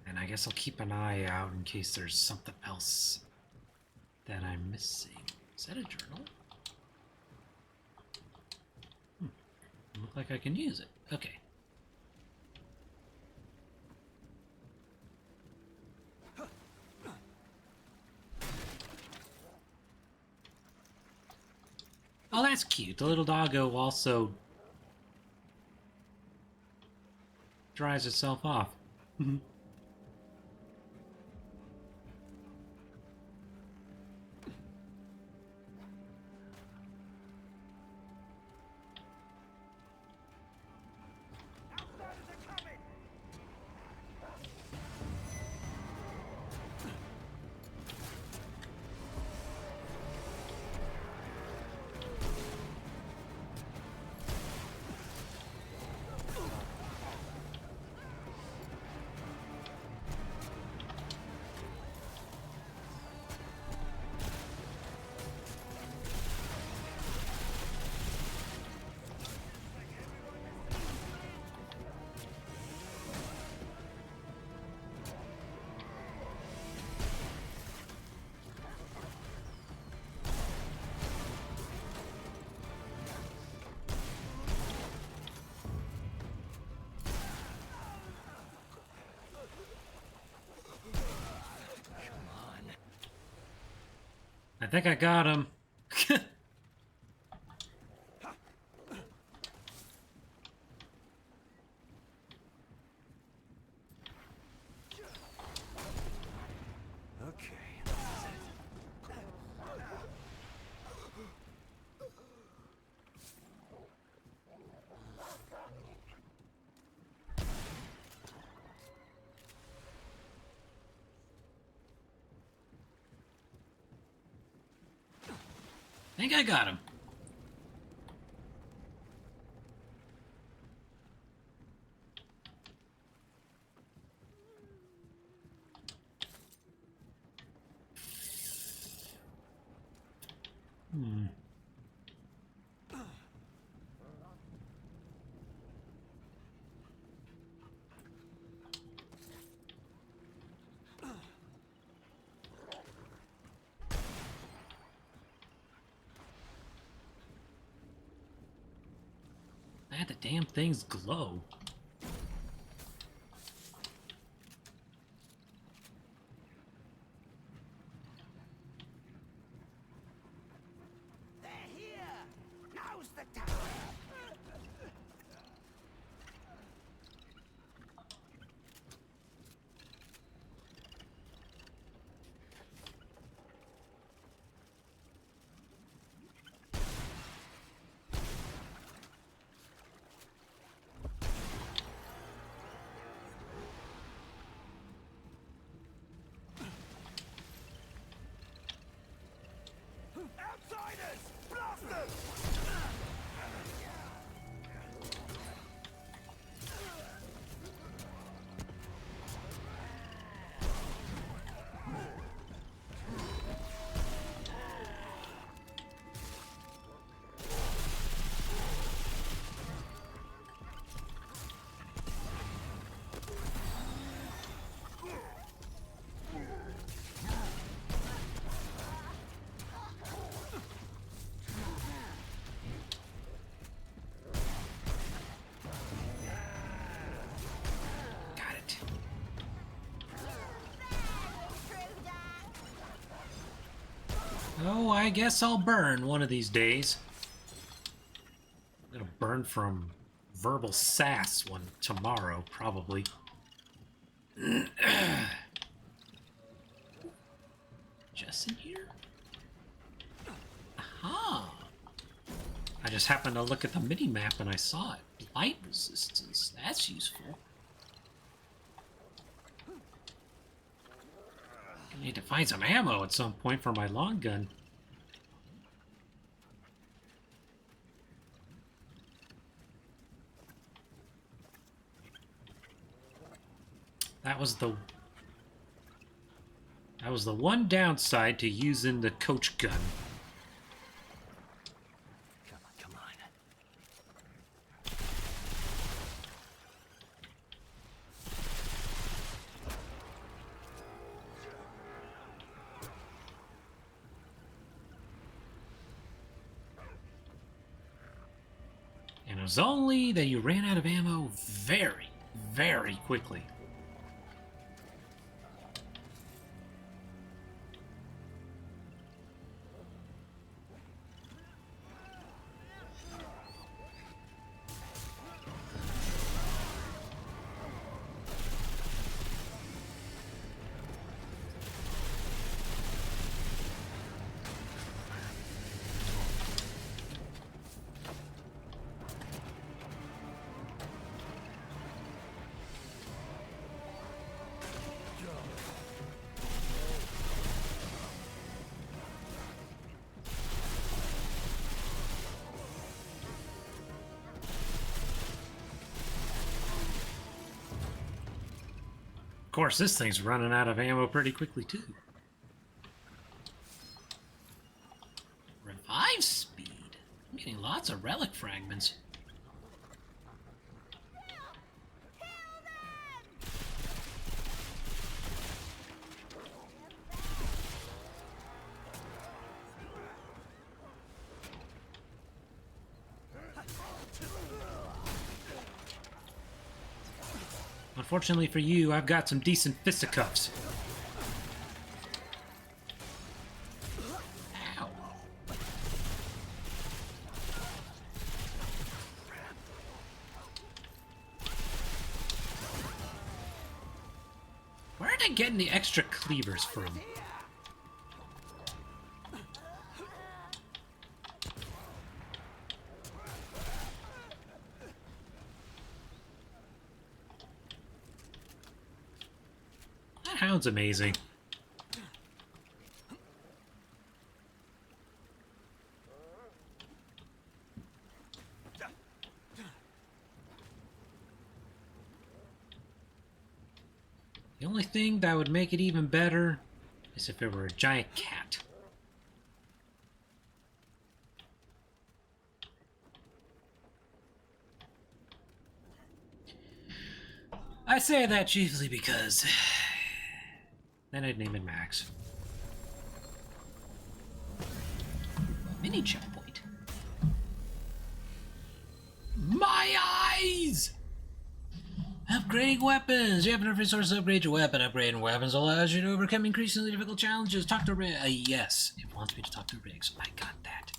And I guess I'll keep an eye out in case there's something else that I'm missing. Is that a journal? Look like I can use it. Okay. Oh, that's cute. The little doggo also dries itself off. I think I got him. I think I got him. The damn things glow. They're here! Now's the time! Outsiders! Blast them! Oh, I guess I'll burn one of these days. I'm gonna burn from verbal sass one tomorrow, probably. Just in here? Aha! I just happened to look at the mini-map and I saw it. Light resistance. That's useful. I need to find some ammo at some point for my long gun. That was the one downside to using the coach gun. Come on. was only that you ran out of ammo very, very quickly. Of course, this thing's running out of ammo pretty quickly, too. Revive speed? I'm getting lots of relic fragments. Unfortunately for you, I've got some decent fisticuffs. Ow. Where did I get any extra cleavers from? That hound's amazing. The only thing that would make it even better is if it were a giant cat. I say that chiefly because then I'd name it Max. Mini checkpoint. My eyes! Upgrading weapons! You have enough resources to upgrade your weapon. Upgrading weapons allows you to overcome increasingly difficult challenges. Talk to Riggs. Yes, it wants me to talk to Riggs. I got that.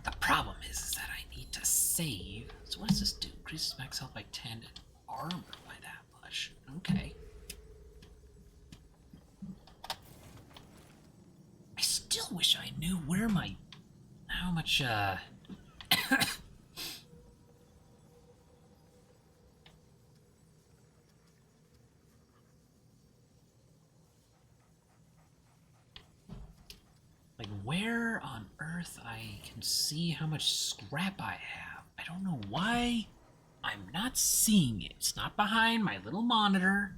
The problem is that I need to save. So what does this do? Increases max health by 10 and armor by that much. Okay. I still wish I knew where my... how much, like, where on earth I can see how much scrap I have. I don't know why I'm not seeing it. It's not behind my little monitor.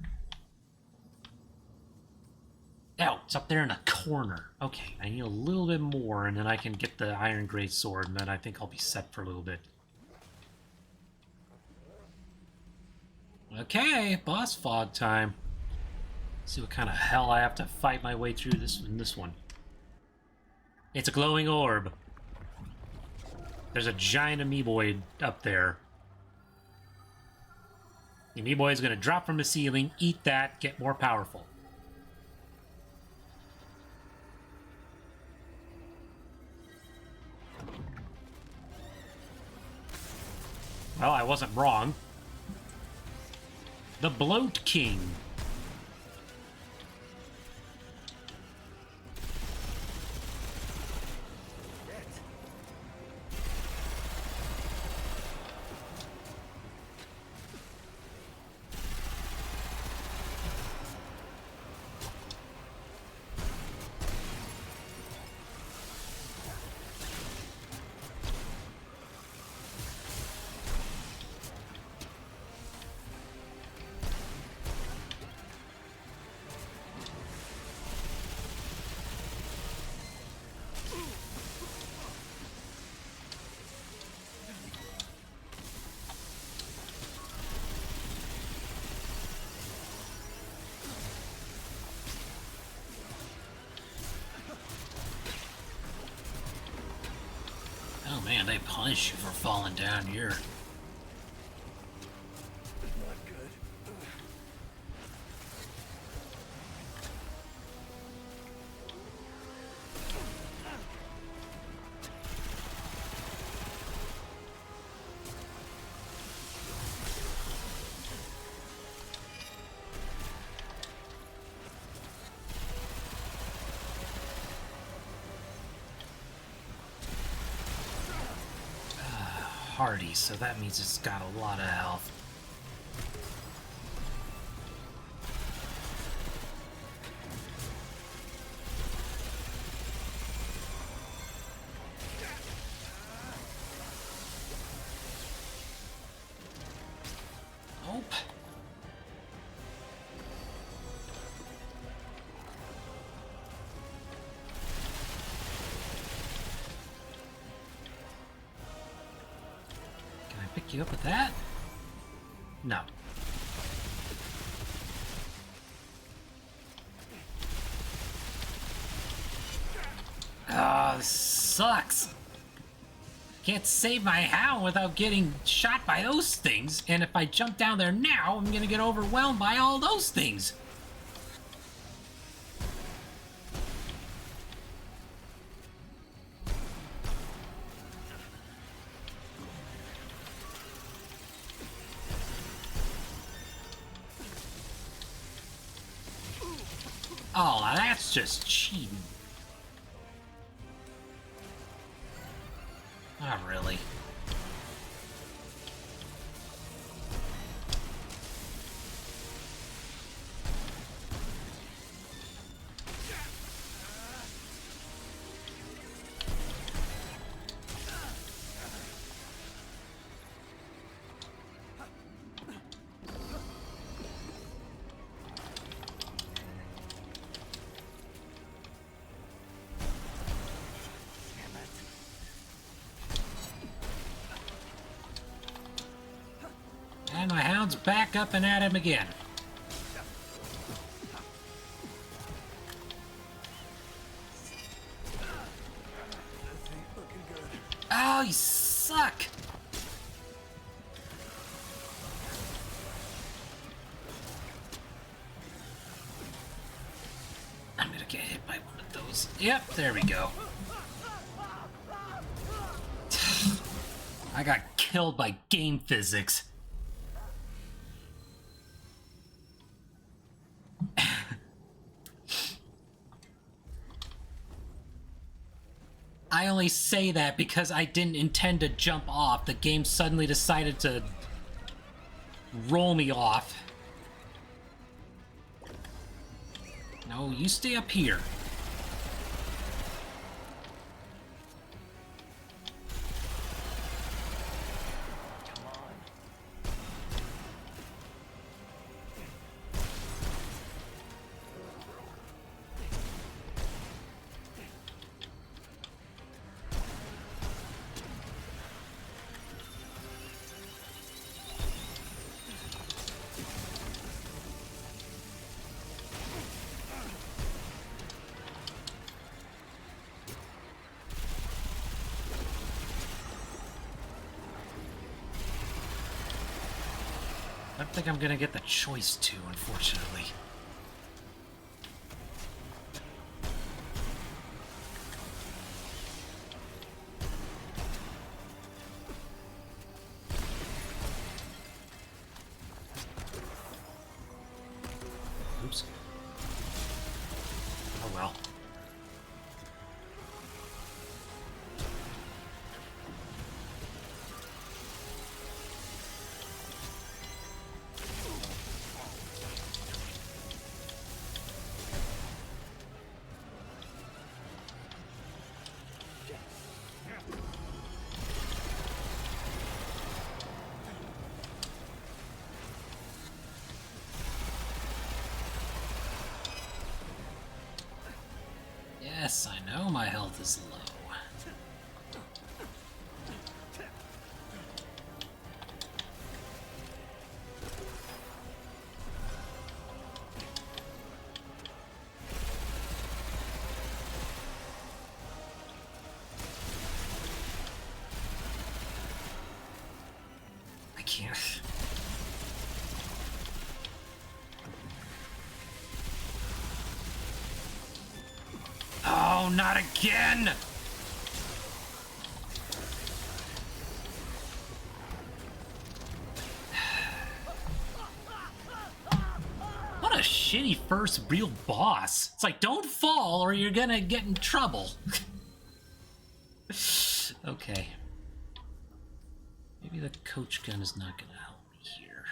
Oh, it's up there in a corner. Okay, I need a little bit more, and then I can get the iron great sword, and then I think I'll be set for a little bit. Okay, boss fog time. Let's see what kind of hell I have to fight my way through this one. It's a glowing orb. There's a giant amoeboid up there. The amoeboid is going to drop from the ceiling, eat that, get more powerful. Well, I wasn't wrong. The Bloat King. Man, they punish you for falling down here. Not good. Hardy, so that means it's got a lot of health. Nope. Pick you up with that? No. Oh, this sucks. Can't save my hound without getting shot by those things, and if I jump down there now, I'm gonna get overwhelmed by all those things. Oh, now that's just cheating. Not really. And my hound's back up and at him again. Oh, you suck! I'm gonna get hit by one of those. Yep, there we go. I got killed by game physics. I only say that because I didn't intend to jump off. The game suddenly decided to roll me off. No, you stay up here. I don't think I'm gonna get the choice to, unfortunately. Oops. Oh well. Yes, I know my health is low. can't. Oh, not again! What a shitty first real boss. It's like, don't fall or you're gonna get in trouble. Okay. Maybe the coach gun is not gonna help me here.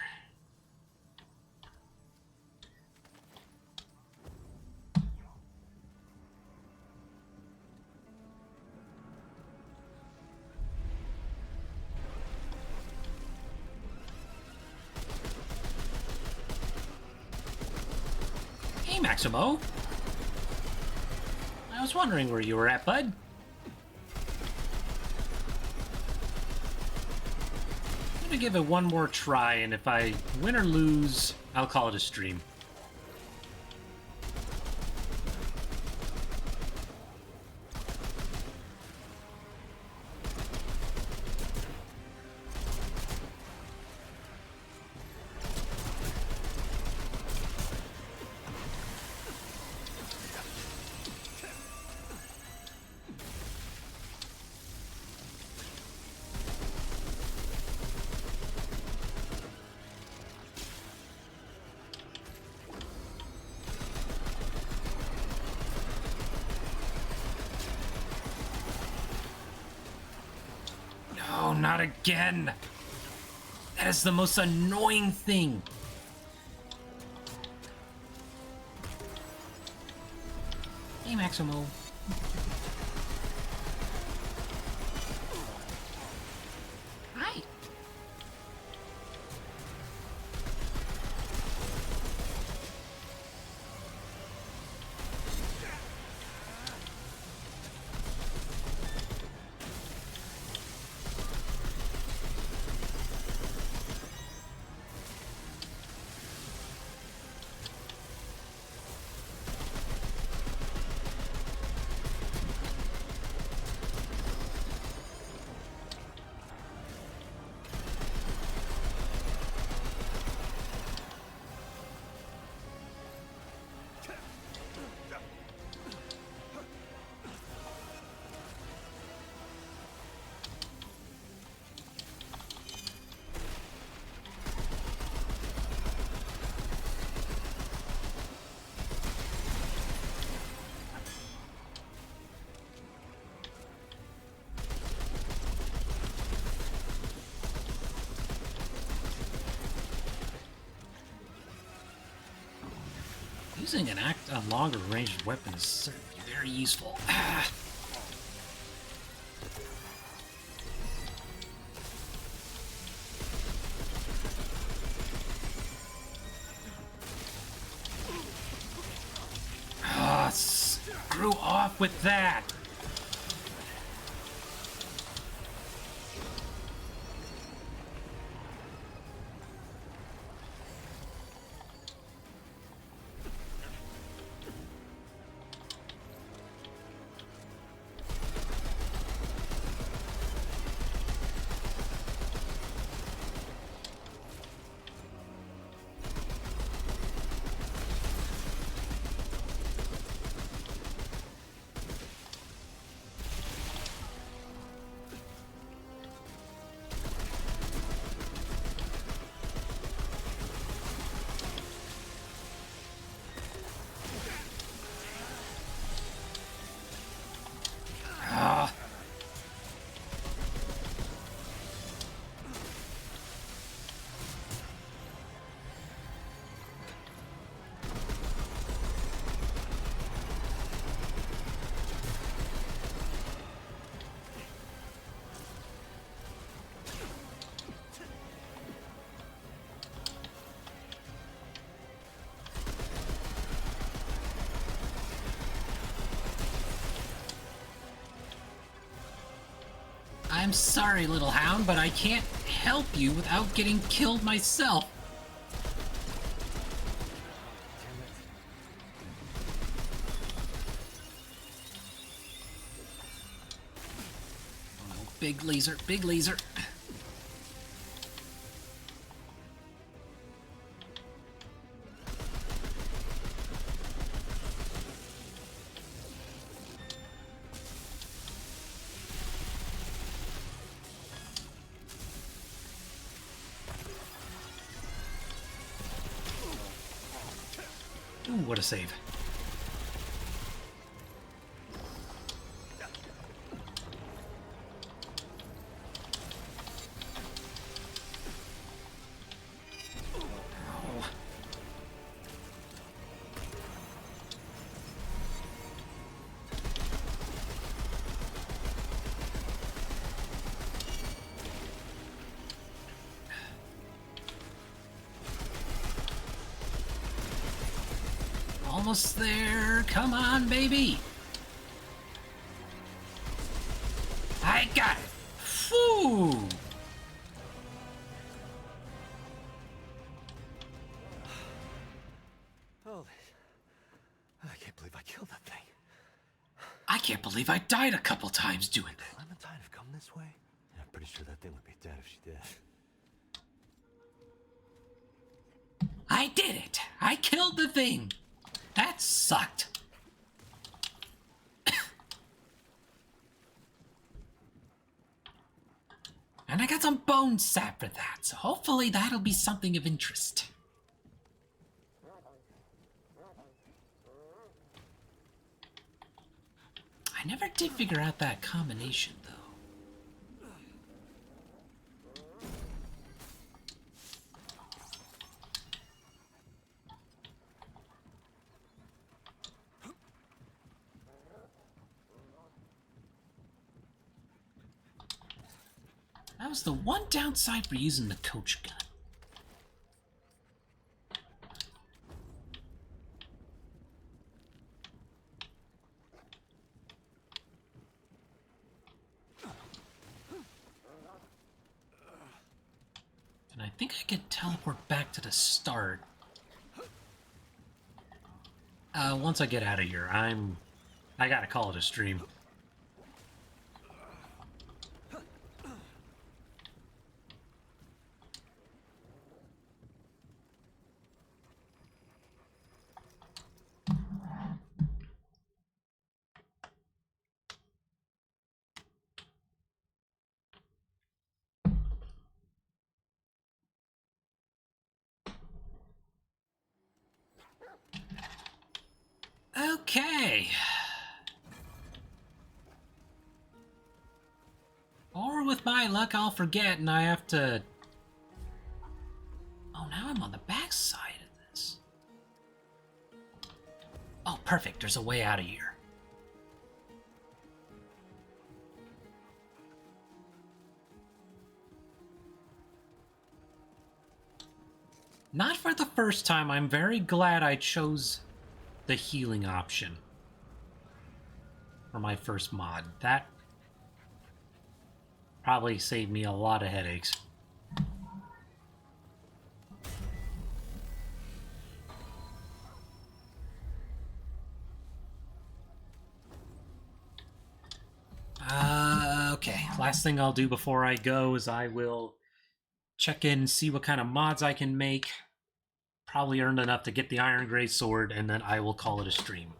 Hey, Maximo. I was wondering where you were at, bud. I'm gonna give it one more try, and if I win or lose, I'll call it a stream. No, not again! That is the most annoying thing. Hey, Maximo. Hi. Using a longer ranged weapon is certainly very useful. Screw off with that! I'm sorry, little hound, but I can't help you without getting killed myself. Oh, big laser, big laser. Ooh, what a save. Almost there. Come on, baby. I got it. Phew. Holy... I can't believe I killed that thing. I can't believe I died a couple times doing that. Clementine have come this way? I'm pretty sure that thing would be dead if she did. I did it. I killed the thing. That sucked. And I got some bone sap for that, so hopefully that'll be something of interest. I never did figure out that combination, though. That was the one downside for using the coach gun. And I think I can teleport back to the start. Once I get out of here, I gotta call it a stream. Okay. Or with my luck, I'll forget and I have to... Oh, now I'm on the back side of this. Oh, perfect. There's a way out of here. Not for the first time. I'm very glad I chose the healing option for my first mod. That probably saved me a lot of headaches. Okay, last thing I'll do before I go is I will check in, see what kind of mods I can make. Probably earned enough to get the Iron Gray Sword, and then I will call it a stream.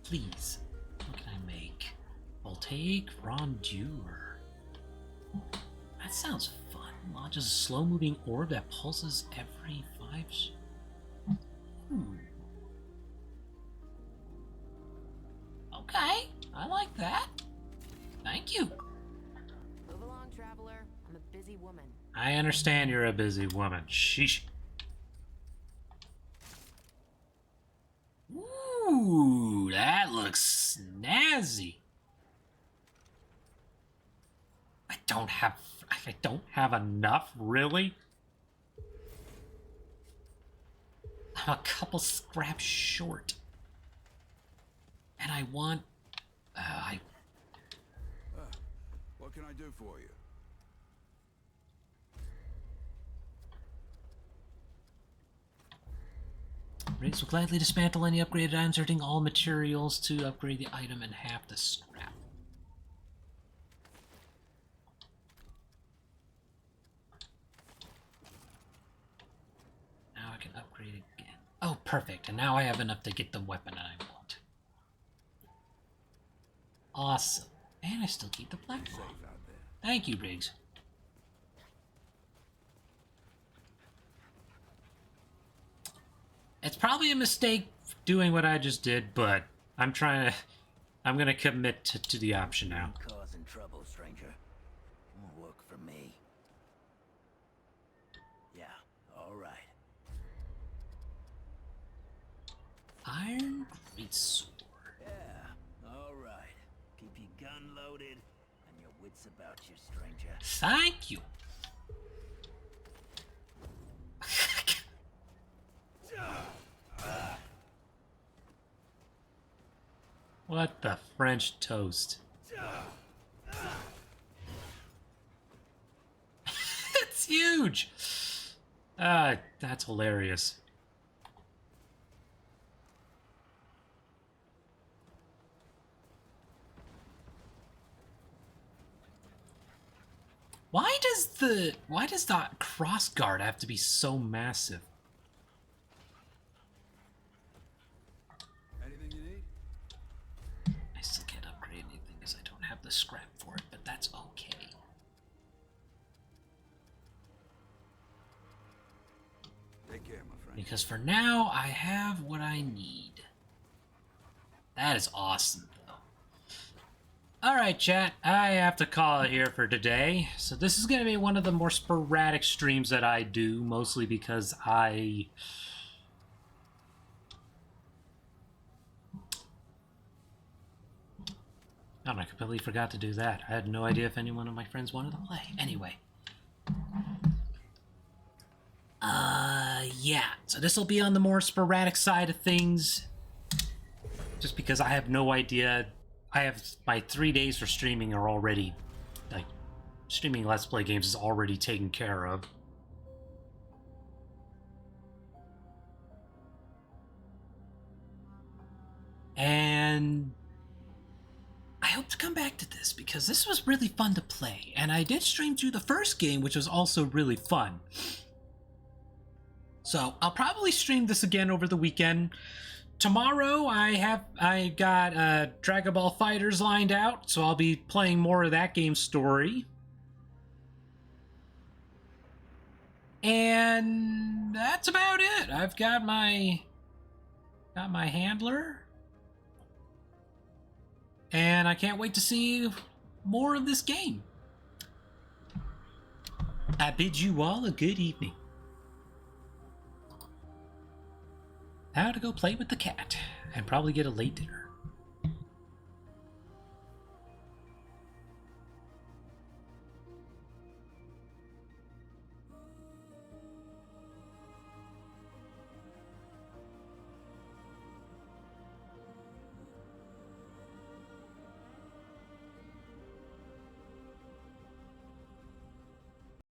Please, what can I make? Voltaic Rondure. That sounds fun. Launches a slow-moving orb that pulses every 5... Okay, I like that. Thank you. Move along, traveler. I'm a busy woman. I understand you're a busy woman. Sheesh. Ooh, that looks snazzy. I don't have enough, really? I'm a couple scraps short. And I want... What can I do for you? Riggs will gladly dismantle any upgraded items, earning all materials to upgrade the item and half the scrap. Now I can upgrade again. Oh, perfect. And now I have enough to get the weapon I want. Awesome. And I still keep the black ball. Thank you, Riggs. It's probably a mistake doing what I just did, but I'm gonna commit to the option now. Causing trouble, stranger. Won't work for me. Yeah, all right. Iron Greatsword. Yeah, all right. Keep your gun loaded and your wits about you, stranger. Thank you. What the French toast? It's huge! That's hilarious. Why does that crossguard have to be so massive? Anything you need? I still can't upgrade anything because I don't have the scrap for it, but that's okay. Take care, my friend. Because for now, I have what I need. That is awesome, though. Alright, chat. I have to call it here for today. So this is going to be one of the more sporadic streams that I do, mostly because I completely forgot to do that. I had no idea if any one of my friends wanted to play. Anyway. Yeah. So this will be on the more sporadic side of things. Just because I have no idea. I have my 3 days for streaming are already, like, streaming Let's Play games is already taken care of. And I hope to come back to this because this was really fun to play. And I did stream through the first game, which was also really fun. So I'll probably stream this again over the weekend. Tomorrow I got Dragon Ball FighterZ lined out, so I'll be playing more of that game's story. And that's about it. I've got my handler. And I can't wait to see more of this game. I bid you all a good evening. Now to go play with the cat and probably get a late dinner.